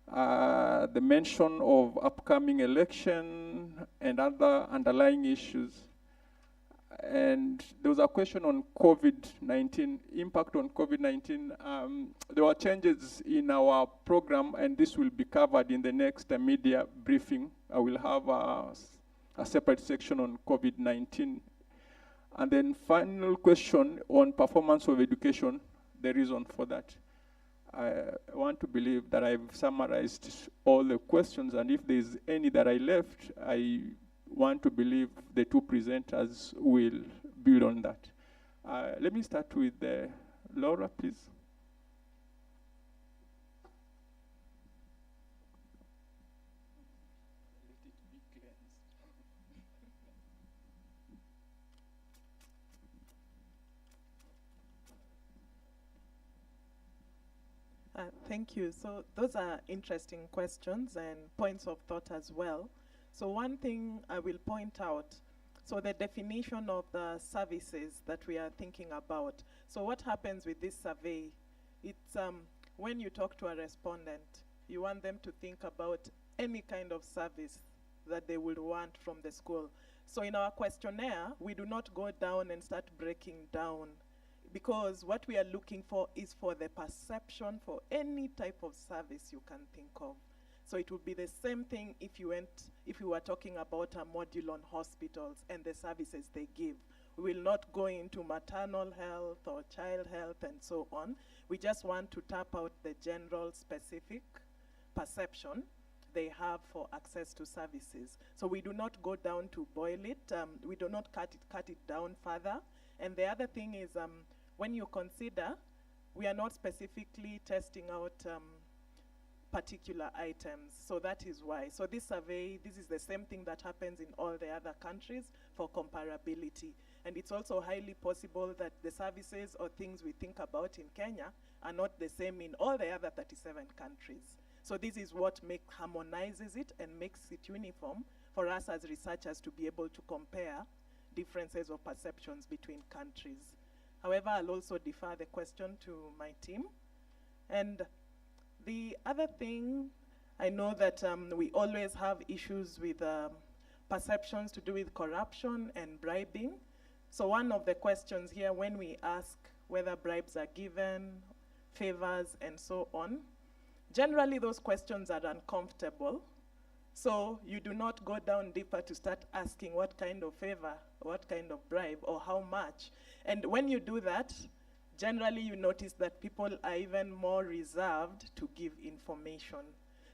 the mention of upcoming election and other underlying issues. And there was a question on COVID-19, impact on COVID-19. There were changes in our program, and this will be covered in the next media briefing. I will have a separate section on COVID-19. And then final question on performance of education, the reason for that. I want to believe that I've summarized all the questions, and if there's any that I left, I want to believe the two presenters will build on that. Let me start with Laura, please. Thank you. So those are interesting questions and points of thought as well. So one thing I will point out, so the definition of the services that we are thinking about. So what happens with this survey, it's when you talk to a respondent, you want them to think about any kind of service that they would want from the school. So in our questionnaire, we do not go down and start breaking down because what we are looking for is for the perception for any type of service you can think of. So it would be the same thing if you were talking about a module on hospitals and the services they give. We will not go into maternal health or child health and so on. We just want to tap out the general specific perception they have for access to services. So we do not go down to boil it. We do not cut it down further. And the other thing is, when you consider, we are not specifically testing out particular items. So that is why. So this survey, this is the same thing that happens in all the other countries for comparability. And it's also highly possible that the services or things we think about in Kenya are not the same in all the other 37 countries. So this is what harmonizes it and makes it uniform for us as researchers to be able to compare differences of perceptions between countries. However, I'll also defer the question to my team. And the other thing, I know that we always have issues with perceptions to do with corruption and bribing. So one of the questions here, when we ask whether bribes are given, favors, and so on, generally those questions are uncomfortable. So you do not go down deeper to start asking what kind of favor, what kind of bribe, or how much. And when you do that, generally you notice that people are even more reserved to give information.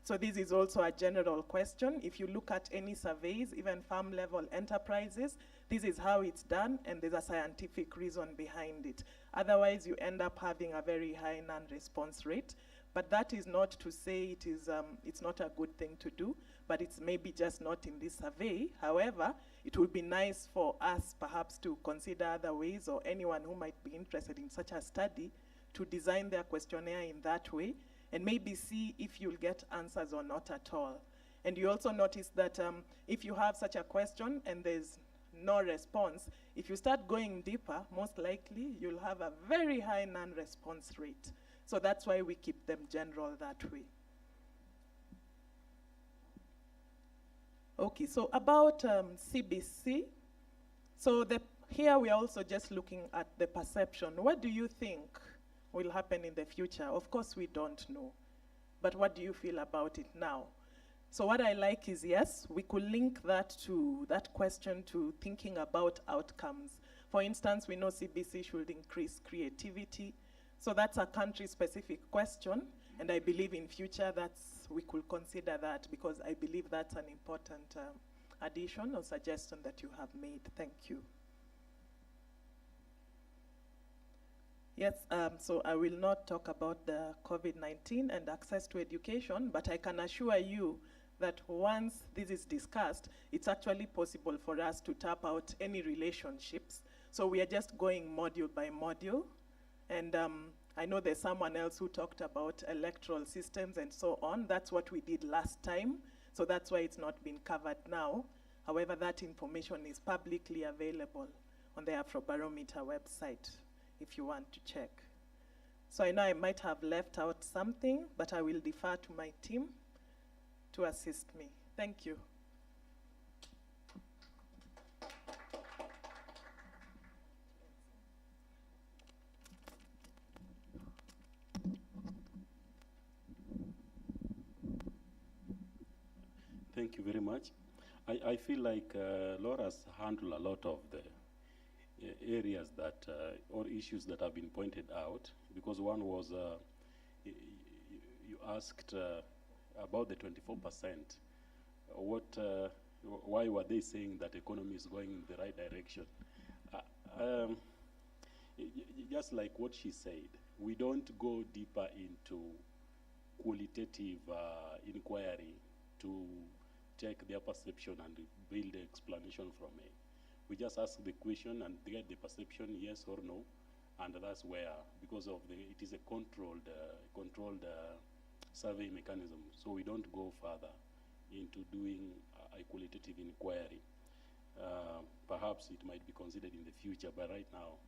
So this is also a general question. If you look at any surveys, even farm level enterprises, this is how it's done, and there's a scientific reason behind it. Otherwise, you end up having a very high non-response rate. But that is not to say it is, it's not a good thing to do, but it's maybe just not in this survey. However, it would be nice for us perhaps to consider other ways, or anyone who might be interested in such a study, to design their questionnaire in that way, and maybe see if you'll get answers or not at all. And you also notice that if you have such a question and there's no response, if you start going deeper, most likely you'll have a very high non-response rate. So that's why we keep them general that way. Okay, so about CBC. So here we are also just looking at the perception. What do you think will happen in the future? Of course, we don't know. But what do you feel about it now? So what I like is, yes, we could link that question to thinking about outcomes. For instance, we know CBC should increase creativity. So that's a country-specific question, and I believe in future we could consider that, because I believe that's an important addition or suggestion that you have made. Thank you. Yes, so I will not talk about the COVID-19 and access to education, but I can assure you that once this is discussed, it's actually possible for us to tap out any relationships. So we are just going module by module. And I know there's someone else who talked about electoral systems and so on. That's what we did last time. So that's why it's not been covered now. However, that information is publicly available on the Afrobarometer website if you want to check. So I know I might have left out something, but I will defer to my team to assist me. Thank you. Thank you very much. I feel like Laura's handled a lot of the areas that, or issues that have been pointed out, because one was, you asked about the 24%. Why were they saying that economy is going in the right direction? Just like what she said, we don't go deeper into qualitative inquiry to check their perception and build the explanation from it. We just ask the question and get the perception, yes or no, and that's where, because of it is a controlled survey mechanism, so we don't go further into doing a qualitative inquiry. Perhaps it might be considered in the future, but right now,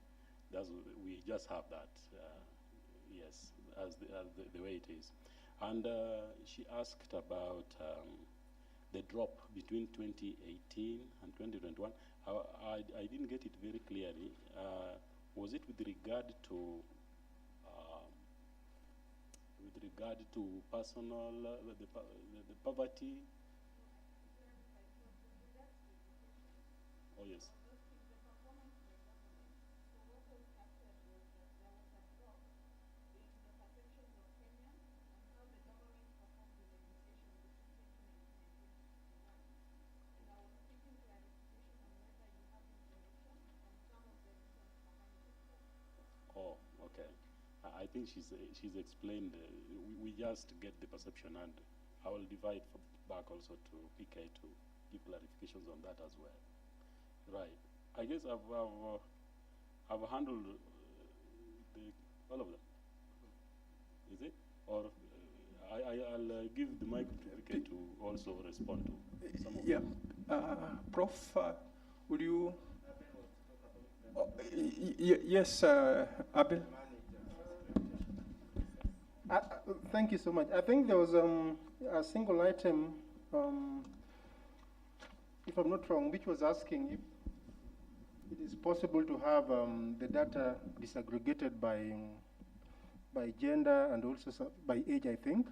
we just have that, yes, as the way it is. And she asked about the drop between 2018 and 2021. I didn't get it very clearly. was it with regard to personal, the poverty? Oh, yes. Oh, okay. I think she's explained. We just get the perception, and I will divide back also to PK to give clarifications on that as well. Right. I guess I've handled all of them. Is it? Or I'll give the mic to PK to also respond to some of them. Prof, would you? Yes, Abel. Thank you so much. I think there was a single item, if I'm not wrong, which was asking if it is possible to have the data disaggregated by gender and also by age, I think.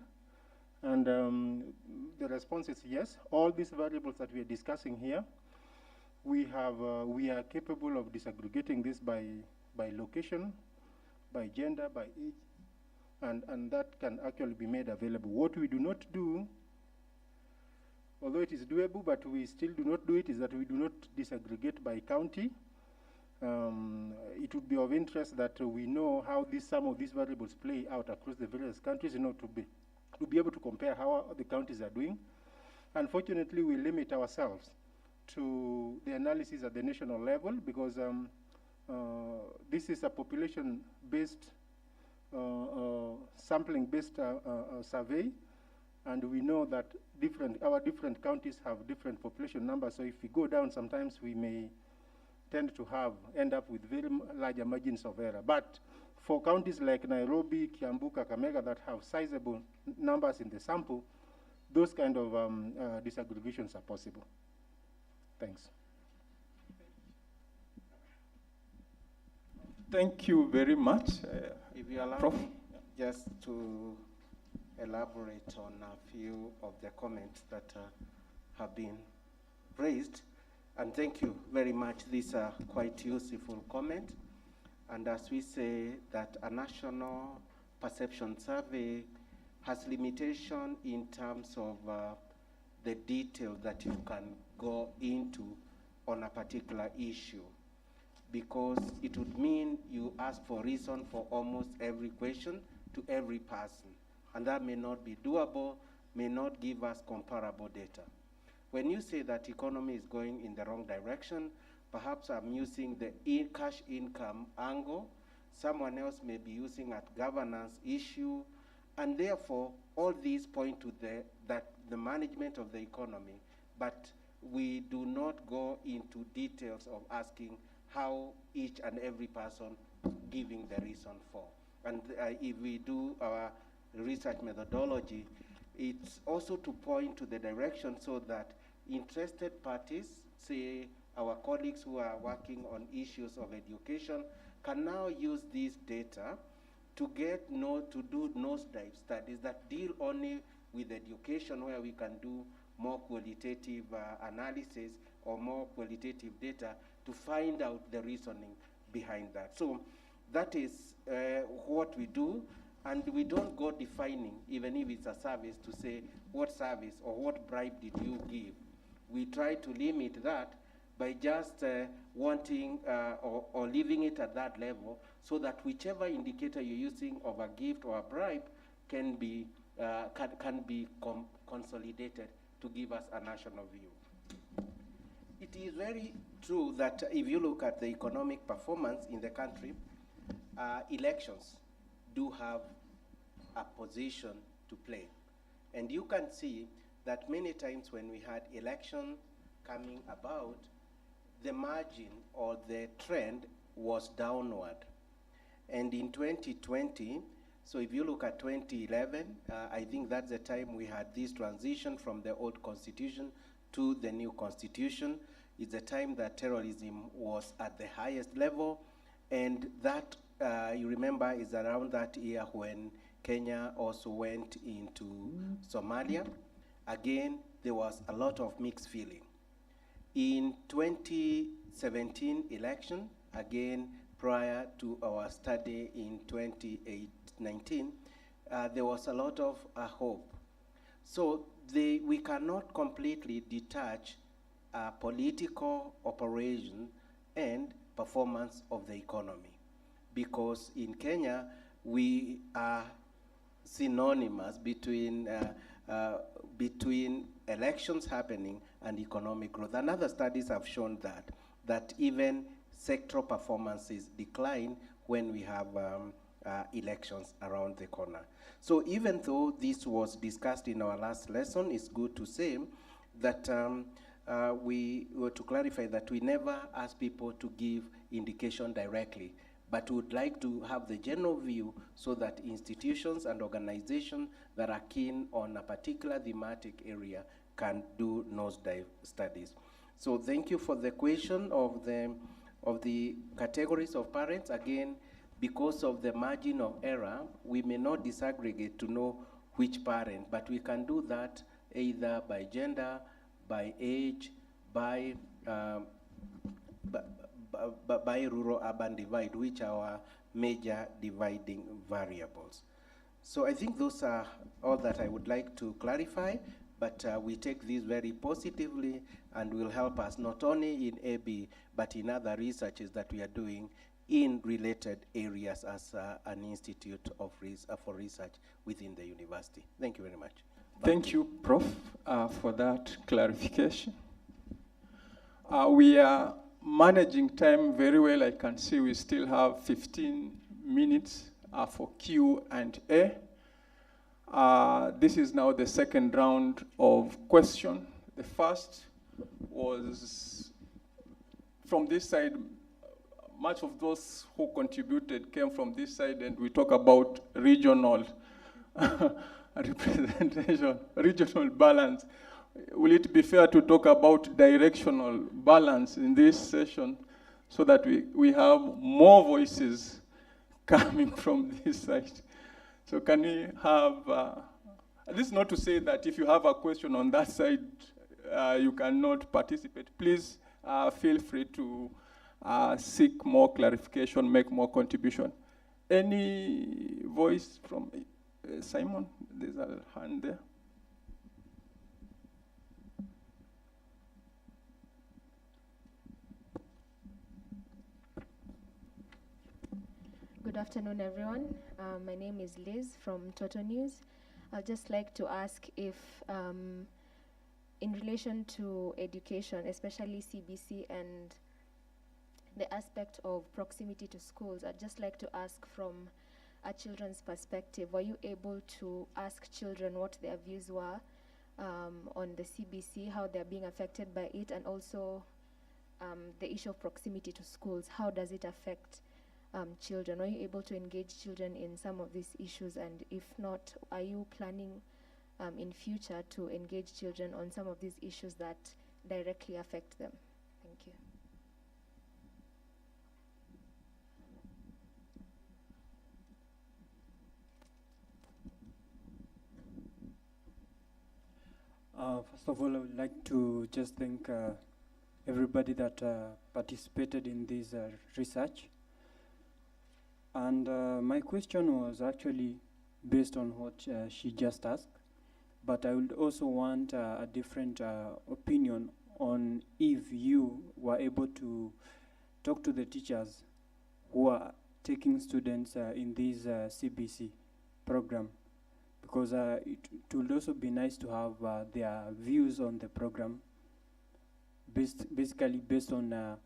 And the response is yes. All these variables that we are discussing here, we are capable of disaggregating this by location, by gender, by age, and that can actually be made available. What we do not do, although it is doable, but we still do not do it, is that we do not disaggregate by county. It would be of interest that we know how some of these variables play out across the various countries, to be able to compare how the counties are doing. Unfortunately, we limit ourselves to the analysis at the national level because this is a population-based, sampling-based survey, and we know that our different counties have different population numbers. So if we go down, sometimes we may tend to end up with very larger margins of error. But for counties like Nairobi, Kiambu, Kakamega that have sizable numbers in the sample, those kind of disaggregations are possible. Thanks. Thank you very much. If you allow Prof? me just to elaborate on a few of the comments that have been raised. And thank you very much. These are quite useful comments. And as we say that a national perception survey has limitation in terms of the detail that you can go into on a particular issue, because it would mean you ask for reason for almost every question to every person, and that may not be doable, may not give us comparable data. When you say that economy is going in the wrong direction, perhaps I'm using the cash income angle, someone else may be using a governance issue, and therefore all these point to the management of the economy, but we do not go into details of asking how each and every person giving the reason for. And if we do our research methodology, it's also to point to the direction so that interested parties, say our colleagues who are working on issues of education, can now use this data to do nosedive studies that deal only with education, where we can do more qualitative analysis or more qualitative data to find out the reasoning behind that. So that is what we do, and we don't go defining, even if it's a service, to say what service or what bribe did you give. We try to limit that by just wanting or leaving it at that level, so that whichever indicator you're using of a gift or a bribe can be consolidated to give us a national view. It is very true that if you look at the economic performance in the country, elections do have a position to play. And you can see that many times when we had election coming about, the margin or the trend was downward. And in 2020, so if you look at 2011, I think that's the time we had this transition from the old constitution to the new constitution. It's the time that terrorism was at the highest level, And that, you remember, is around that year when Kenya also went into Somalia. Again, there was a lot of mixed feeling. In 2017 election, again, prior to our study in 2019, there was a lot of hope. So we cannot completely detach political operation and performance of the economy, because in Kenya, we are synonymous between elections happening and economic growth. And other studies have shown that even sectoral performances decline when we have elections around the corner. So even though this was discussed in our last lesson, it's good to say that we were to clarify that we never ask people to give indication directly, but would like to have the general view so that institutions and organizations that are keen on a particular thematic area can do nosedive studies. So thank you for the question of the categories of parents. Again, because of the margin of error, we may not disaggregate to know which parent, but we can do that either by gender, by age, by rural-urban divide, which are our major dividing variables. So I think those are all that I would like to clarify, but we take this very positively and will help us not only in AB, but in other researches that we are doing in related areas as an institute for research within the university. Thank you very much. Thank you, Prof, for that clarification. We are managing time very well. I can see we still have 15 minutes for Q&A. This is now the second round of question. The first was from this side. Much of those who contributed came from this side, and we talk about regional representation, regional balance. Will it be fair to talk about directional balance in this session so that we have more voices coming from this side? So can we have, this is not to say that if you have a question on that side, you cannot participate. Please feel free to seek more clarification, make more contribution. Any voice from Simon? There's a hand there. Good afternoon, everyone. My name is Liz from Toto News. I'd just like to ask if, in relation to education, especially CBC and the aspect of proximity to schools, I'd just like to ask from a children's perspective, were you able to ask children what their views were on the CBC, how they're being affected by it, and also the issue of proximity to schools, how does it affect children? Are you able to engage children in some of these issues? And if not, are you planning in future to engage children on some of these issues that directly affect them? Thank you. First of all, I would like to just thank everybody that participated in this research. And my question was actually based on what she just asked, but I would also want a different opinion on if you were able to talk to the teachers who are taking students in this CBC program, because it would also be nice to have their views on the program, basically based on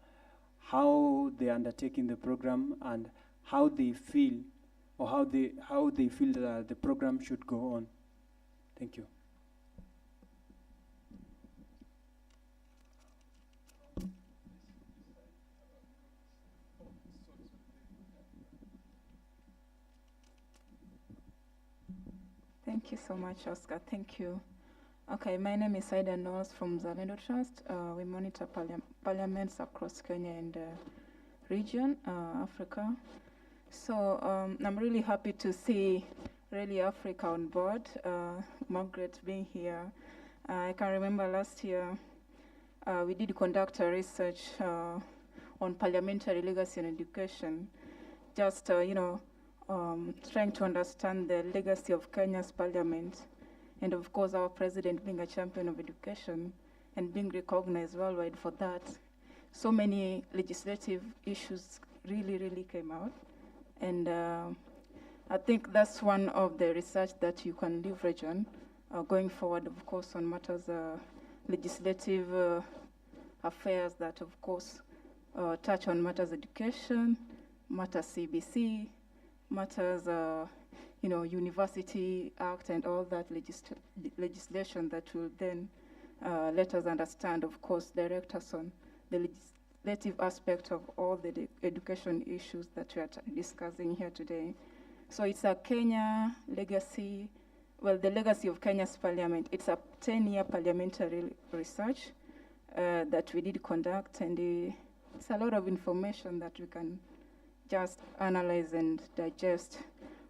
how they are undertaking the program and how they feel, or how they feel that the program should go on. Thank you. Thank you so much, Oscar. Thank you. Okay, my name is Saida Knowles from Zalendo Trust. We monitor parliaments across Kenya and region, Africa. So I'm really happy to see really Africa on board, Margaret being here. I can remember last year we did conduct a research on parliamentary legacy and education, just trying to understand the legacy of Kenya's parliament, and of course our president being a champion of education and being recognized worldwide for that. So many legislative issues really came out, and I think that's one of the research that you can leverage on going forward, of course, on matters legislative affairs that, of course, touch on matters education, matters CBC, matters, University Act and all that legislation that will then let us understand, of course, direct us on the legislative aspect of all the education issues that we are discussing here today. So it's a Kenya legacy, well, the legacy of Kenya's parliament. It's a 10-year parliamentary research that we did conduct, and it's a lot of information that we can just analyze and digest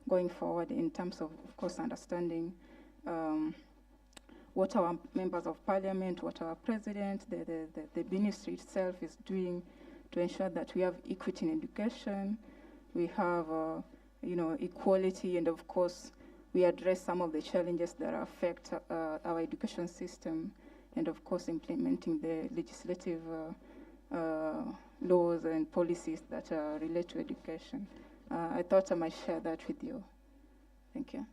going forward in terms of course, understanding what our members of parliament, what our president, the ministry itself is doing to ensure that we have equity in education, we have equality, and of course we address some of the challenges that affect our education system, and of course implementing the legislative laws and policies that relate to education. I thought I might share that with you. Thank you.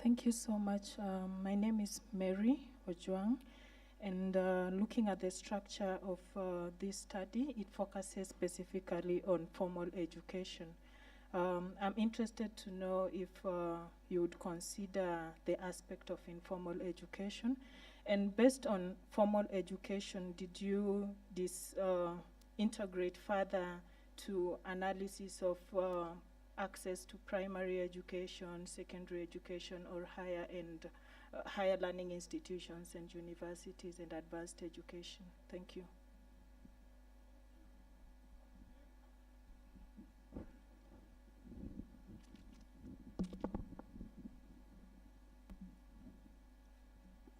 Thank you so much. My name is Mary Ojwang, and looking at the structure of this study, it focuses specifically on formal education. I'm interested to know if you would consider the aspect of informal education, and based on formal education, did you integrate further to analysis of access to primary education, secondary education, or higher learning institutions and universities and advanced education? Thank you.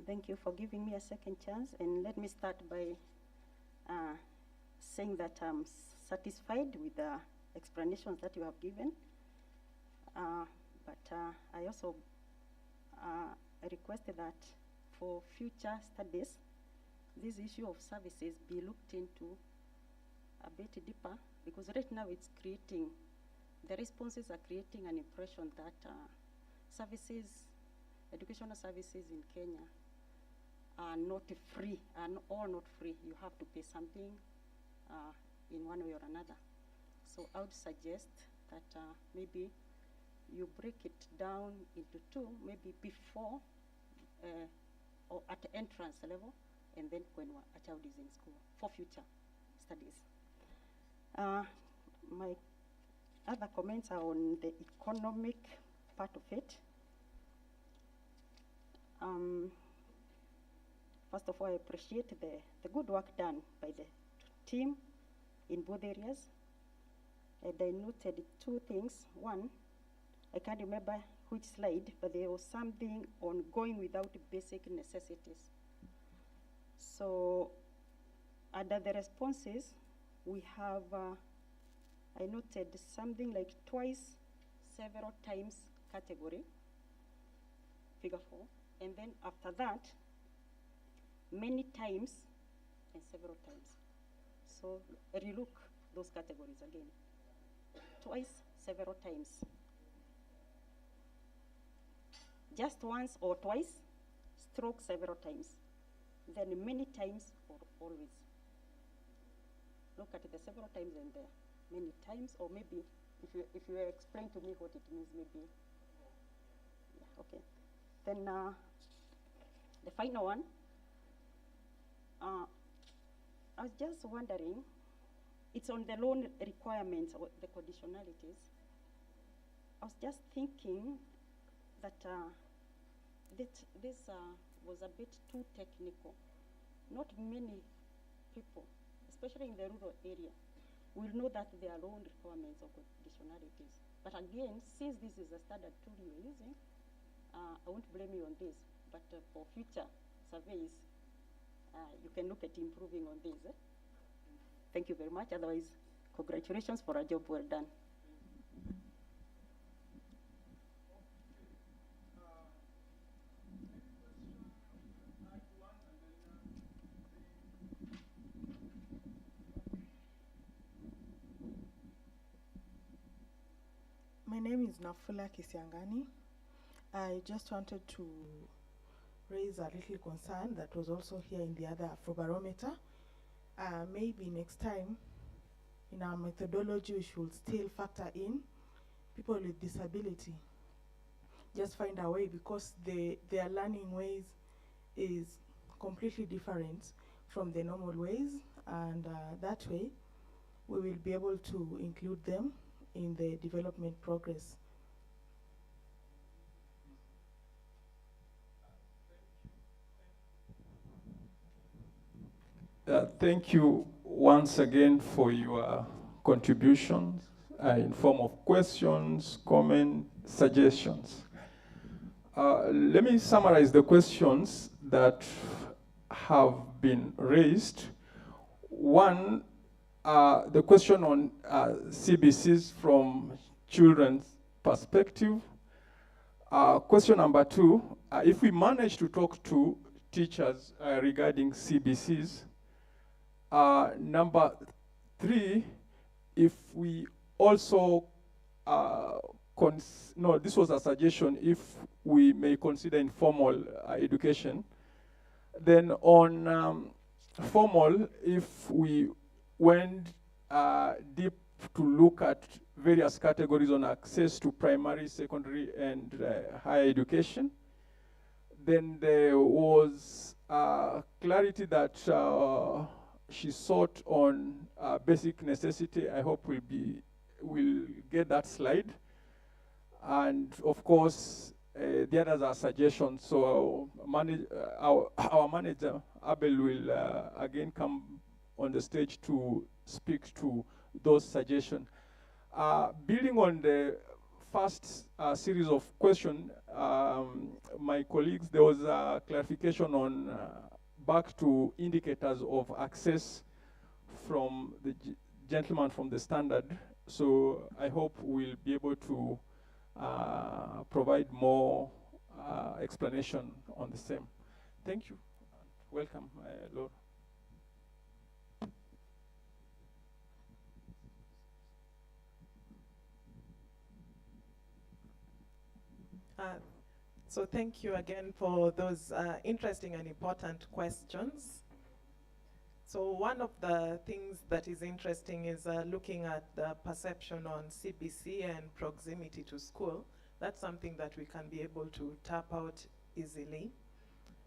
Thank you for giving me a second chance, and let me start by saying that I'm satisfied with the explanations that you have given, but I also requested that for future studies, this issue of services be looked into a bit deeper, because right now it's creating, the responses are creating an impression that educational services in Kenya are not free, or not free. You have to pay something in one way or another. So I would suggest that maybe you break it down into two, maybe before or at the entrance level, and then when a child is in school, for future studies. My other comments are on the economic part of it. First of all, I appreciate the good work done by the team in both areas. And I noted two things. One, I can't remember which slide, but there was something on going without basic necessities. So under the responses, we have, I noted something like twice, several times category, figure 4, and then after that, many times and several times. So relook those categories again. Twice, several times. Just once or twice, stroke several times. Then many times or always. Look at the several times and the many times, or maybe if you explain to me what it means, maybe. Yeah, okay. Then the final one, I was just wondering, it's on the loan requirements or the conditionalities. I was just thinking that this was a bit too technical. Not many people, especially in the rural area, will know that there are own requirements of conditionalities. But again, since this is a standard tool you're using, I won't blame you on this, but for future surveys, you can look at improving on this. Thank you very much. Otherwise, congratulations for a job well done. My name is Nafula Kisiangani. I just wanted to raise a little concern that was also here in the other Afrobarometer. Maybe next time in our methodology we should still factor in people with disability. Just find a way, because their learning ways is completely different from the normal ways, and that way we will be able to include them in the development progress. Thank you once again for your contributions in form of questions, comments, suggestions. Let me summarize the questions that have been raised. One, the question on CBCs from children's perspective. Question number 2, if we manage to talk to teachers regarding CBCs. Number 3, if we also, no, this was a suggestion, if we may consider informal education. Then on formal, if we went deep to look at various categories on access to primary, secondary, and higher education, then there was clarity that she sought on basic necessity. I hope we'll get that slide. And of course, the others are suggestions. So our manager, Abel, will again come on the stage to speak to those suggestions. Building on the first series of questions, my colleagues, there was a clarification on back to indicators of access from the gentleman from the standard. So I hope we'll be able to provide more explanation on the same. Thank you. Welcome, Laura. So thank you again for those interesting and important questions. So one of the things that is interesting is looking at the perception on CBC and proximity to school. That's something that we can be able to tap out easily.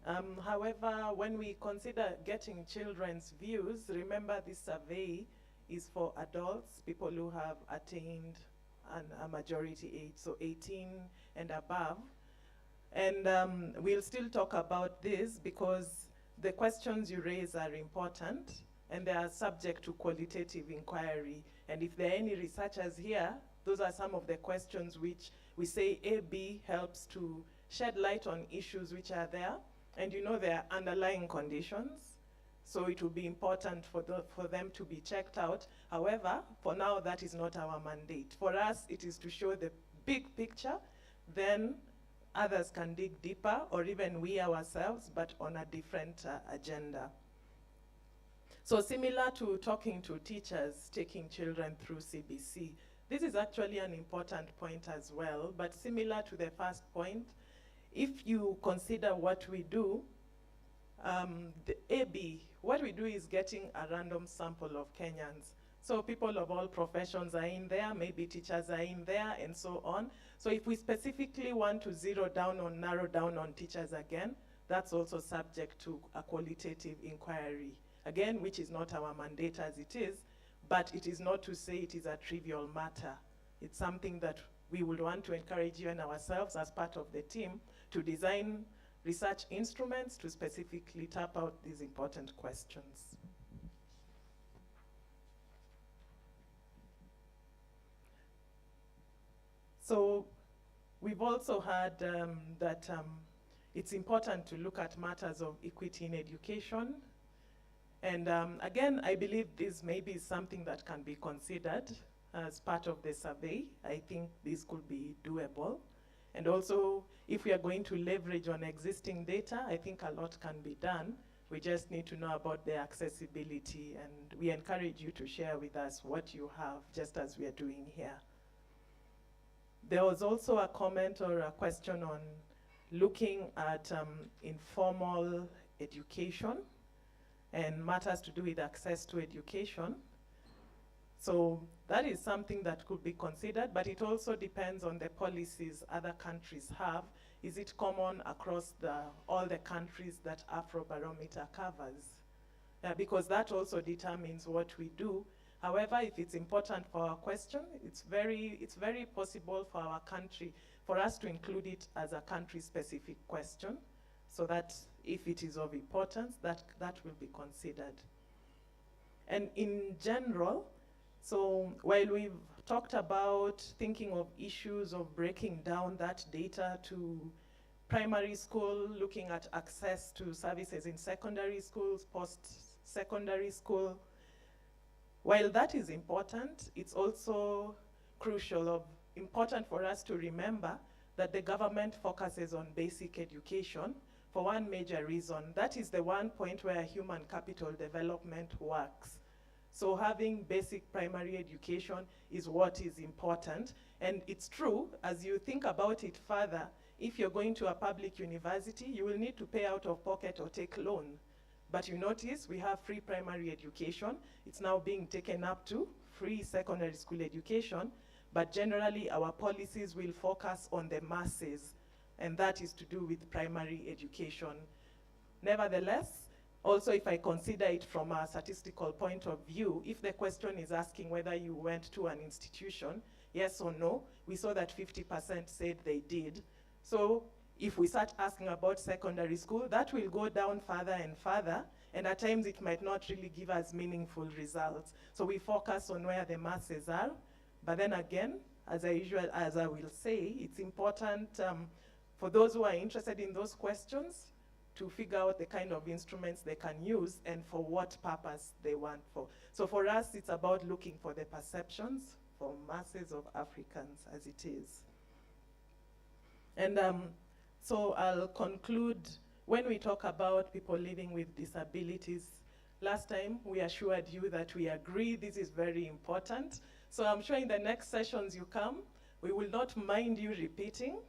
However, when we consider getting children's views, remember this survey is for adults, people who have attained a majority age, so 18 and above. And we'll still talk about this because the questions you raise are important and they are subject to qualitative inquiry. And if there are any researchers here, those are some of the questions which we say AB helps to shed light on issues which are there. And you know there are underlying conditions. So it will be important for them to be checked out. However, for now, that is not our mandate. For us, it is to show the big picture, then others can dig deeper, or even we ourselves, but on a different agenda. So similar to talking to teachers, taking children through CBC, this is actually an important point as well, but similar to the first point, if you consider what we do, the AB, what we do is getting a random sample of Kenyans. So people of all professions are in there, maybe teachers are in there, and so on. So if we specifically want to narrow down on teachers again, that's also subject to a qualitative inquiry. Again, which is not our mandate as it is, but it is not to say it is a trivial matter. It's something that we would want to encourage you and ourselves as part of the team to design research instruments to specifically tap out these important questions. So we've also heard that it's important to look at matters of equity in education. And again, I believe this may be something that can be considered as part of the survey. I think this could be doable. And also, if we are going to leverage on existing data, I think a lot can be done. We just need to know about the accessibility, and we encourage you to share with us what you have, just as we are doing here. There was also a comment or a question on looking at informal education and matters to do with access to education. So that is something that could be considered, but it also depends on the policies other countries have. Is it common across all the countries that Afrobarometer covers? Because that also determines what we do. However, if it's important for our question, it's very possible for our country, for us to include it as a country-specific question, so that if it is of importance, that will be considered. And in general, so while we've talked about thinking of issues of breaking down that data to primary school, looking at access to services in secondary schools, post-secondary school, while that is important, it's also important for us to remember that the government focuses on basic education for one major reason. That is the one point where human capital development works. So having basic primary education is what is important. And it's true, as you think about it further, if you're going to a public university, you will need to pay out of pocket or take loan. But you notice we have free primary education. It's now being taken up to free secondary school education. But generally, our policies will focus on the masses, and that is to do with primary education. Nevertheless, also if I consider it from a statistical point of view, if the question is asking whether you went to an institution, yes or no, we saw that 50% said they did. So if we start asking about secondary school, that will go down further and further, and at times it might not really give us meaningful results. So we focus on where the masses are, but then again, as I will say, it's important for those who are interested in those questions to figure out the kind of instruments they can use and for what purpose they want for. So for us, it's about looking for the perceptions for masses of Africans as it is. And so I'll conclude. When we talk about people living with disabilities, last time we assured you that we agree this is very important. So I'm sure in the next sessions you come, we will not mind you repeating.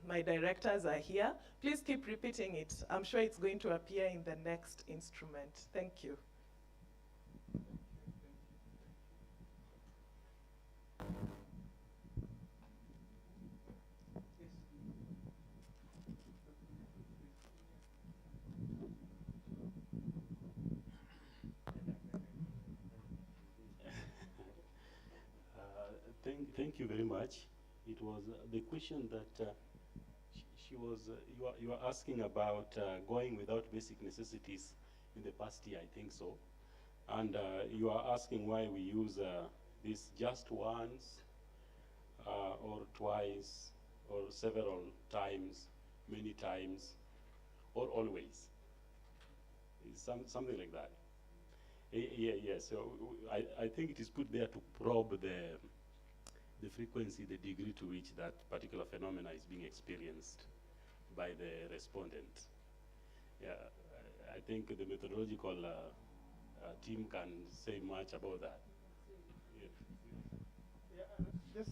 My directors are here. Please keep repeating it. I'm sure it's going to appear in the next instrument. Thank you. Thank you very much. It was the question that you are asking about going without basic necessities in the past year, I think so. And you are asking why we use this just once or twice or several times, many times, or always. It's something like that. Yeah, so I think it is put there to probe the frequency, the degree to which that particular phenomena is being experienced by the respondent. Yeah, I think the methodological team can say much about that. Yeah.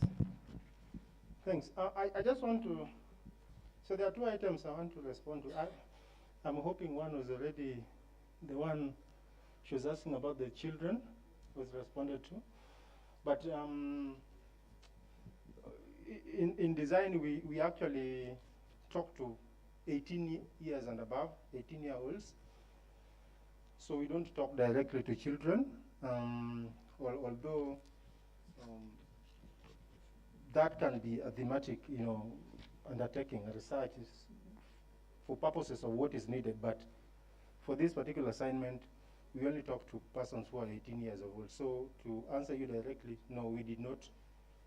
Thanks. I just want to, so there are two items I want to respond to. I'm hoping one was already, the one she was asking about the children was responded to. But in design, we actually talk to 18 years and above, 18-year-olds. So we don't talk directly to children, although that can be a thematic, undertaking. A research is for purposes of what is needed, but for this particular assignment, we only talk to persons who are 18 years old. So to answer you directly, no, we did not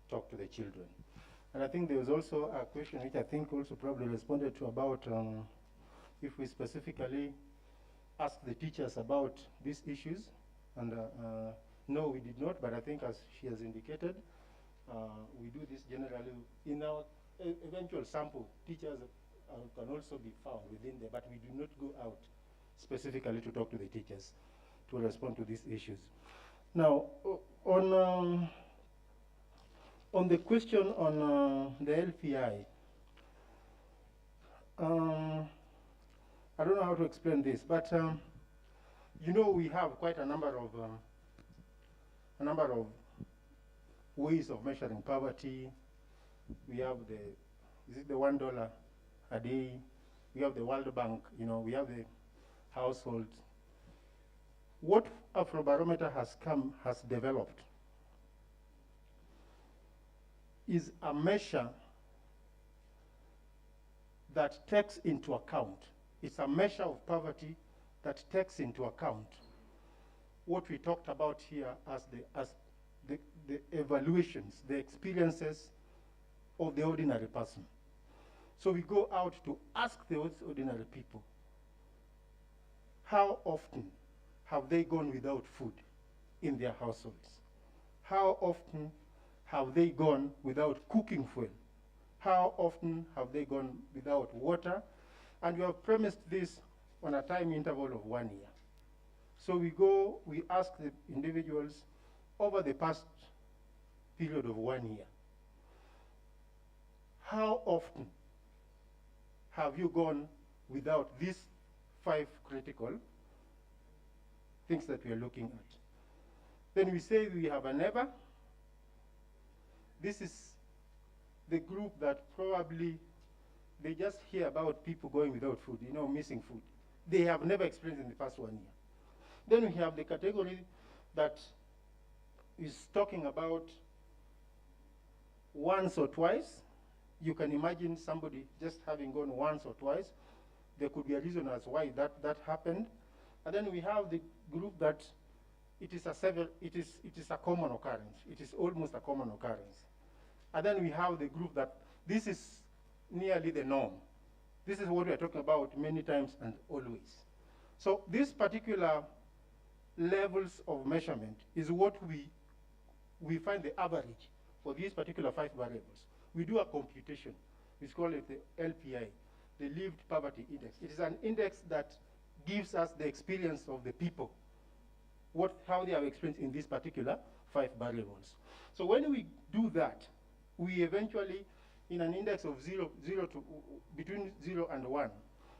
talk to the children. And I think there was also a question which I think also probably responded to about if we specifically ask the teachers about these issues. And no, we did not, but I think as she has indicated, we do this generally in our eventual sample. Teachers can also be found within there, but we do not go out specifically to talk to the teachers to respond to these issues. Now, on the question on the LPI, I don't know how to explain this, but we have quite a number of ways of measuring poverty. We have the $1 a day. We have the World Bank. We have the households. What Afrobarometer has developed is a measure that takes into account. It's a measure of poverty that takes into account what we talked about here as the evaluations, the experiences of the ordinary person. So we go out to ask those ordinary people, how often have they gone without food in their households? How often have they gone without cooking fuel? How often have they gone without water? And we have premised this on a time interval of 1 year. So we ask the individuals over the past period of 1 year, how often have you gone without these 5 critical things that we are looking at? Then we say we have a never. This is the group that probably they just hear about people going without food, missing food. They have never experienced in the past 1 year. Then we have the category that is talking about once or twice. You can imagine somebody just having gone once or twice. There could be a reason as why that happened. And then we have the group that it is a common occurrence. It is almost a common occurrence. And then we have the group that this is nearly the norm. This is what we are talking about many times and always. So these particular levels of measurement is what we find the average for these particular 5 variables. We do a computation. We call it the LPI, the Lived Poverty Index. It is an index that gives us the experience of the people, how they have experienced in these particular 5 variables. So when we do that, we eventually, in an index of between 0 and 1,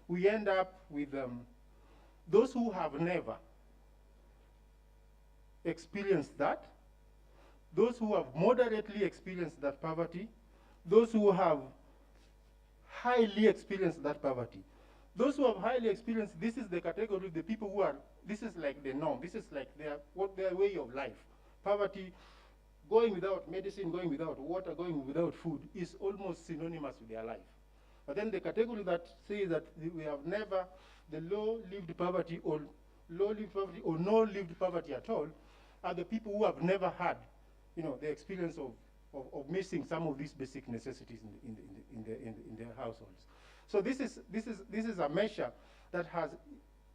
we end up with those who have never experienced that, those who have moderately experienced that poverty, those who have highly experienced that poverty. Those who have highly experienced, this is the category of the people who are, this is like the norm, this is like their way of life. Poverty, going without medicine, going without water, going without food is almost synonymous with their life. But then the category that says that we have never, the low-lived poverty or no lived poverty at all, are the people who have never had, the experience of missing some of these basic necessities in their households. So this is a measure that has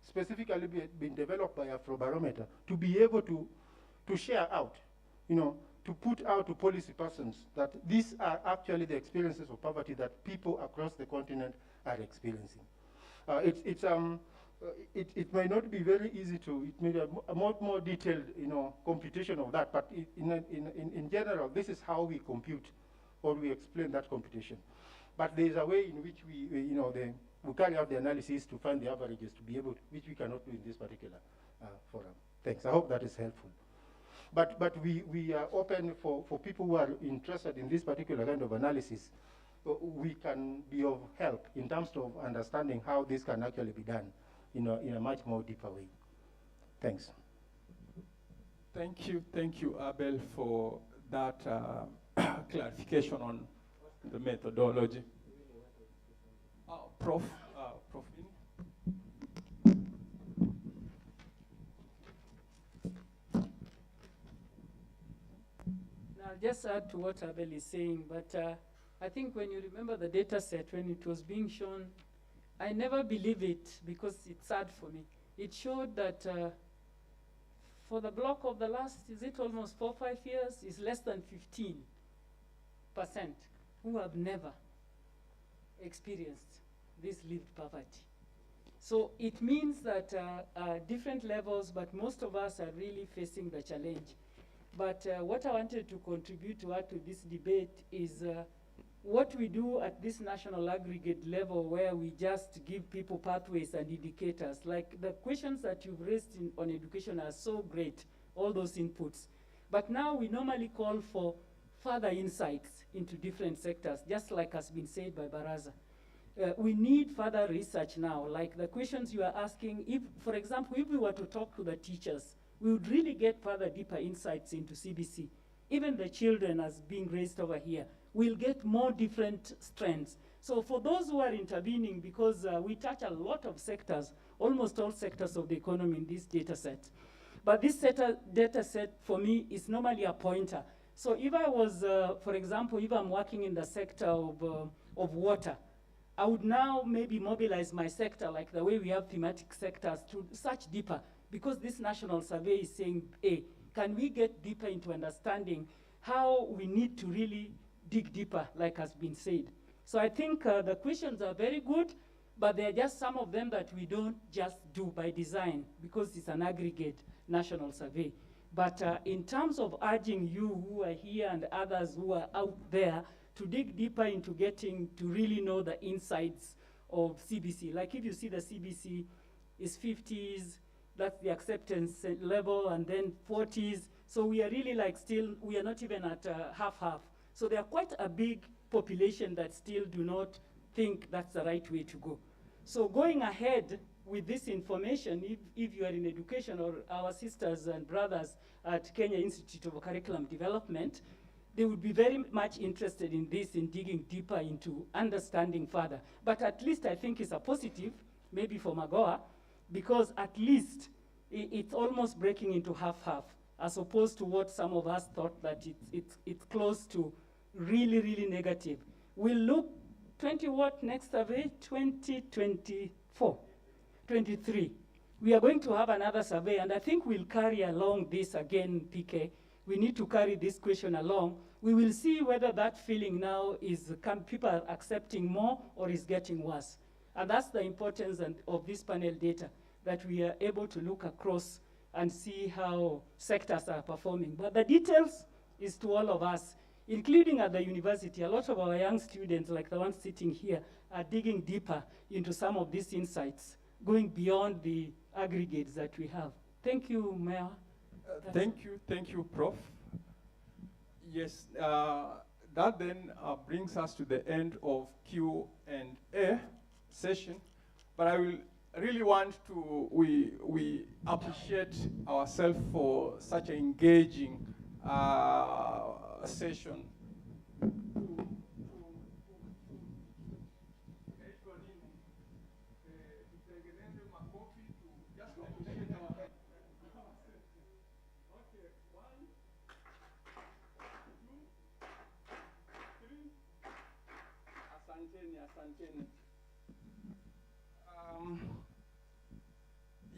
specifically been developed by Afrobarometer to be able to share out, to put out to policy persons that these are actually the experiences of poverty that people across the continent are experiencing. It may not be very easy it may be a more detailed, computation of that, but in general, this is how we compute or we explain that computation. But there is a way in which we carry out the analysis to find the averages to be able to, which we cannot do in this particular forum. Thanks. I hope that is helpful. But we are open for people who are interested in this particular kind of analysis. We can be of help in terms of understanding how this can actually be done in a much more deeper way. Thanks. Thank you, Abel, for that clarification on the methodology. Prof. Prof. Now, I'll just add to what Abel is saying, but I think when you remember the data set, when it was being shown, I never believe it because it's sad for me. It showed that for the block of the last, is it almost 4 or 5 years, is less than 15% who have never experienced this lived poverty. So it means that different levels, but most of us are really facing the challenge. But what I wanted to contribute to add to this debate is what we do at this national aggregate level, where we just give people pathways and indicators. Like the questions that you've raised on education are so great, all those inputs. But now we normally call for further insights into different sectors, just like has been said by Baraza. We need further research now, like the questions you are asking. If, for example, if we were to talk to the teachers, we would really get further deeper insights into CBC. Even the children as being raised over here, we'll get more different strands. So for those who are intervening, because we touch a lot of sectors, almost all sectors of the economy in this data set. But this data set for me is normally a pointer. So if I was, for example, if I'm working in the sector of water, I would now maybe mobilize my sector like the way we have thematic sectors to search deeper, because this national survey is saying, hey, can we get deeper into understanding how we need to really dig deeper, like has been said. So I think the questions are very good, but there are just some of them that we don't just do by design, because it's an aggregate national survey. But in terms of urging you who are here and others who are out there to dig deeper into getting to really know the insights of CBC. Like if you see the CBC is 50s, that's the acceptance level, and then 40s. So we are really like still, we are not even at half-half. So there are quite a big population that still do not think that's the right way to go. So going ahead with this information, if you are in education, or our sisters and brothers at Kenya Institute of Curriculum Development, they would be very much interested in this, in digging deeper into understanding further. But at least I think it's a positive, maybe for Magoa, because at least it's almost breaking into half-half, as opposed to what some of us thought that it's close to really, really negative. We'll look 20 what next survey? 2024, 23. We are going to have another survey, and I think we'll carry along this again, PK. We need to carry this question along. We will see whether that feeling now is, people are accepting more or is getting worse. And that's the importance of this panel data, that we are able to look across and see how sectors are performing. But the details is to all of us, including at the university. A lot of our young students, like the ones sitting here, are digging deeper into some of these insights, going beyond the aggregates that we have. Thank you, Mayor. Thank you, Prof. Yes, that then brings us to the end of Q&A session. But I will really want to, we appreciate ourselves for such an engaging session.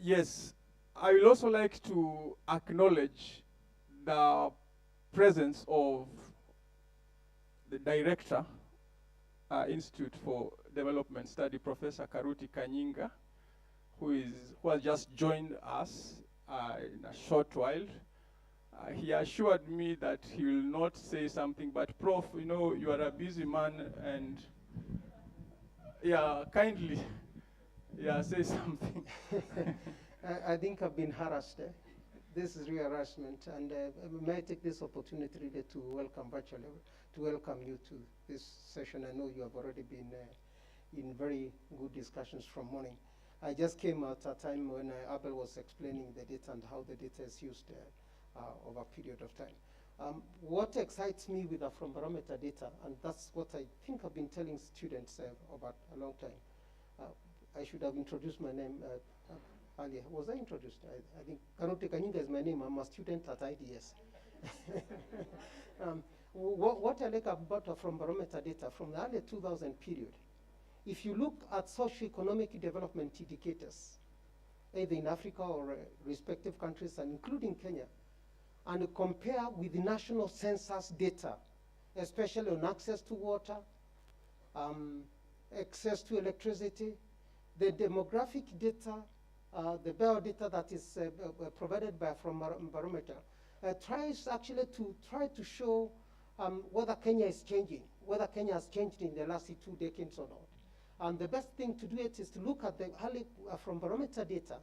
Yes, I will also like to acknowledge the presence of the director, Institute for Development Study, Professor Karuti Kanyinga, who has just joined us in a short while. He assured me that he will not say something, but Prof, you know, you are a busy man, and yeah, kindly, yeah, say something. I think I've been harassed. This is real harassment, and may I take this opportunity really to welcome you to this session. I know you have already been in very good discussions from morning. I just came at a time when Abel was explaining the data and how the data is used over a period of time. What excites me with Afrobarometer data, and that's what I think I've been telling students about a long time. I should have introduced my name earlier. Was I introduced? I think Kanute Kanyinga is my name. I'm a student at IDS. What I like about Afrobarometer data from the early 2000 period, if you look at socio-economic development indicators, either in Africa or respective countries, and including Kenya, and compare with the national census data, especially on access to water, access to electricity, the demographic data, the biodata that is provided by Afrobarometer, tries actually to show whether Kenya is changing, whether Kenya has changed in the last 2 decades or not. And the best thing to do it is to look at the early Afrobarometer data,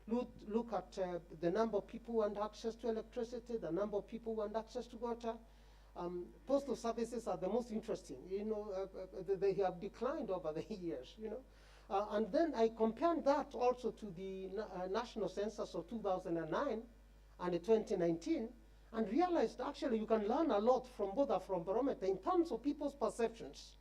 look at the number of people who want access to electricity, the number of people who want access to water. Postal services are the most interesting. You know, they have declined over the years. You know, and then I compared that also to the national census of 2009 and 2019, and realized actually you can learn a lot from both Afrobarometer in terms of people's perceptions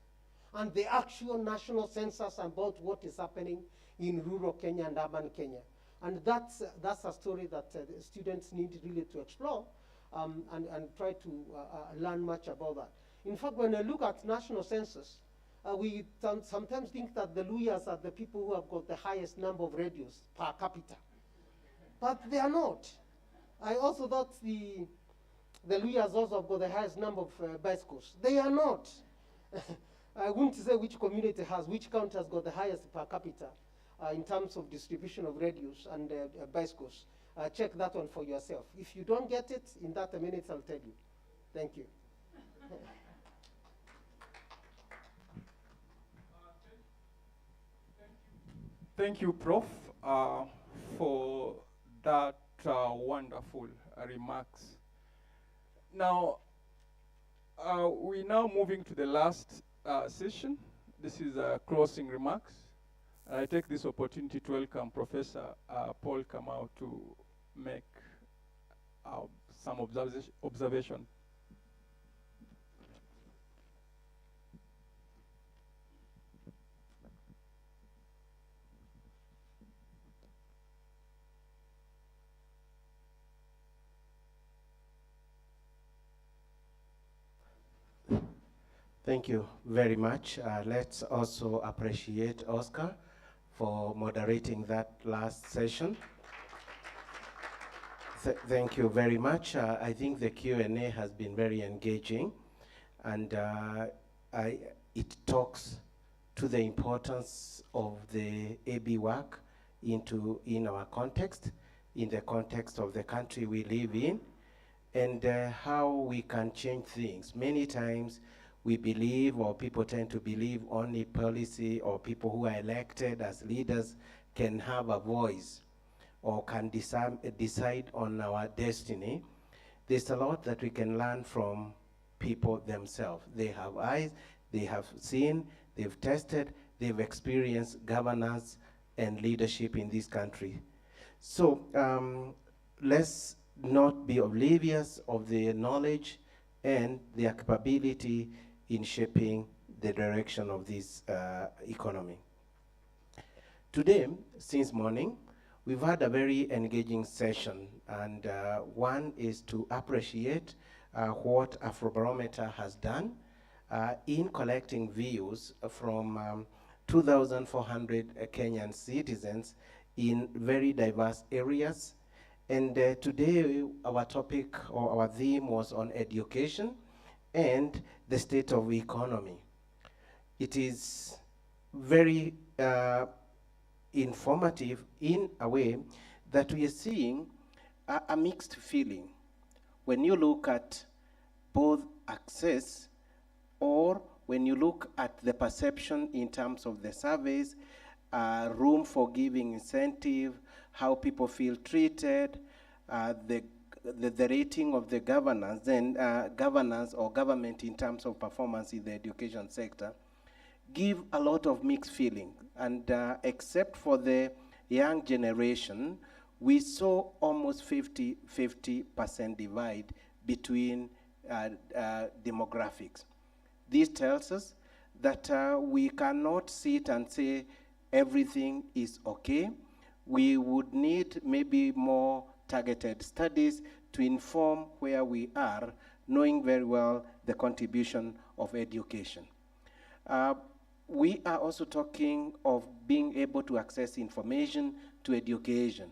and the actual national census about what is happening in rural Kenya and urban Kenya. And that's a story that students need really to explore and try to learn much about that. In fact, when I look at national census, we sometimes think that the Luyas are the people who have got the highest number of radios per capita. But they are not. I also thought the Luyas also have got the highest number of bicycles. They are not. I wouldn't say which community which county has got the highest per capita in terms of distribution of radios and bicycles. Check that one for yourself. If you don't get it, in that a minute I'll tell you. Thank you. Thank you, Prof, for that wonderful remarks. Now, we're now moving to the last session. This is closing remarks. I take this opportunity to welcome Professor Paul Kamau to make some observation. Thank you very much. Let's also appreciate Oscar for moderating that last session. Thank you very much. I think the Q&A has been very engaging, and it talks to the importance of the AB work in our context, in the context of the country we live in, and how we can change things. Many times we believe, or people tend to believe, only policy or people who are elected as leaders can have a voice or can decide on our destiny. There's a lot that we can learn from people themselves. They have eyes, they have seen, they've tested, they've experienced governance and leadership in this country. So let's not be oblivious of the knowledge and their capability in shaping the direction of this economy. Today, since morning, we've had a very engaging session, and one is to appreciate what Afrobarometer has done in collecting views from 2,400 Kenyan citizens in very diverse areas. And today, our topic or our theme was on education and the state of the economy. It is very informative in a way that we are seeing a mixed feeling. When you look at both access, or when you look at the perception in terms of the surveys, room for giving incentive, how people feel treated, the rating of the governance, then governance or government in terms of performance in the education sector, give a lot of mixed feeling. And except for the young generation, we saw almost 50% divide between demographics. This tells us that we cannot sit and say everything is okay. We would need maybe more targeted studies to inform where we are, knowing very well the contribution of education. We are also talking of being able to access information to education.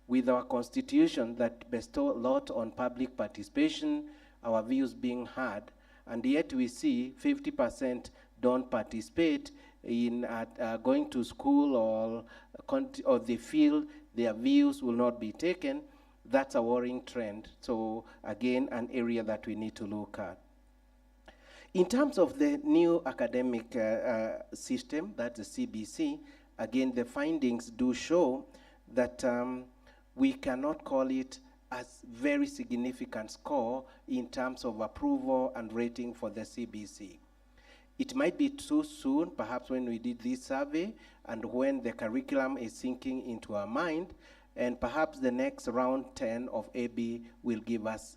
With our constitution that bestow a lot on public participation, our views being heard, and yet we see 50% don't participate in going to school or they feel their views will not be taken. That's a worrying trend. So again, an area that we need to look at. In terms of the new academic system, that's the CBC, again, the findings do show that we cannot call it as very significant score in terms of approval and rating for the CBC. It might be too soon, perhaps when we did this survey and when the curriculum is sinking into our mind, and perhaps the next round 10 of AB will give us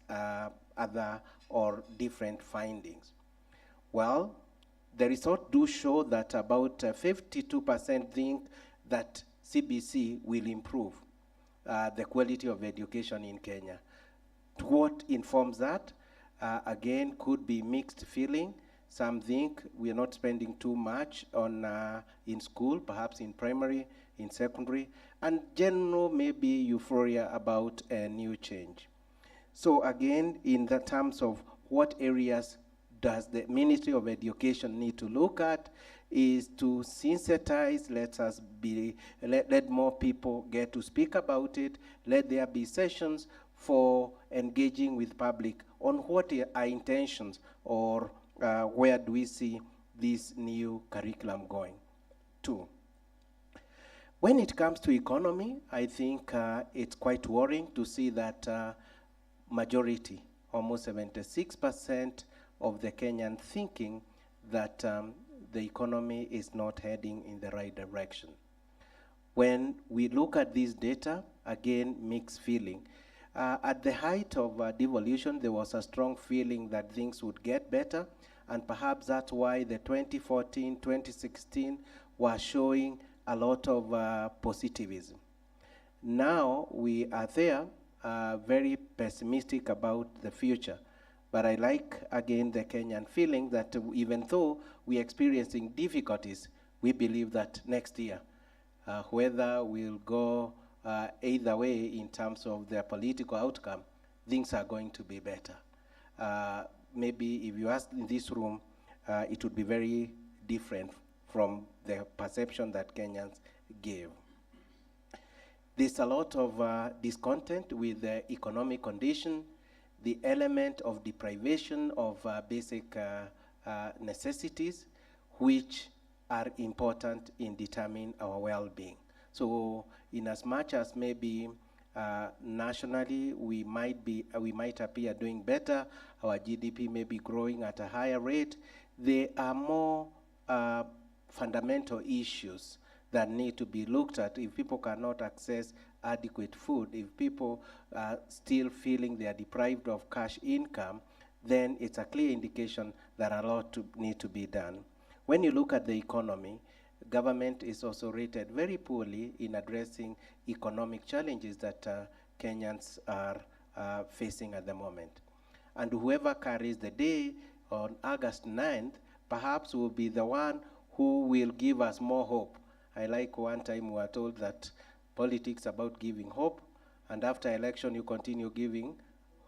other or different findings. Well, the results do show that about 52% think that CBC will improve the quality of education in Kenya. What informs that? Again, could be mixed feeling. Some think we are not spending too much on in school, perhaps in primary, in secondary, and general maybe euphoria about a new change. So again, in the terms of what areas does the Ministry of Education need to look at, is to sensitize, let more people get to speak about it, let there be sessions for engaging with public on what are intentions or where do we see this new curriculum going to. When it comes to economy, I think it's quite worrying to see that majority, almost 76% of the Kenyan thinking that the economy is not heading in the right direction. When we look at this data, again, mixed feeling. At the height of devolution, there was a strong feeling that things would get better, and perhaps that's why the 2014, 2016 were showing a lot of positivism. Now we are there, very pessimistic about the future. But I like, again, the Kenyan feeling that even though we're experiencing difficulties, we believe that next year, whether we'll go either way in terms of their political outcome, things are going to be better. Maybe if you ask in this room, it would be very different from the perception that Kenyans gave. There's a lot of discontent with the economic condition, the element of deprivation of basic necessities, which are important in determining our well-being. So in as much as maybe nationally we might appear doing better, our GDP may be growing at a higher rate, there are more fundamental issues that need to be looked at. If people cannot access adequate food, if people are still feeling they are deprived of cash income, then it's a clear indication that a lot need to be done. When you look at the economy, government is also rated very poorly in addressing economic challenges that Kenyans are facing at the moment. And whoever carries the day on August 9th, perhaps will be the one who will give us more hope. I like one time we were told that politics about giving hope, and after election you continue giving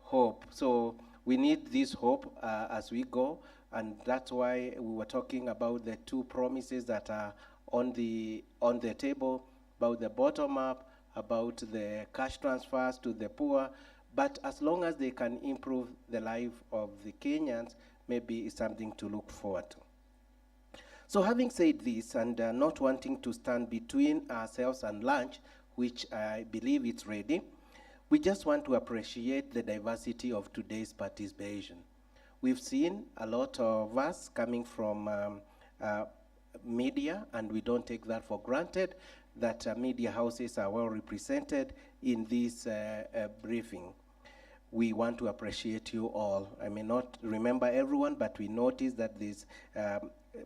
hope. So we need this hope as we go, and that's why we were talking about the two promises that are on the table, about the bottom up, about the cash transfers to the poor, but as long as they can improve the life of the Kenyans, maybe it's something to look forward to. So having said this, and not wanting to stand between ourselves and lunch, which I believe it's ready, we just want to appreciate the diversity of today's participation. We've seen a lot of us coming from media, and we don't take that for granted, that media houses are well represented in this briefing. we want to appreciate you all. I may not remember everyone, but we noticed that there's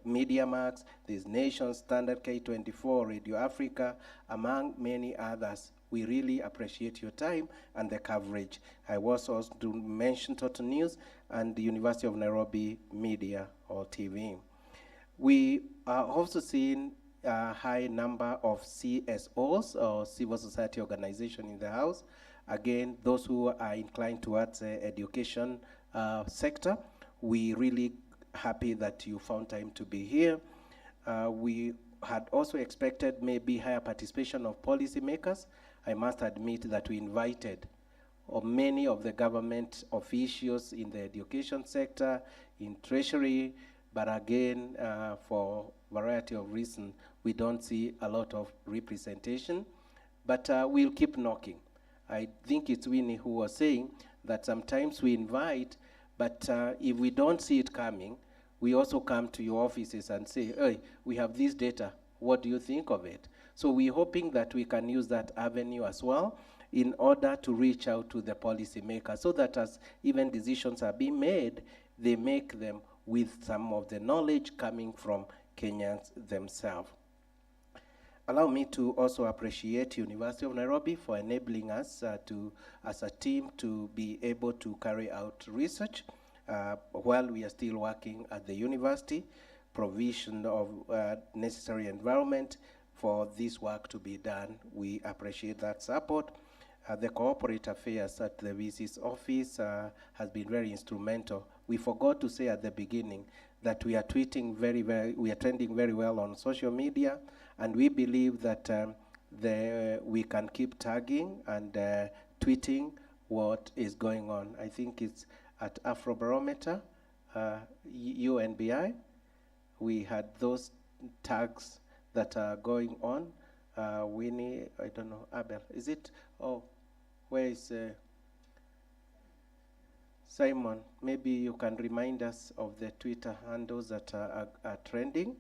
Media Max, there's Nation, Standard K24, Radio Africa, among many others. We really appreciate your time and the coverage. I was also to mention Total News and the University of Nairobi Media or TV. We are also seeing a high number of CSOs or civil society organization in the house. Again, those who are inclined towards the education sector, we really happy that you found time to be here. We had also expected maybe higher participation of policymakers. I must admit that we invited many of the government officials in the education sector, in treasury, but again, for a variety of reasons, we don't see a lot of representation, but we'll keep knocking. I think it's Winnie who was saying that sometimes we invite, but if we don't see it coming, we also come to your offices and say, hey, we have this data, what do you think of it? So we're hoping that we can use that avenue as well in order to reach out to the policymakers so that as even decisions are being made, they make them with some of the knowledge coming from Kenyans themselves. Allow me to also appreciate University of Nairobi for enabling us as a team to be able to carry out research while we are still working at the university, provision of necessary environment for this work to be done. We appreciate that support. The corporate affairs at the VC's office has been very instrumental. We forgot to say at the beginning that we are tweeting we are trending very well on social media, and we believe that we can keep tagging and tweeting what is going on. I think it's at Afrobarometer, UNBI. We had those tags that are going on. Winnie, I don't know, Abel, is it? Oh, where is Simon? Maybe you can remind us of the Twitter handles that are trending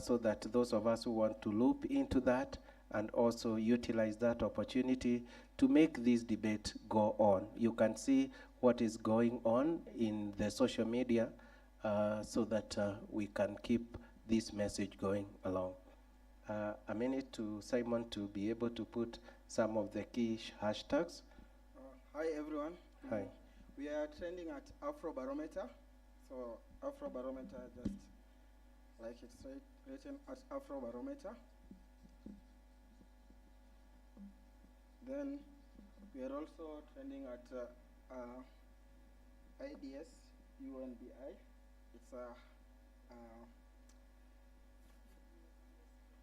so that those of us who want to loop into that and also utilize that opportunity to make this debate go on. You can see what is going on in the social media so that we can keep this message going along. A minute to Simon to be able to put some of the key hashtags. Hi everyone. Hi. We are trending at Afrobarometer. So Afrobarometer, just like it's written at Afrobarometer. Then we are also trending at IDS-UoN. It's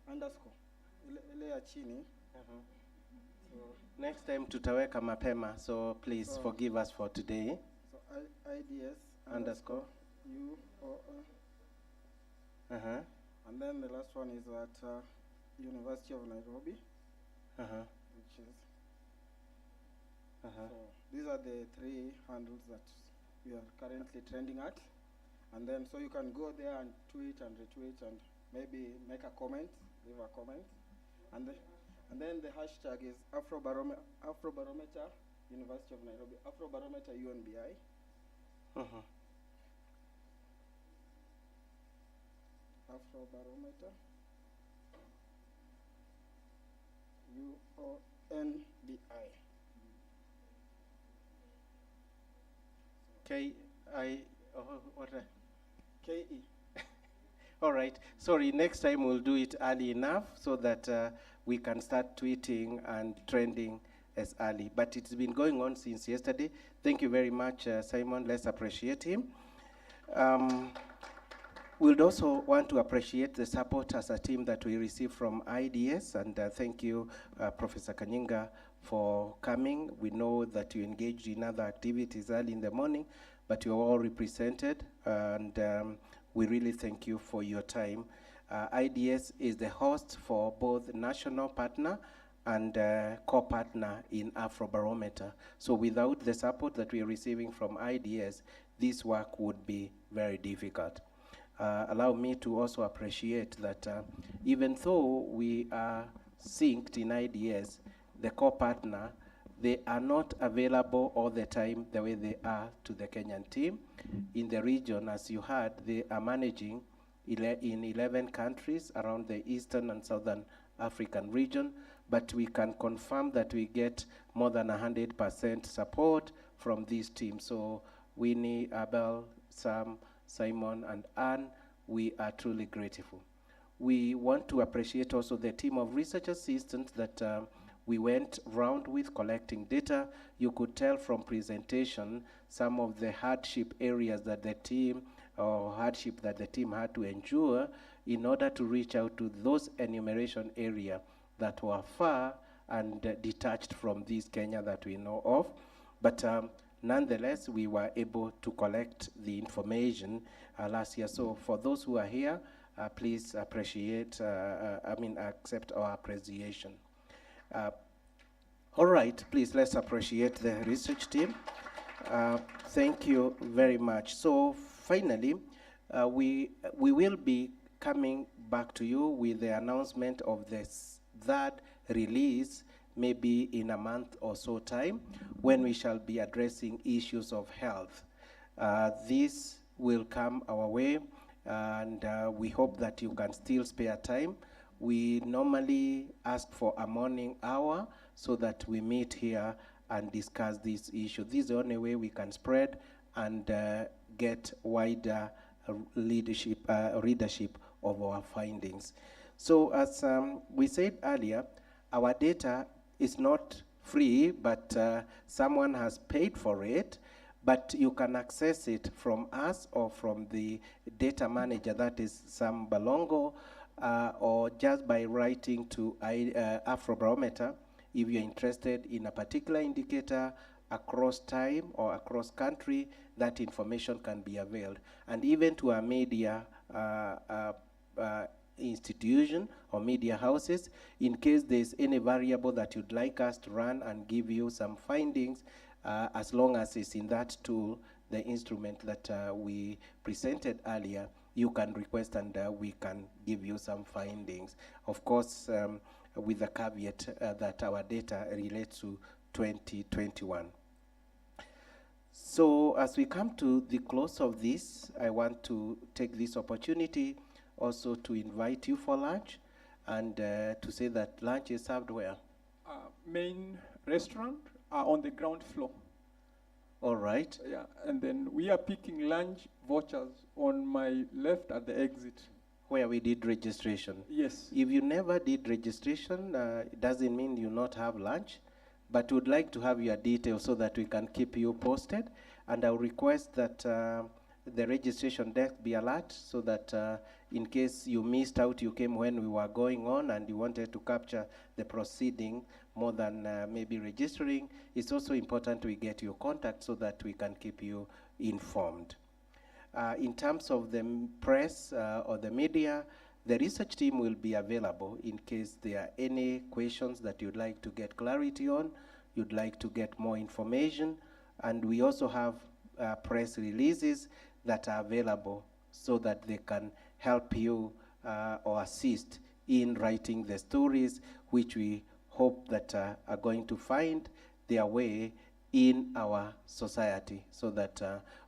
underscore ile ya chini. So next time tutaweka mapema, so please forgive us for today. So IDS underscore UoN. And then the last one is at University of Nairobi, which is. So these are the three handles that we are currently trending at, and then so you can go there and tweet and retweet and maybe make a comment, leave a comment, and then the hashtag is Afrobarometer University of Nairobi, Afrobarometer UNBI. Afrobarometer UONBI. KE. All right. Sorry, next time we'll do it early enough so that we can start tweeting and trending as early. But it's been going on since yesterday. Thank you very much, Simon. Let's appreciate him. We'd also want to appreciate the support as a team that we received from IDS, and thank you, Professor Kanyinga, for coming. We know that you engaged in other activities early in the morning, but you're all represented, and we really thank you for your time. IDS is the host for both national partner and co-partner in Afrobarometer. So without the support that we are receiving from IDS, this work would be very difficult. Allow me to also appreciate that even though we are synced in IDS, the co-partner They are not available all the time the way they are to the Kenyan team. In the region, as you heard, they are managing in 11 countries around the Eastern and Southern African region, but we can confirm that we get more than 100% support from these teams. So Winnie, Abel, Sam, Simon, and Anne, we are truly grateful. We want to appreciate also the team of research assistants that we went round with collecting data. You could tell from presentation some of the hardship areas that the team, or hardship that the team had to endure in order to reach out to those enumeration areas that were far and detached from this Kenya that we know of. But nonetheless, we were able to collect the information last year. So for those who are here, please appreciate, accept our appreciation. All right, please let's appreciate the research team. Thank you very much. So finally, we will be coming back to you with the announcement of this third release, maybe in a month or so time, when we shall be addressing issues of health. This will come our way, and we hope that you can still spare time. We normally ask for a morning hour so that we meet here and discuss this issue. This is the only way we can spread and get wider readership of our findings. So as we said earlier, our data is not free, but someone has paid for it, but you can access it from us or from the data manager, that is Sam Balongo, or just by writing to Afrobarometer. If you're interested in a particular indicator across time or across country, that information can be availed. And even to our media institution or media houses, in case there's any variable that you'd like us to run and give you some findings, as long as it's in that tool, the instrument that we presented earlier, you can request and we can give you some findings. Of course, with the caveat that our data relates to 2021. So as we come to the close of this, I want to take this opportunity also to invite you for lunch and to say that lunch is served where? Main restaurant on the ground floor. All right. Yeah, and then we are picking lunch vouchers on my left at the exit. Where we did registration. Yes. If you never did registration, it doesn't mean you not have lunch, but would like to have your details so that we can keep you posted. And I'll request that the registration desk be alert so that in case you missed out, you came when we were going on and you wanted to capture the proceeding more than maybe registering, it's also important we get your contact so that we can keep you informed. In terms of the press or the media, the research team will be available in case there are any questions that you'd like to get clarity on, you'd like to get more information, and we also have press releases that are available so that they can help you or assist in writing the stories which we hope that are going to find their way in our society so that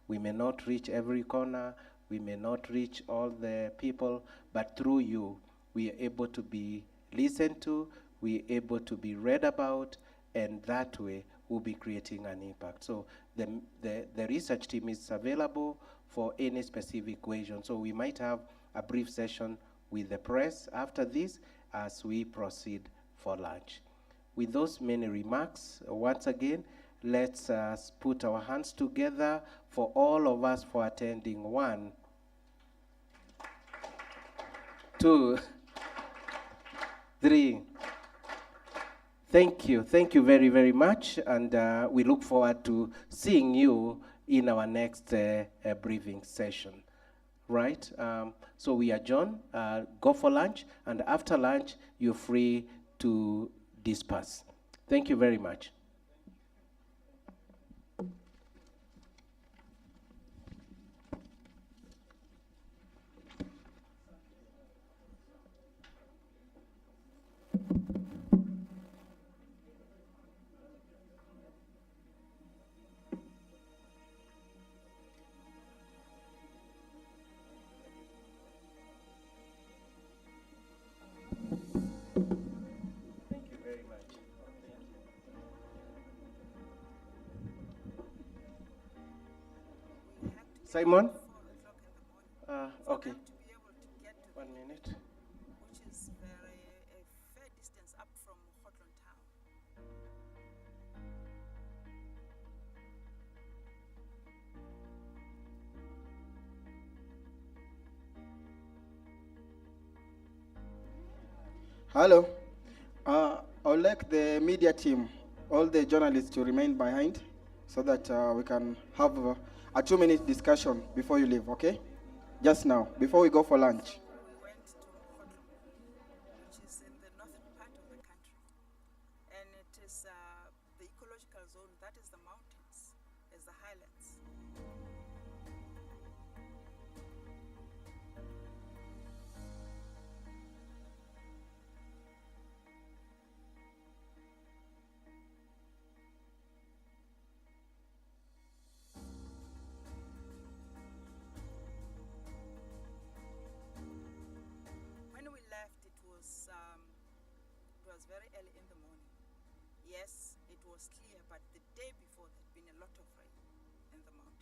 we may not reach every corner, we may not reach all the people, but through you, we are able to be listened to, we are able to be read about, and that way we'll be creating an impact. So the research team is available for any specific question. So we might have a brief session with the press after this as we proceed for lunch. With those many remarks, once again, let's put our hands together for all of us for attending. 1, 2, 3. Thank you very, very much, and we look forward to seeing you in our next briefing session. Right? So we adjourn, go for lunch, and after lunch, you're free to disperse. Thank you very much. Simon? Okay. 1 minute. Which is a fair distance up from Hotland town. Hello. I would like the media team, all the journalists to remain behind so that we can have a 2-minute discussion before you leave, okay? Just now, before we go for lunch. We went to Hotland, which is in the northern part of the country. And it is the ecological zone, that is the mountains, is the highlands. When we left, it was very early in the morning. Yes, it was clear, but the day before there had been a lot of rain in the mountains.